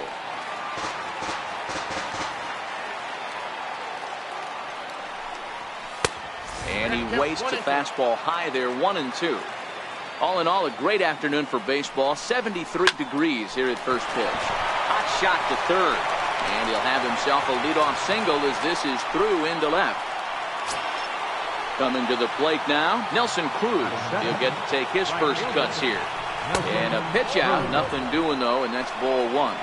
And he wastes a fastball high there, 1-2. All in all, a great afternoon for baseball. 73 degrees here at first pitch. Hot shot to third. And he'll have himself a leadoff single as this is through into left. Coming to the plate now, Nelson Cruz. He'll get to take his first cuts here. And a pitch out, nothing doing though, and that's ball 1.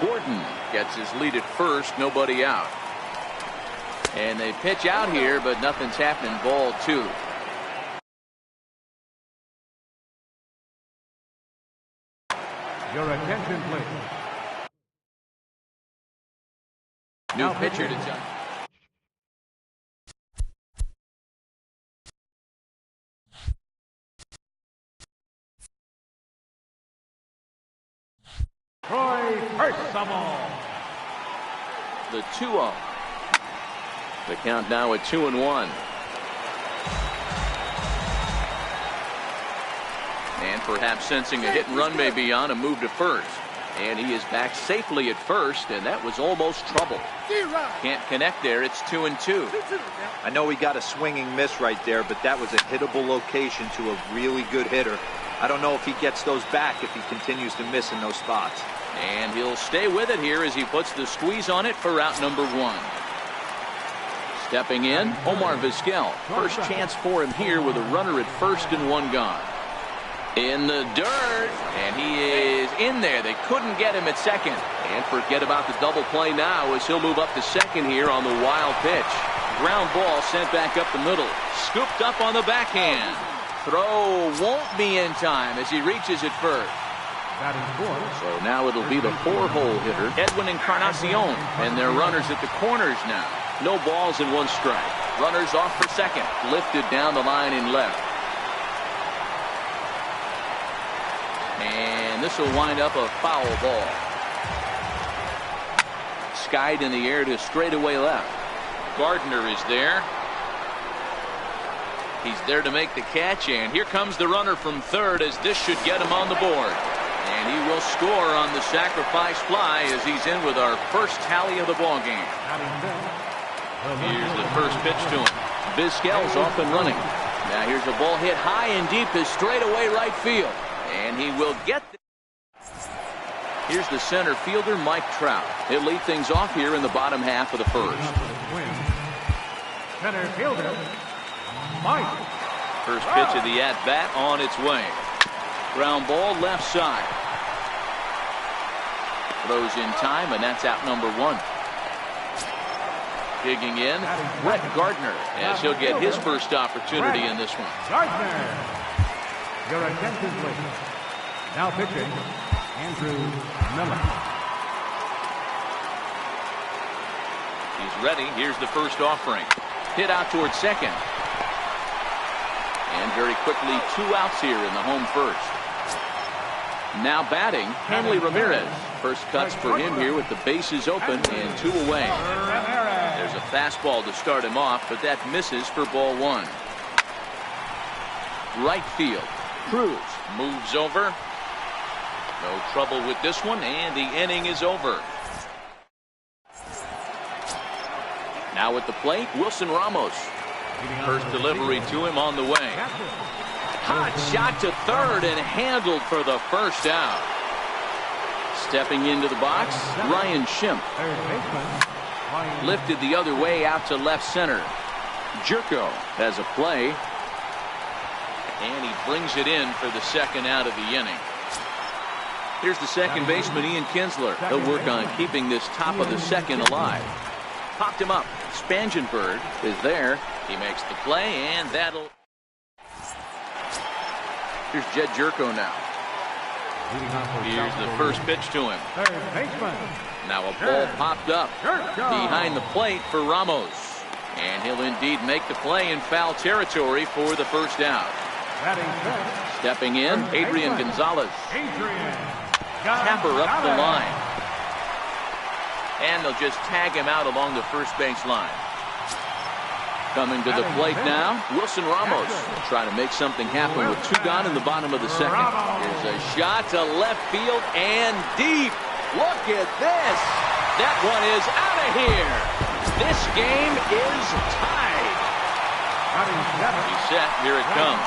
Gordon gets his lead at first, nobody out. And they pitch out here, but nothing's happening, ball 2. Your attention, please. New pitcher to jump. Troy Percival. The 2-0. The count now at 2-1. And perhaps sensing a hit and run may be on, a move to first. And he is back safely at first, and that was almost trouble. Can't connect there. It's 2-2. I know he got a swinging miss right there, but that was a hittable location to a really good hitter. I don't know if he gets those back if he continues to miss in those spots. And he'll stay with it here as he puts the squeeze on it for out number 1. Stepping in, Omar Vizquel. First chance for him here with a runner at first and 1 gone. In the dirt, and he is in there. They couldn't get him at second. And forget about the double play now as he'll move up to second here on the wild pitch. Ground ball sent back up the middle. Scooped up on the backhand. Throw won't be in time as he reaches it first. So now it'll be the 4-hole hitter, Edwin Encarnacion, and their runners at the corners now. No balls and 1 strike. Runners off for second. Lifted down the line in left. And this will wind up a foul ball. Skied in the air to straightaway left. Gardner is there. He's there to make the catch, and here comes the runner from third as this should get him on the board. And he will score on the sacrifice fly as he's in with our first tally of the ball game. Here's the first pitch to him. Vizquel's off and running. Now here's a ball hit high and deep to straightaway right field. And he will get the... Here's the center fielder, Mike Trout. He'll lead things off here in the bottom half of the first. Center fielder, Mike. First pitch of the at-bat on its way. Ground ball left side. Throws in time, and that's out number one. Digging in, Brett Gardner, as he'll get his first opportunity in this one. Gardner. Your attention, please. Now pitching, Andrew Miller. He's ready. Here's the first offering. Hit out towards second. And very quickly, 2 outs here in the home first. Now batting, Hanley Ramirez. First cuts for him here with the bases open and 2 away. There's a fastball to start him off, but that misses for ball 1. Right field. Cruz moves over. No trouble with this one, and the inning is over. Now at the plate, Wilson Ramos. First delivery to him on the way. Hot shot to third and handled for the first out. Stepping into the box, Ryan Schimpf. Lifted the other way out to left center. Jerko has a play. And he brings it in for the second out of the inning. Here's the second baseman, Ian Kinsler. He'll work on keeping this top of the second alive. Popped him up. Spangenberg is there. He makes the play, and that'll... Here's Jed Jerko now. Here's the first pitch to him. Now a ball popped up behind the plate for Ramos. And he'll indeed make the play in foul territory for the first out. Stepping in, Adrian Gonzalez. Tapper up the line. And they'll just tag him out along the first base line. Coming to the plate now, Wilson Ramos will try to make something happen with 2 gone in the bottom of the second. Here's a shot to left field and deep. Look at this. That one is out of here. This game is tied. He's set. Here it comes.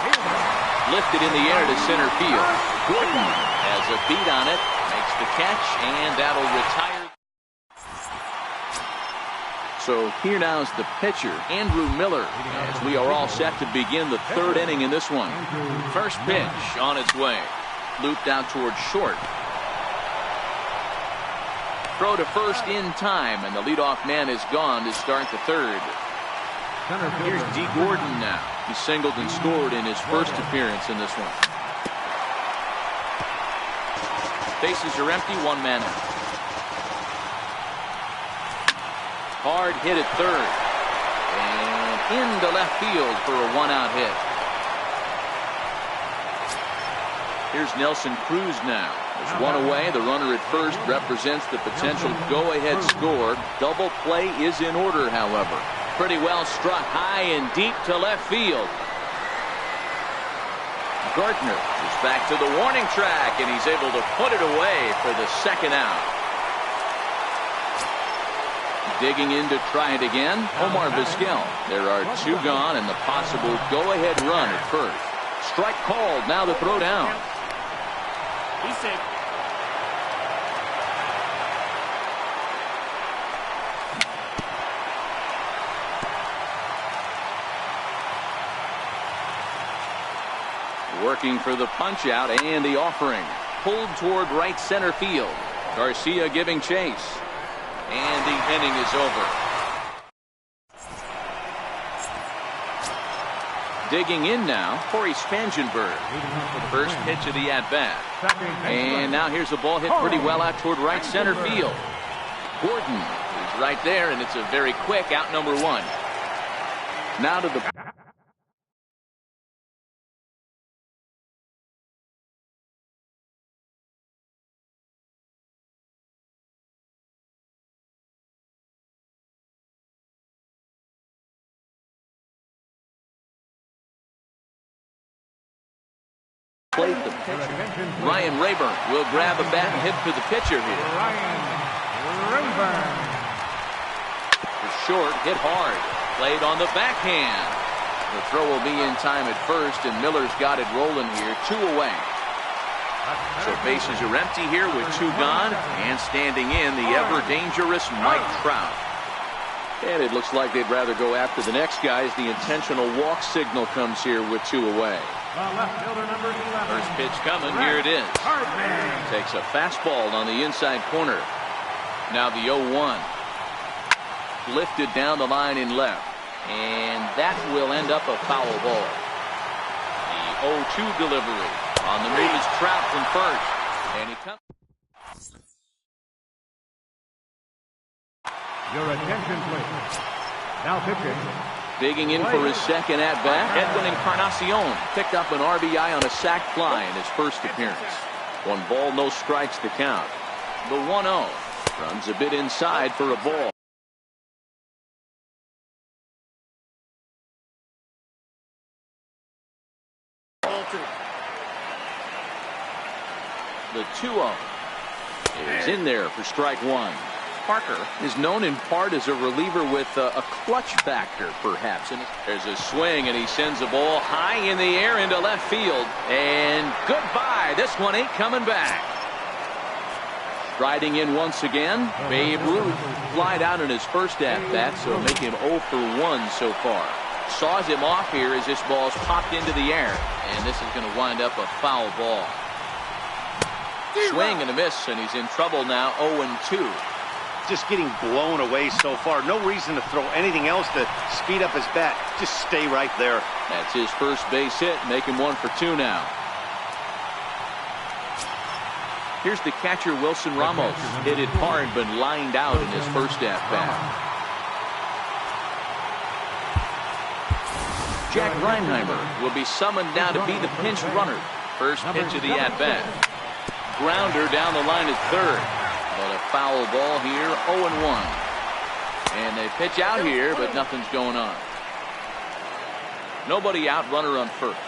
Lifted in the air to center field. Gordon has a beat on it. Makes the catch, and that'll retire. So here now is the pitcher, Andrew Miller, as we are all set to begin the 3rd inning in this one. First pitch on its way. Looped out towards short. Throw to first in time, and the leadoff man is gone to start the 3rd. Here's D. Gordon now. He singled and scored in his first appearance in this one. Bases are empty, 1 man out. Hard hit at third. And into left field for a 1-out hit. Here's Nelson Cruz now. There's 1 away. The runner at first represents the potential go-ahead score. Double play is in order, however. Pretty well struck high and deep to left field. Gardner is back to the warning track, and he's able to put it away for the 2nd out. Digging in to try it again, Omar Vizquel. There are 2 gone and the possible go-ahead run at first. Strike called, now the throw down. He said. Working for the punch out and the offering. Pulled toward right center field. Garcia giving chase. And the inning is over. Digging in now, Corey Spangenberg. First pitch of the at-bat. And now here's a ball hit pretty well out toward right center field. Gordon is right there, and it's a very quick out number 1. Now to the... Played the pitcher. Ryan Rayburn will grab a bat and hit to the pitcher here. Ryan Rayburn. It's short, hit hard. Played on the backhand. The throw will be in time at first, and Miller's got it rolling here. 2 away. So bases are empty here with 2 gone, and standing in the ever-dangerous Mike Trout. And it looks like they'd rather go after the next guy as the intentional walk signal comes here with 2 away. Left fielder number 11. First pitch coming, here it is. Takes a fastball on the inside corner. Now the 0-1. Lifted down the line in left. And that will end up a foul ball. The 0-2 delivery. On the move is Trout from first. And he comes. Your attention, please. Now pitching. Digging in for his second at-bat, Edwin Encarnacion picked up an RBI on a sac fly in his first appearance. 1 ball, no strikes to count. The 1-0 runs a bit inside for a ball. The 2-0 is in there for strike 1. Parker is known in part as a reliever with a clutch factor, perhaps. And there's a swing, and he sends a ball high in the air into left field. And goodbye. This one ain't coming back. Striding in once again, Babe Ruth flied out in his first at-bat, so make him 0 for 1 so far. Saws him off here as this ball's popped into the air. And this is going to wind up a foul ball. Swing and a miss, and he's in trouble now, 0-2. Just getting blown away so far. No reason to throw anything else to speed up his bat. Just stay right there. That's his first base hit, making 1 for 2 now. Here's the catcher, Wilson Ramos. Hit it hard, but lined out in his first at-bat. Jack Reinheimer will be summoned now to be the pinch runner. First pitch of the at-bat. Grounder down the line is third. But a foul ball here, 0-1. And they pitch out here, but nothing's going on. Nobody out, runner on first.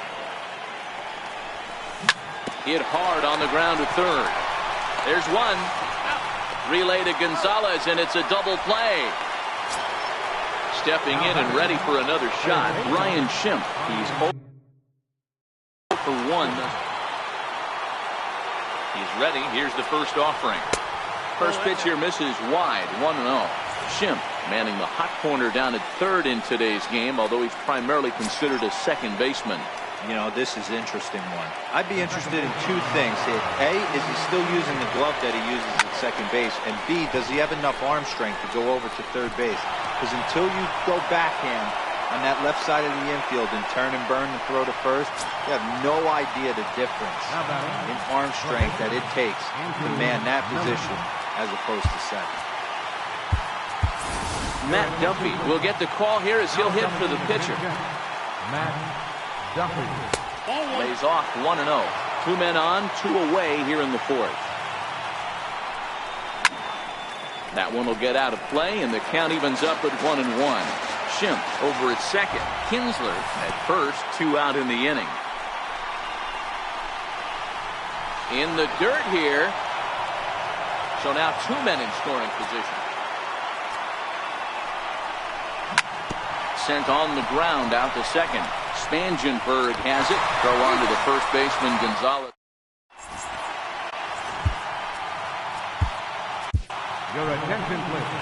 Hit hard on the ground to third. There's one. Relay to Gonzalez, and it's a double play. Stepping in and ready for another shot, Brian Schimpf. He's 0 for 1. He's ready. Here's the first offering. First pitch here misses wide, 1-0. Schimpf manning the hot corner down at third in today's game, although he's primarily considered a second baseman. You know, this is an interesting one. I'd be interested in 2 things. A, is he still using the glove that he uses at second base? And B, does he have enough arm strength to go over to third base? Because until you go backhand on that left side of the infield and turn and burn the throw to first, you have no idea the difference in arm strength that it takes to man that position as opposed to second. Matt Duffy will get the call here as he'll hit for the pitcher. Matt Duffy. Lays off 1-0. 2 men on, 2 away here in the fourth. That one will get out of play, and the count evens up at 1-1. Schimpf over at second. Kinsler at first, 2 out in the inning. In the dirt here. So now 2 men in scoring position. Sent on the ground out to second. Spangenberg has it. Throw on to the first baseman, Gonzalez. Your attention, please.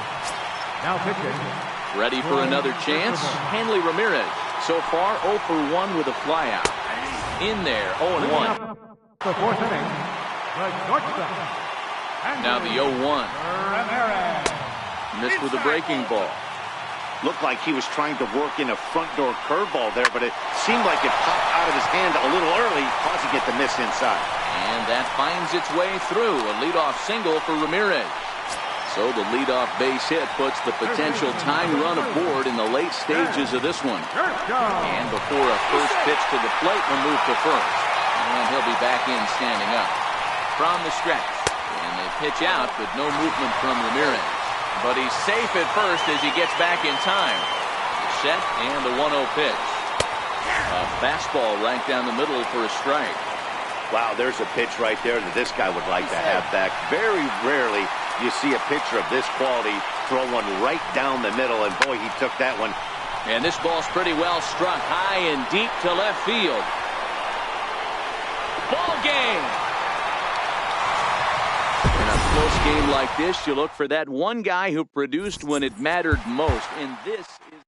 Now pitching. Ready for another chance. Hanley Ramirez. So far 0 for 1 with a flyout. In there, 0-1. The fourth inning. The shortstop. Now the 0-1. Ramirez. Missed with a breaking ball. Looked like he was trying to work in a front door curveball there, but it seemed like it popped out of his hand a little early, causing it to miss inside. And that finds its way through. A leadoff single for Ramirez. So the leadoff base hit puts the potential tying run aboard in the late stages of this one. And before a first pitch to the plate will move to first. And he'll be back in standing up. From the stretch. And they pitch out, but no movement from Ramirez. But he's safe at first as he gets back in time. Set and the 1-0 pitch. A fastball right down the middle for a strike. Wow, there's a pitch right there that this guy would like to have back. Very rarely you see a pitcher of this quality throw one right down the middle, and boy, he took that one. And this ball's pretty well struck high and deep to left field. Ball game. In a close game like this, you look for that one guy who produced when it mattered most. And this is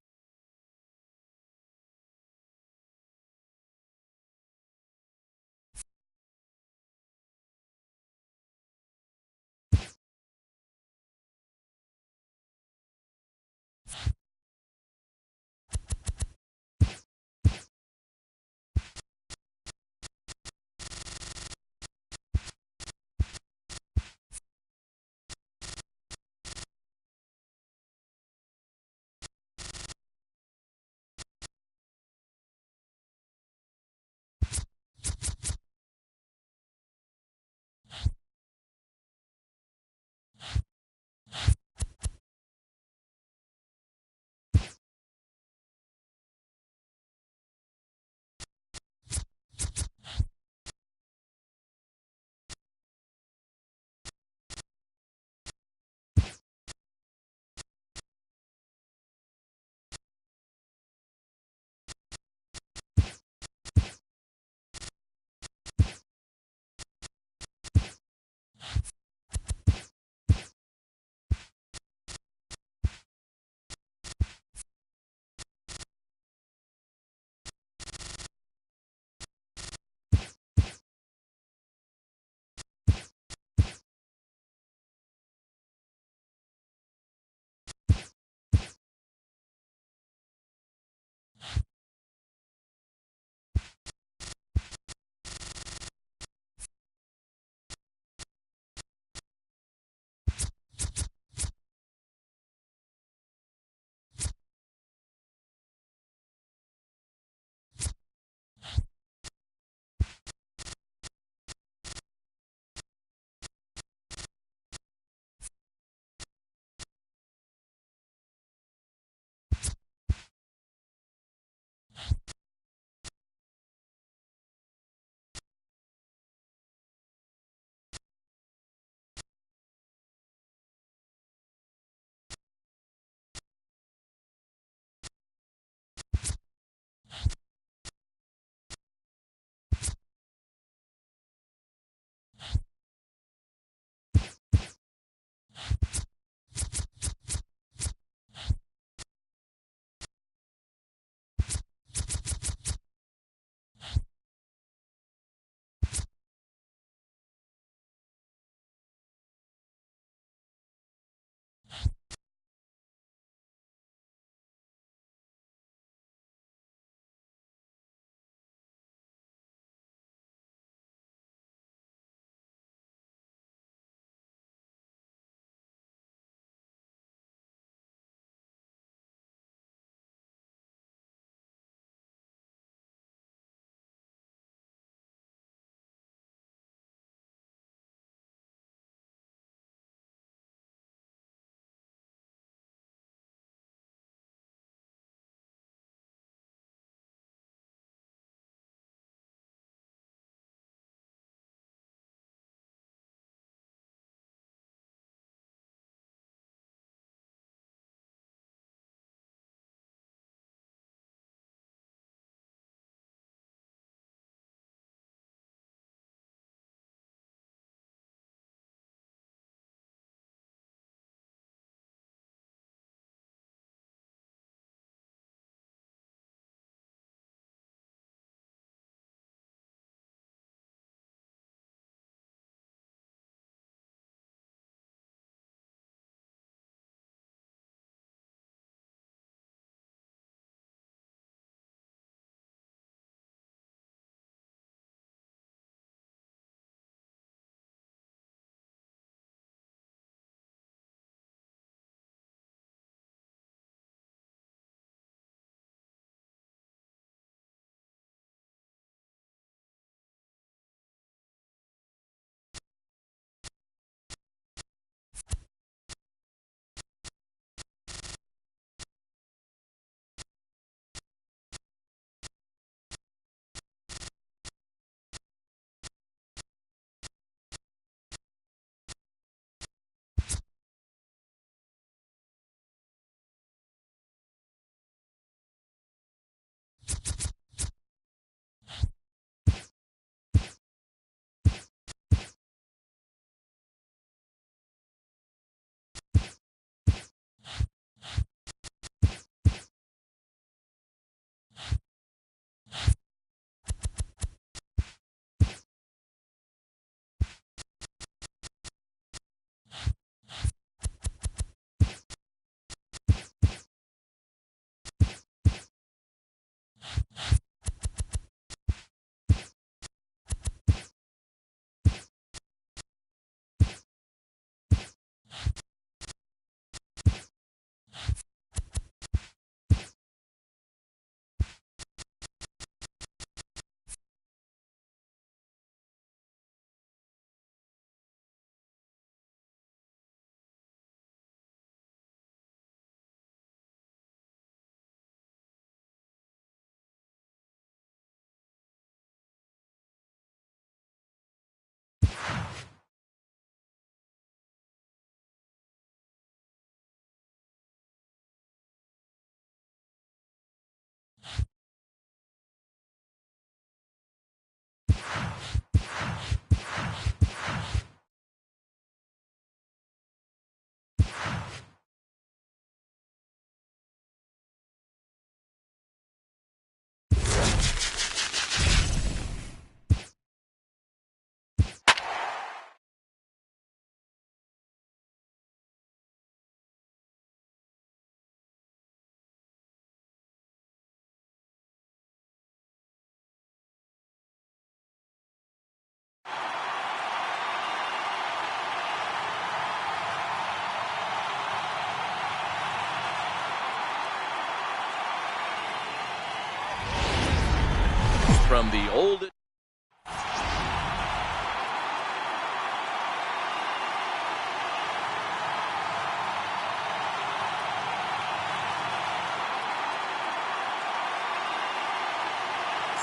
from the oldest.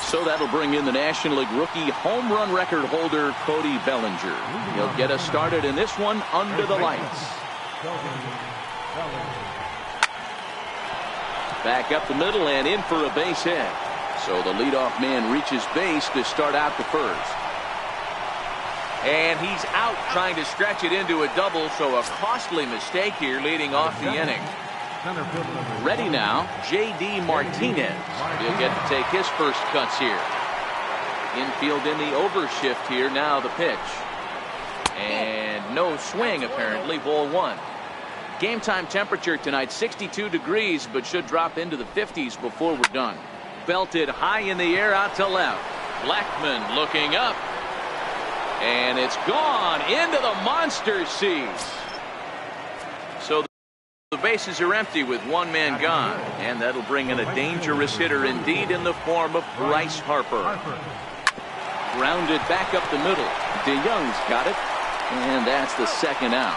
So that'll bring in the National League rookie home run record holder Cody Bellinger. He'll get us started in this one under the lights. Back up the middle and in for a base hit. So the leadoff man reaches base to start out the first. And he's out trying to stretch it into a double, so a costly mistake here leading off the inning. Ready now, J.D. Martinez. He'll get to take his first cuts here. Infield in the overshift here. Now the pitch. And no swing, apparently. Ball one. Game time temperature tonight, 62 degrees, but should drop into the 50s before we're done. Belted high in the air out to left. Blackman looking up. And it's gone into the monster seats. So the bases are empty with one man gone, and that'll bring in a dangerous hitter indeed in the form of Bryce Harper. Grounded back up the middle. DeYoung's got it, and that's the second out.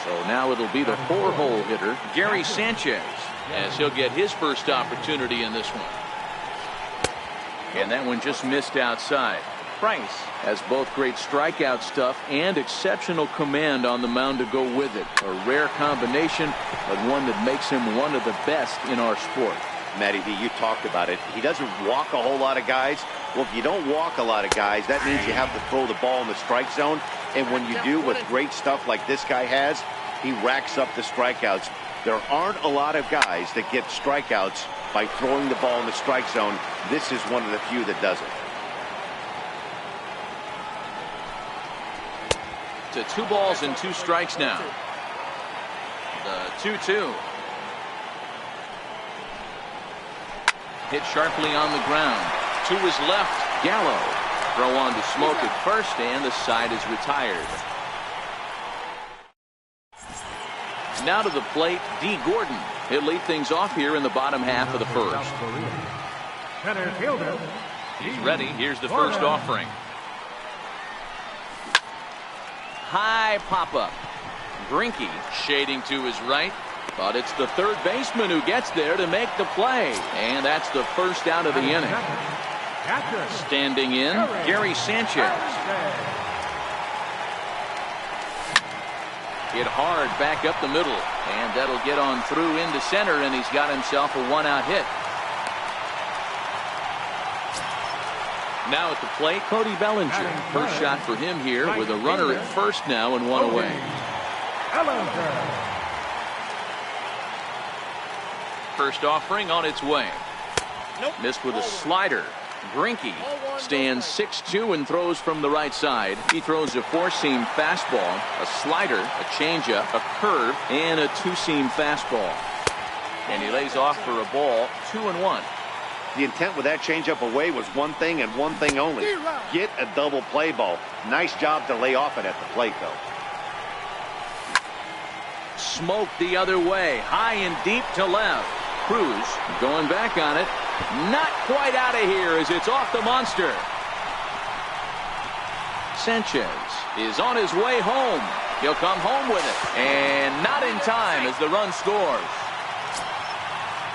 So now it'll be the four-hole hitter, Gary Sanchez, as he'll get his first opportunity in this one. And that one just missed outside. Price has both great strikeout stuff and exceptional command on the mound to go with it. A rare combination, but one that makes him one of the best in our sport. Matty D, you talked about it. He doesn't walk a whole lot of guys. Well, if you don't walk a lot of guys, that means you have to throw the ball in the strike zone. And when you do with great stuff like this guy has, he racks up the strikeouts. There aren't a lot of guys that get strikeouts by throwing the ball in the strike zone. This is one of the few that does it. To 2 balls and 2 strikes now. The 2-2. Hit sharply on the ground. To his left, Gallo. Throw on to Smoke at first, and the side is retired. Now to the plate, D. Gordon. He'll lead things off here in the bottom half of the first. He's ready. Here's the first offering. High pop-up. Greinke shading to his right. But it's the third baseman who gets there to make the play. And that's the first out of the inning. Standing in, Gary Sanchez. Hit hard back up the middle. And that'll get on through into center, and he's got himself a one-out hit. Now at the plate, Cody Bellinger. First shot for him here with a runner at first now and one away. First offering on its way. Missed with a slider. Greinke stands 6'2" and throws from the right side. He throws a four-seam fastball, a slider, a changeup, a curve, and a two-seam fastball. And he lays off for a ball, 2-1. The intent with that changeup away was one thing and one thing only. Get a double play ball. Nice job to lay off it at the plate, though. Smoke the other way. High and deep to left. Cruz going back on it. Not quite out of here as it's off the monster. Sanchez is on his way home. He'll come home with it. And not in time as the run scores.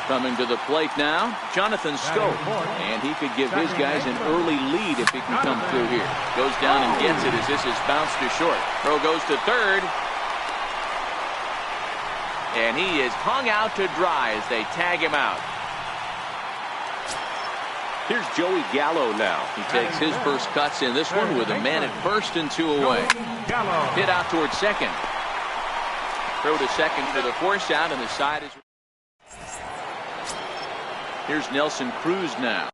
Coming to the plate now, Jonathan Scope. And he could give his guys an early lead if he can come through here. Goes down and gets it as this is bounced to short. Throw goes to third. And he is hung out to dry as they tag him out. Here's Joey Gallo now. He takes his first cuts in this one with a man at first and 2 away. Hit out towards second. Throw to second for the force out, and the side is... Here's Nelson Cruz now.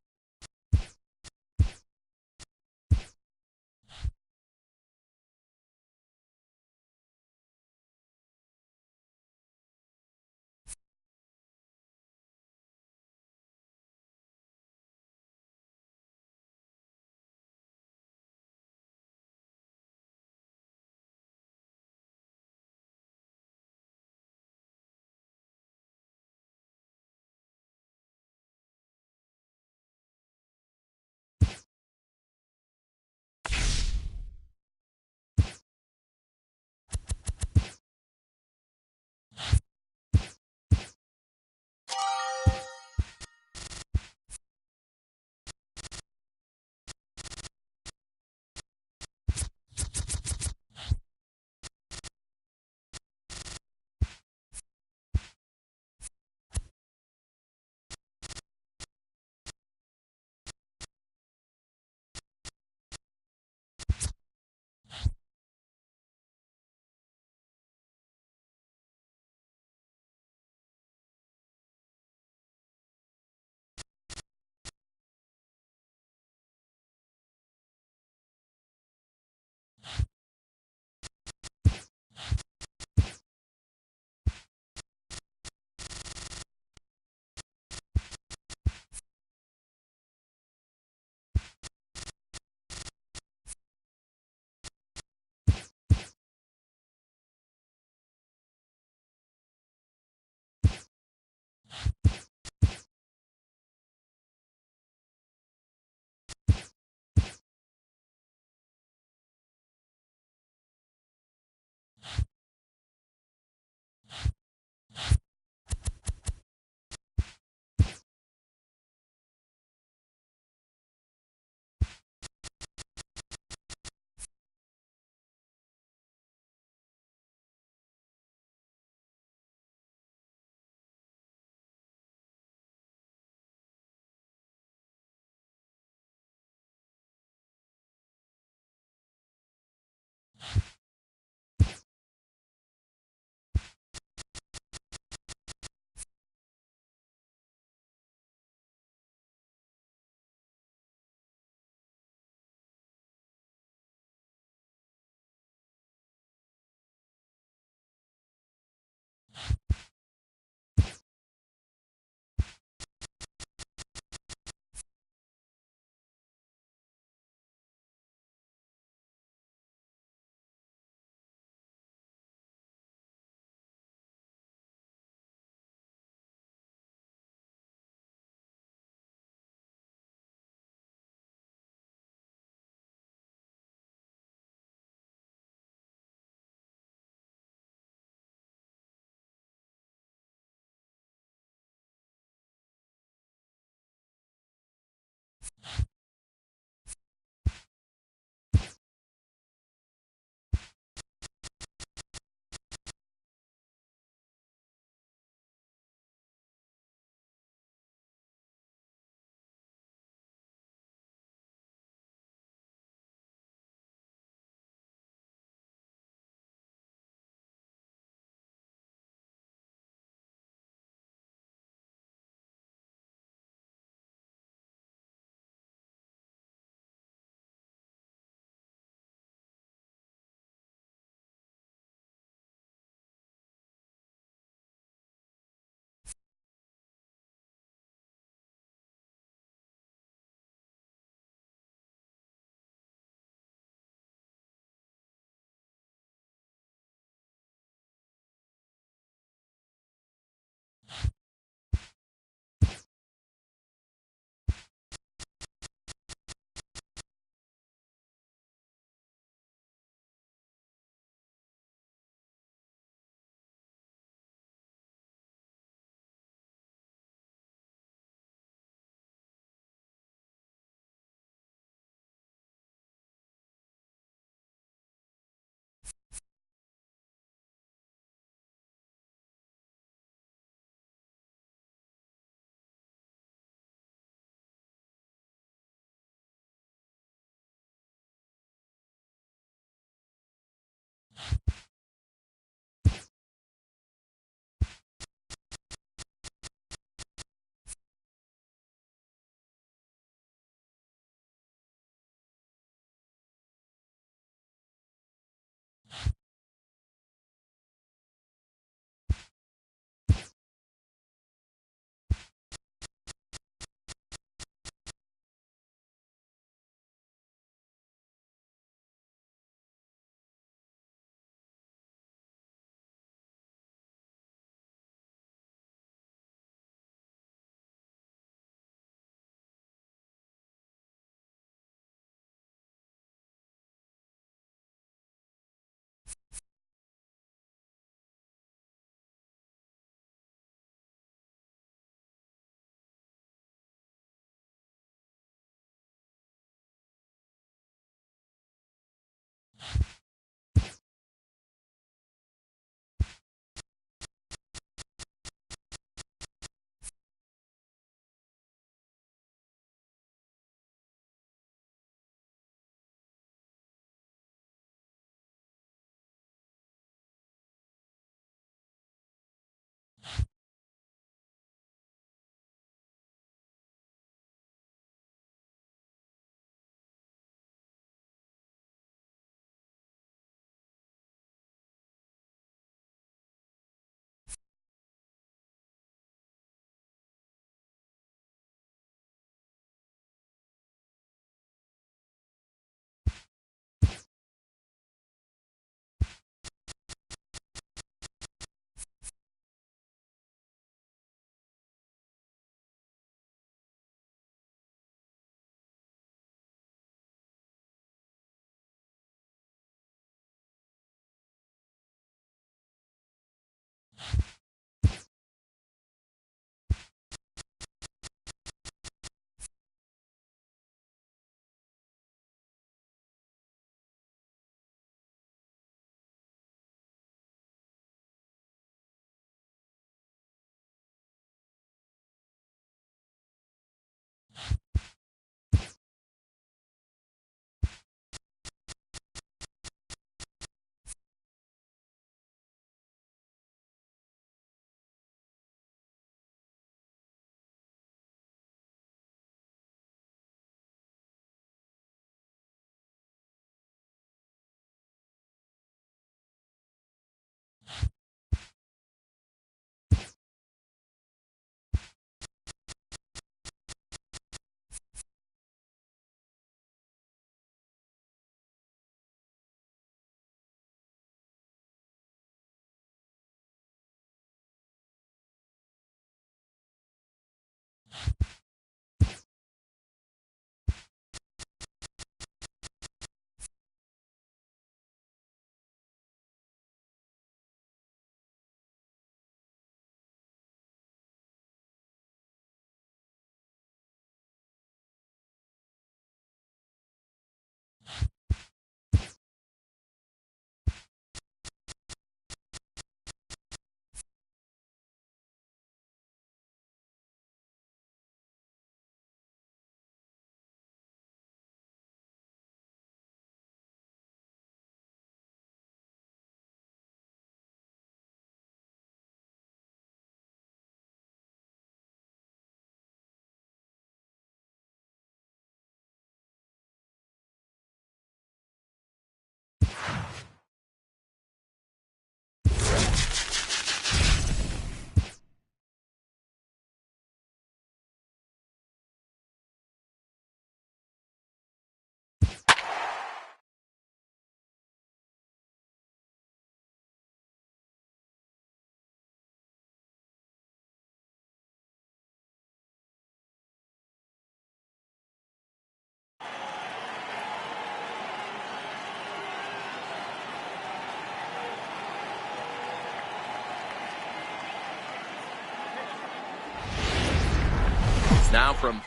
Now from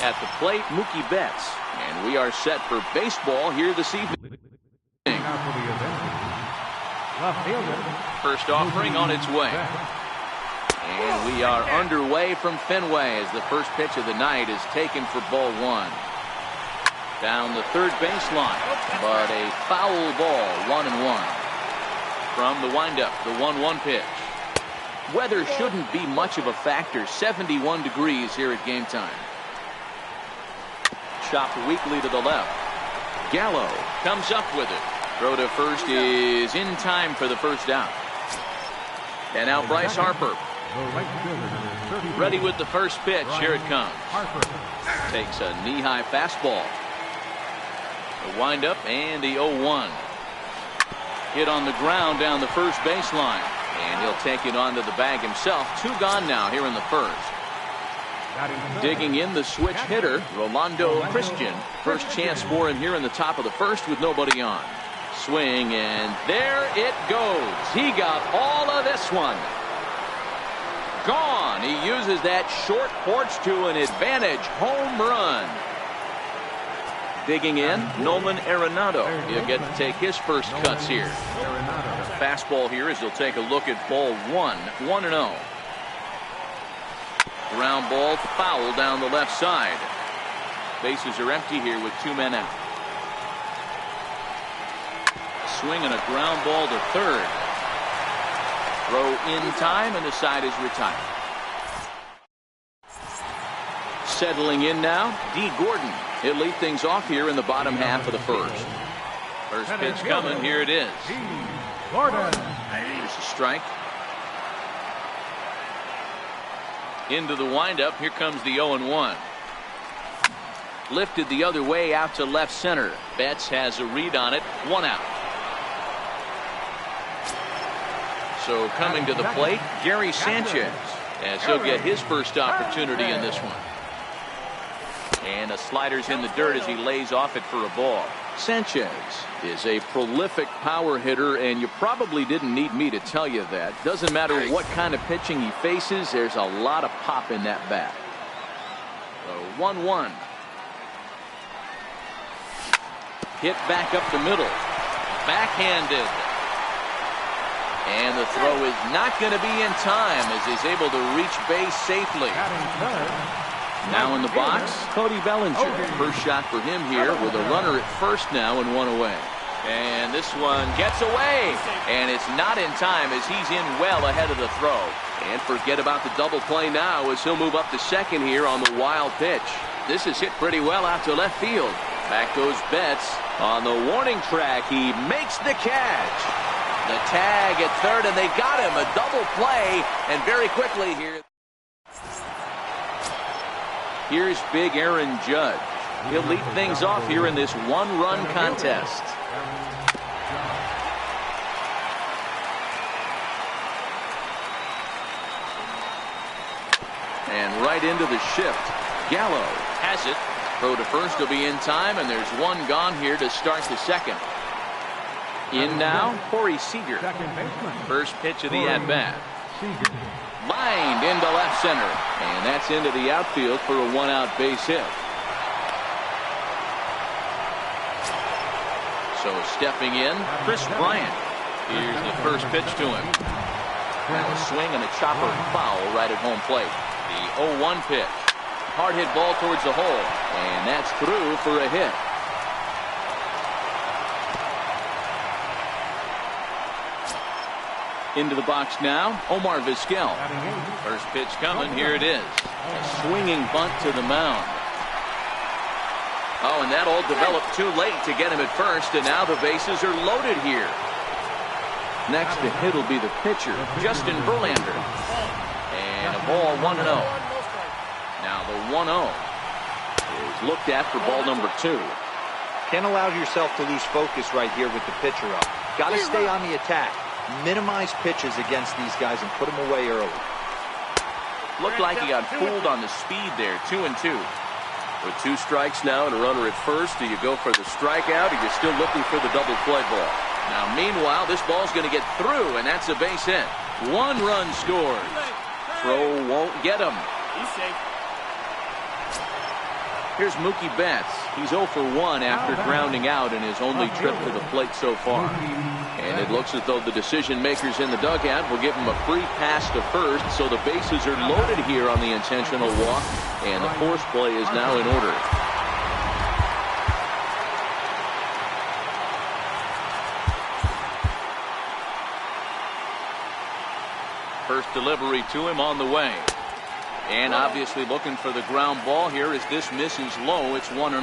at the plate, Mookie Betts. And we are set for baseball here this evening. Now for the Avengers, left fielder. First offering on its way. And we are underway from Fenway as the first pitch of the night is taken for ball one. Down the third baseline, but a foul ball, 1-1. From the windup, the 1-1 pitch. Weather shouldn't be much of a factor. 71 degrees here at game time. Chopped weakly to the left. Gallo comes up with it. Throw to first is in time for the first down. And now Bryce Harper. Ready with the first pitch. Here it comes. Takes a knee-high fastball. The windup and the 0-1. Hit on the ground down the first baseline. And he'll take it onto the bag himself. 2 gone now here in the first. Digging in the switch hitter, Rolando Christian. First chance for him here in the top of the first with nobody on. Swing, and there it goes. He got all of this one. Gone. He uses that short porch to an advantage home run. Digging in, Nolan Arenado. He'll get to take his first cuts here. Fastball here as he'll take a look at ball 1, 1-0. Ground ball foul down the left side. Bases are empty here with 2 men out. Swing and a ground ball to third. Throw in time and the side is retired. Settling in now, D. Gordon. He'll lead things off here in the bottom half of the first. First pitch coming. Here it is. Here's a strike. Into the windup. Here comes the 0-1. Lifted the other way out to left center. Betts has a read on it. 1 out. So coming to the plate, Gary Sanchez, as he'll get his first opportunity in this one. And a slider's in the dirt as he lays off it for a ball. Sanchez is a prolific power hitter, and you probably didn't need me to tell you that. Doesn't matter what kind of pitching he faces, there's a lot of pop in that bat. So 1-1. Hit back up the middle. Backhanded. And the throw is not going to be in time as he's able to reach base safely. Now in the box, Cody Bellinger. First shot for him here with a runner at first now and 1 away. And this one gets away. And it's not in time as he's in well ahead of the throw. And forget about the double play now as he'll move up to second here on the wild pitch. This is hit pretty well out to left field. Back goes Betts on the warning track. He makes the catch. The tag at third, and they got him. A double play, and very quickly here. Here's big Aaron Judge. He'll lead things off here in this 1-run contest. And right into the shift. Gallo has it. Throw to first will be in time, and there's 1 gone here to start the second. In now, Corey Seager. First pitch of the at-bat. Lined into left center. And that's into the outfield for a 1-out base hit. So stepping in, Chris Bryant. Here's the first pitch to him. Now a swing and a chopper foul right at home plate. The 0-1 pitch. Hard hit ball towards the hole. And that's through for a hit. Into the box now, Omar Vizquel. First pitch coming, here it is. A swinging bunt to the mound. Oh, and that all developed too late to get him at first, and now the bases are loaded here. Next to hit will be the pitcher, Justin Verlander. And a ball 1-0. Now the 1-0 is looked at for ball number 2. Can't allow yourself to lose focus right here with the pitcher up. Got to stay on the attack. Minimize pitches against these guys and put them away early. Looked like he got fooled on the speed there. 2-2. With 2 strikes now and a runner at first, do you go for the strikeout or you're still looking for the double play ball? Now, meanwhile, this ball's going to get through, and that's a base hit. 1 run scored. Throw won't get him. He's safe. Here's Mookie Betts. He's 0 for 1 after grounding out in his only trip to the plate so far. And it looks as though the decision makers in the dugout will give him a free pass to first, so the bases are loaded here on the intentional walk, and the force play is now in order. First delivery to him on the way. And obviously looking for the ground ball here as this misses low. It's 1-0.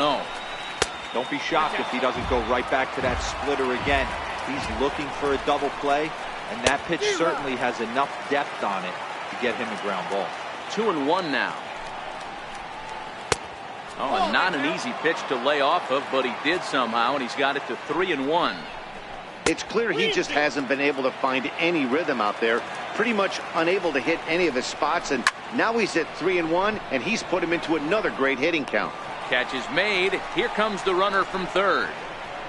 Don't be shocked if he doesn't go right back to that splitter again. He's looking for a double play, and that pitch certainly has enough depth on it to get him a ground ball. 2-1 now. Oh, and not an easy pitch to lay off of, but he did somehow, and he's got it to 3-1. It's clear he just hasn't been able to find any rhythm out there. Pretty much unable to hit any of his spots, and now he's at 3-1, and he's put him into another great hitting count. Catch is made. Here comes the runner from third.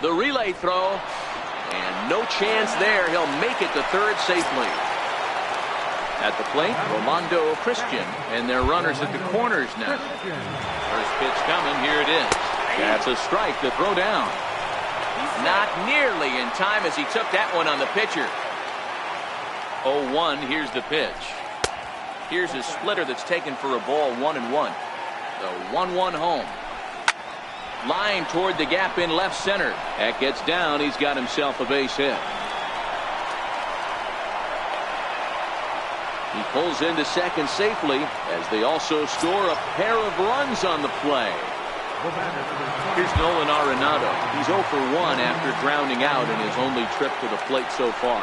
The relay throw, and no chance there. He'll make it to third safely. At the plate, Rolando Christian, and their runners at the corners now. First pitch coming. Here it is. That's a strike to throw down. Not nearly in time as he took that one on the pitcher. 0-1. Here's the pitch. Here's a splitter that's taken for a ball. 1-1. The 1-1 home. Line toward the gap in left center. That gets down. He's got himself a base hit. He pulls into second safely as they also score a pair of runs on the play. Here's Nolan Arenado. He's 0 for 1 after grounding out in his only trip to the plate so far.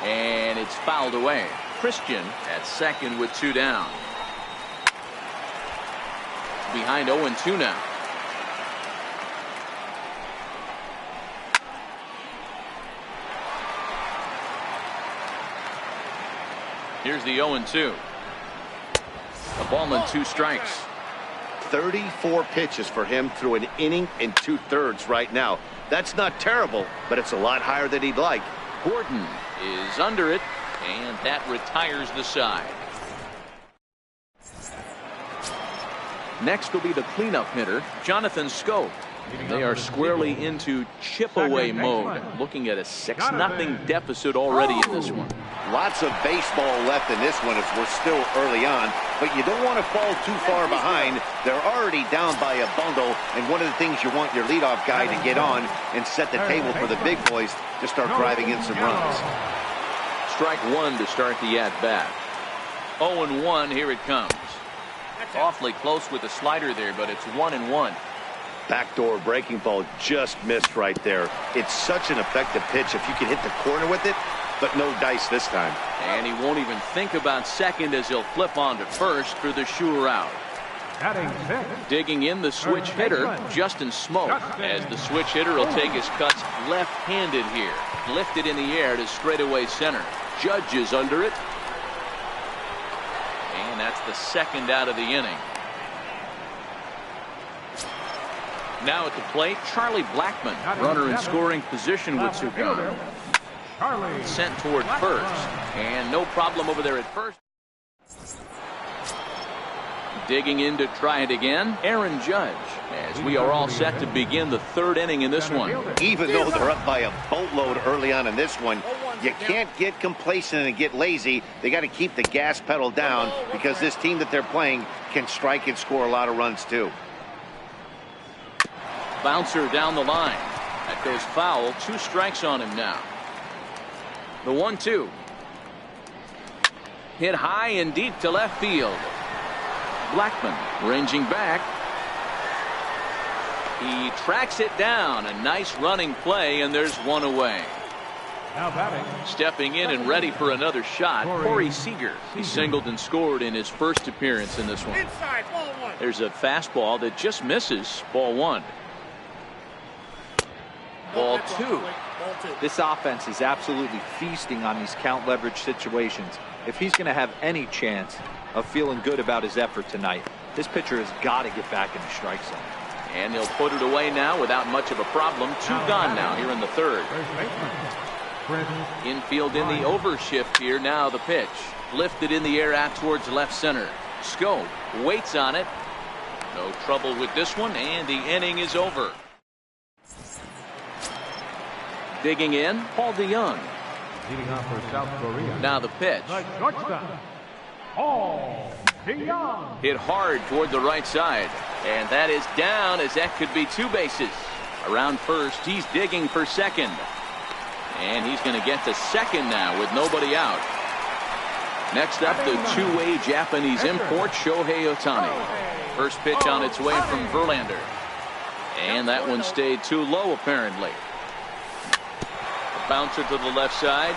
And it's fouled away. Christian at second with 2 down. Behind 0-2 now. Here's the 0-2. A ball and 2 strikes. 34 pitches for him through an inning and 2/3 right now. That's not terrible, but it's a lot higher than he'd like. Gordon is under it, and that retires the side. Next will be the cleanup hitter, Jonathan Scope. They are squarely into chip-away mode, looking at a 6-0 deficit already in this one. Lots of baseball left in this one as we're still early on, but you don't want to fall too far behind. They're already down by a bundle, and one of the things you want your leadoff guy to get on and set the table for the big boys to start driving in some runs. Strike 1 to start the at-bat. 0-1, here it comes. Awfully close with the slider there, but it's 1-1. Backdoor breaking ball just missed right there. It's such an effective pitch if you can hit the corner with it, but no dice this time. And he won't even think about second as he'll flip on to first for the sure out. Digging in the switch hitter, Justin Smoke, as the switch hitter will take his cuts left-handed here. Lifted in the air to straightaway center. Judge is under it. And that's the second out of the inning. Now at the plate, Charlie Blackmon, runner in scoring position with 2 gone. Sent toward first, and no problem over there at first. Digging in to try it again, Aaron Judge, as we are all set to begin the 3rd inning in this one. Even though they're up by a boatload early on in this one, you can't get complacent and get lazy. They got to keep the gas pedal down because this team that they're playing can strike and score a lot of runs too. Bouncer down the line. That goes foul. 2 strikes on him now. The 1-2. Hit high and deep to left field. Blackmon ranging back. He tracks it down. A nice running play, and there's 1 away. Now batting. Stepping in and ready for another shot, Corey Seager. He singled and scored in his first appearance in this one. Inside, ball 1. There's a fastball that just misses. Ball 1. Ball 2. This offense is absolutely feasting on these count leverage situations. If he's going to have any chance of feeling good about his effort tonight, this pitcher has got to get back in the strike zone. And he'll put it away now without much of a problem. 2 gone now here in the third. Infield in the overshift here. Now the pitch. Lifted in the air out towards left center. Schoop waits on it. No trouble with this one, and the inning is over. Digging in, Paul DeYoung. Leading off for South Korea. Now the pitch. The shortstop, Paul DeYoung. Hit hard toward the right side. And that is down, as that could be 2 bases. Around first, he's digging for second. And he's going to get to second now with nobody out. Next up, the 2-way Japanese import, Shohei Ohtani. First pitch on its way from Verlander. And that one stayed too low, apparently. A bouncer to the left side.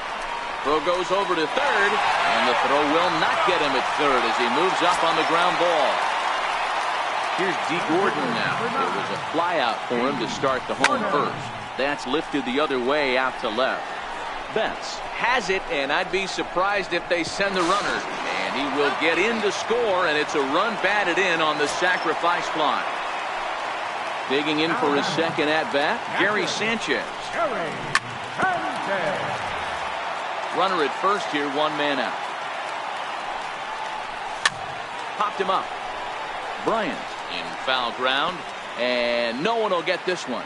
Throw goes over to third. And the throw will not get him at third as he moves up on the ground ball. Here's D. Gordon now. There was a fly out for him to start the home first. That's lifted the other way out to left. Betts has it, and I'd be surprised if they send the runner. And he will get in to score, and it's a run batted in on the sacrifice fly. Digging in for his second at-bat, Gary Sanchez. Runner at first here, 1 man out. Popped him up. Bryant in foul ground, and no one will get this one.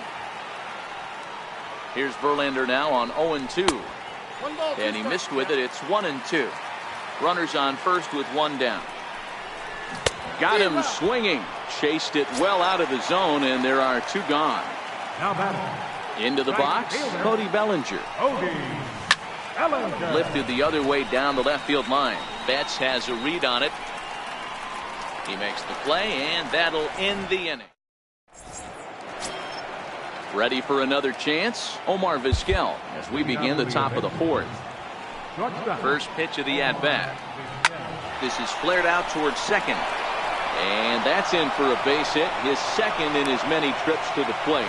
Here's Verlander now on 0-2. And he missed with it. It's 1-2. Runners on first with 1 down. Got him swinging. Chased it well out of the zone, and there are 2 gone. Into the box, Cody Bellinger. Lifted the other way down the left field line. Betts has a read on it. He makes the play, and that'll end the inning. Ready for another chance, Omar Vizquel, as we begin the top of the 4th. First pitch of the at-bat. This is flared out towards second. And that's in for a base hit, his second in as many trips to the plate.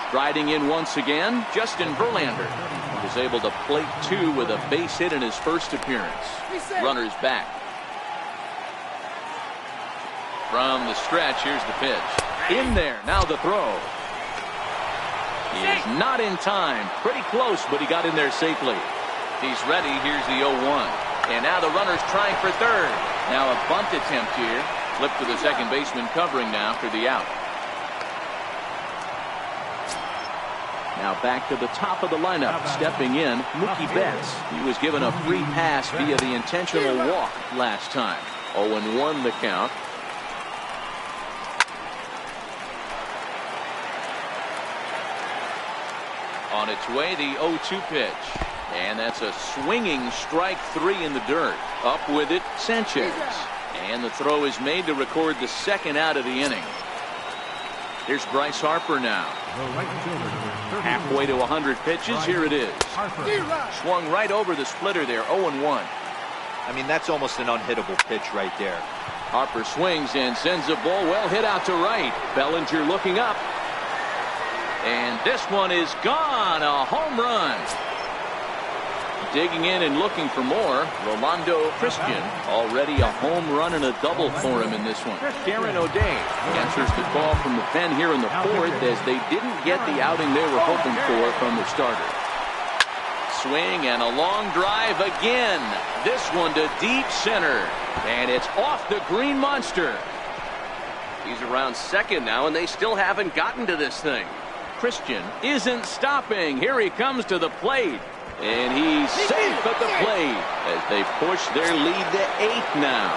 Striding in once again, Justin Verlander was able to plate 2 with a base hit in his first appearance. Runners back. From the stretch, here's the pitch. In there, now the throw. He is not in time. Pretty close, but he got in there safely. He's ready. Here's the 0-1. And now the runner's trying for third. Now a bunt attempt here. Flip to the second baseman covering now for the out. Now back to the top of the lineup. Stepping in, Mookie Betts. He was given a free pass via the intentional walk last time. 0-1 the count. On its way, the 0-2 pitch. And that's a swinging strike 3 in the dirt. Up with it, Sanchez. And the throw is made to record the second out of the inning. Here's Bryce Harper now. Halfway to 100 pitches. Here it is. Swung right over the splitter there. 0-1. I mean, that's almost an unhittable pitch right there. Harper swings and sends a ball well hit out to right. Bellinger looking up. And this one is gone. A home run. Digging in and looking for more, Rolando Christian. Already a home run and a double for him in this one. Karen O'Day answers the call from the pen here in the 4th as they didn't get the outing they were hoping for from the starter. Swing and a long drive again. This one to deep center. And it's off the green monster. He's around second now, and they still haven't gotten to this thing. Christian isn't stopping. Here he comes to the plate. And he's safe at the plate as they push their lead to 8 now.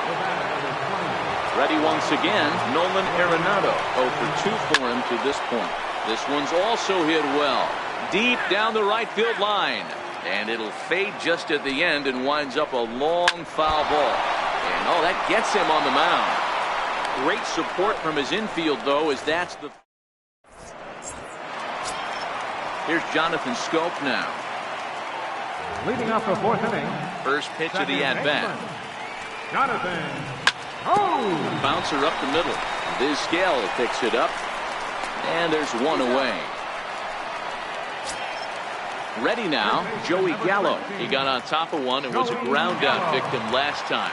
Ready once again, Nolan Arenado. 0 for 2 for him to this point. This one's also hit well. Deep down the right field line. And it'll fade just at the end and winds up a long foul ball. And oh, that gets him on the mound. Great support from his infield, though, as that's the... Here's Jonathan Schoop now. Leading off the 4th inning. First pitch of the at-bat. Jonathan. Oh! Bouncer up the middle. Vizquel picks it up. And there's one away. Ready now, Joey Gallo. He got on top of one and was a ground out victim last time.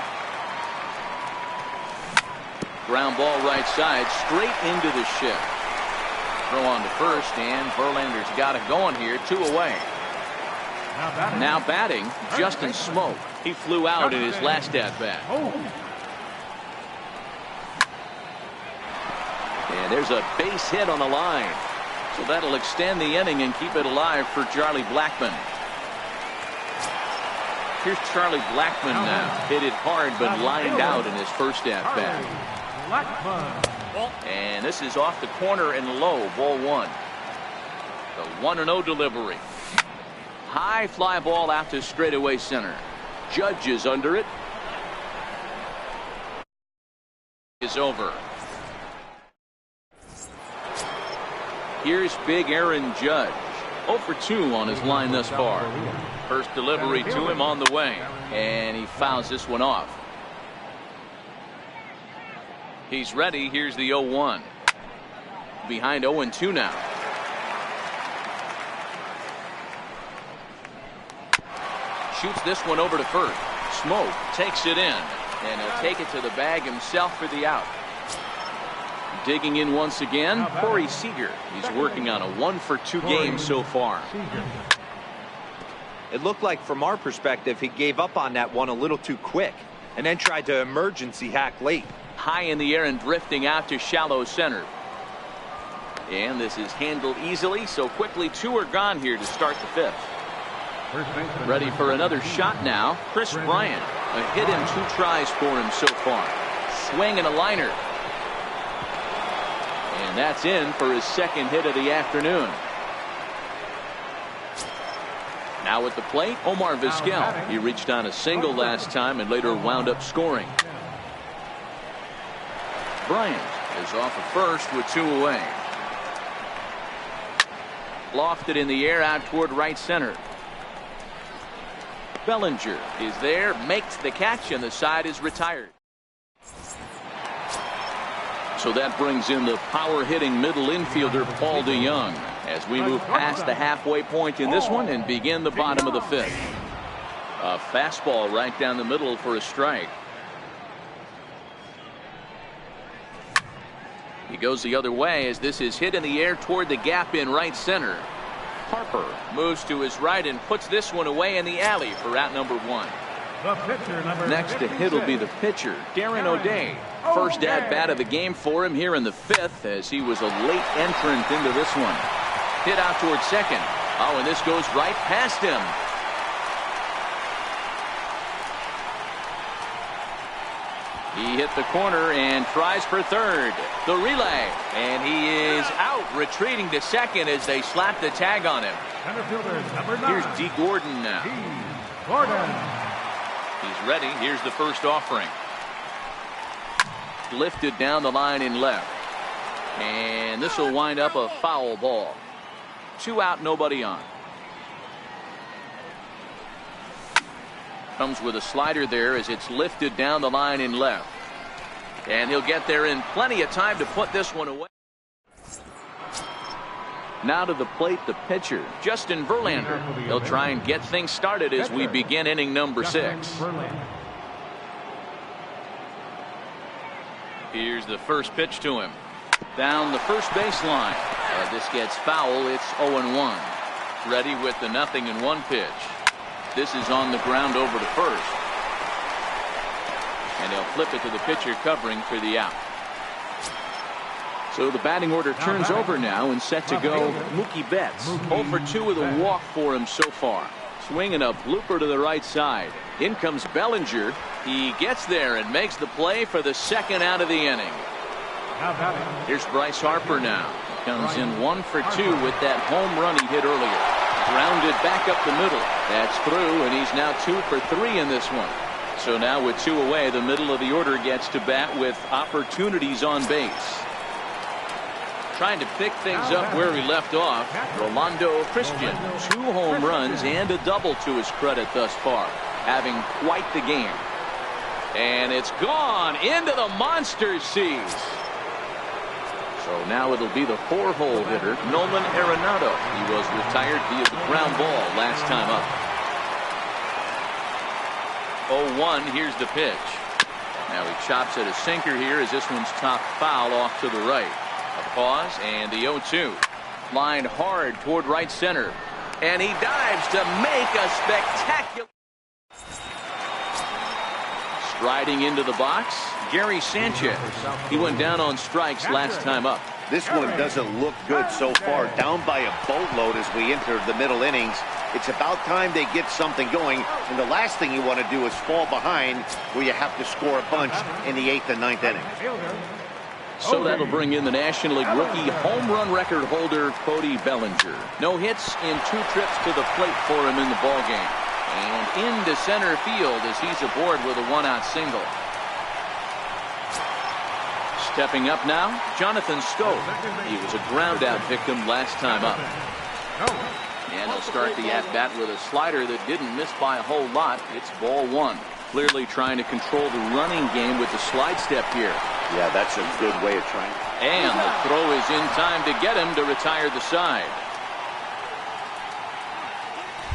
Ground ball right side, straight into the shift. Throw on to first, and Verlander's got it going here. 2 away. Now batting, Justin Smoke. He flew out in his last at-bat. And there's a base hit on the line. So that'll extend the inning and keep it alive for Charlie Blackmon. Here's Charlie Blackmon now. Hit it hard but lined out in his first at-bat. And this is off the corner and low, ball 1. The 1-0 delivery. High fly ball out to straightaway center. Judge is under it. Is over. Here's big Aaron Judge. 0 for 2 on his line thus far. First delivery to him on the way, and he fouls this one off. He's ready. Here's the 0-1. Behind 0-2 now. Shoots this one over to first. Smoke takes it in, and he'll take it to the bag himself for the out. Digging in once again, Corey Seager. He's working on a 1 for 2 game so far. It looked like from our perspective he gave up on that one a little too quick and then tried to emergency hack late. High in the air and drifting out to shallow center. And this is handled easily, so quickly 2 are gone here to start the 5th. Ready for another shot now. Chris Bryant. A hit in 2 tries for him so far. Swing and a liner. And that's in for his 2nd hit of the afternoon. Now at the plate, Omar Vizquel. He reached on a single last time and later wound up scoring. Bryant is off of first with 2 away. Lofted in the air out toward right center. Bellinger is there, makes the catch, and the side is retired. So that brings in the power-hitting middle infielder Paul DeYoung as we move past the halfway point in this one and begin the bottom of the 5th. A fastball right down the middle for a strike. He goes the other way as this is hit in the air toward the gap in right center. Harper moves to his right and puts this one away in the alley for out number 1. Next to hit will be the pitcher, Darren O'Day. First at-bat of the game for him here in the 5th as he was a late entrant into this one. Hit out toward second. Oh, and this goes right past him. He hit the corner and tries for third. The relay, and he is out, retreating to second as they slap the tag on him. Here's D. Gordon now. He's ready. Here's the first offering. Lifted down the line in left. And this will wind up a foul ball. 2 out, nobody on. Comes with a slider there as it's lifted down the line in left. And he'll get there in plenty of time to put this one away. Now to the plate, the pitcher, Justin Verlander. He'll try and get things started as we begin inning number 6. Here's the first pitch to him. Down the first baseline. As this gets foul, it's 0-1. Ready with the 0-1 pitch. This is on the ground over to first. And he'll flip it to the pitcher covering for the out. So the batting order turns over now and set to go Mookie Betts. 0 for 2 with a walk for him so far. Swinging a blooper to the right side. In comes Bellinger. He gets there and makes the play for the 2nd out of the inning. Here's Bryce Harper now. Comes in 1 for 2 with that home run he hit earlier. Grounded back up the middle. That's through, and he's now 2 for 3 in this one. So now with 2 away, the middle of the order gets to bat with opportunities on base. Trying to pick things up where he left off. Rolando Christian, 2 home runs and a double to his credit thus far. Having quite the game. And it's gone into the monster seas. So now it'll be the 4-hole hitter, Nolan Arenado. He was retired via the ground ball last time up. 0-1, here's the pitch. Now he chops at a sinker here as this one's top foul off to the right. A pause and the 0-2. Lined hard toward right center. And he dives to make a spectacular. Striding into the box, Gary Sanchez. He went down on strikes last time up. This one doesn't look good so far. Down by a boatload as we enter the middle innings. It's about time they get something going. And the last thing you want to do is fall behind where you have to score a bunch in the 8th and 9th inning. So that'll bring in the National League rookie home run record holder Cody Bellinger. No hits in 2 trips to the plate for him in the ballgame. And into center field as he's aboard with a 1-out single. Stepping up now, Jonathan Stowe. He was a ground-out victim last time up. And he'll start the at-bat with a slider that didn't miss by a whole lot. It's ball 1. Clearly trying to control the running game with the slide step here. Yeah, that's a good way of trying. And the throw is in time to get him to retire the side.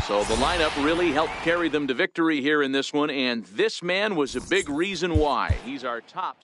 So the lineup really helped carry them to victory here in this one, and this man was a big reason why. He's our top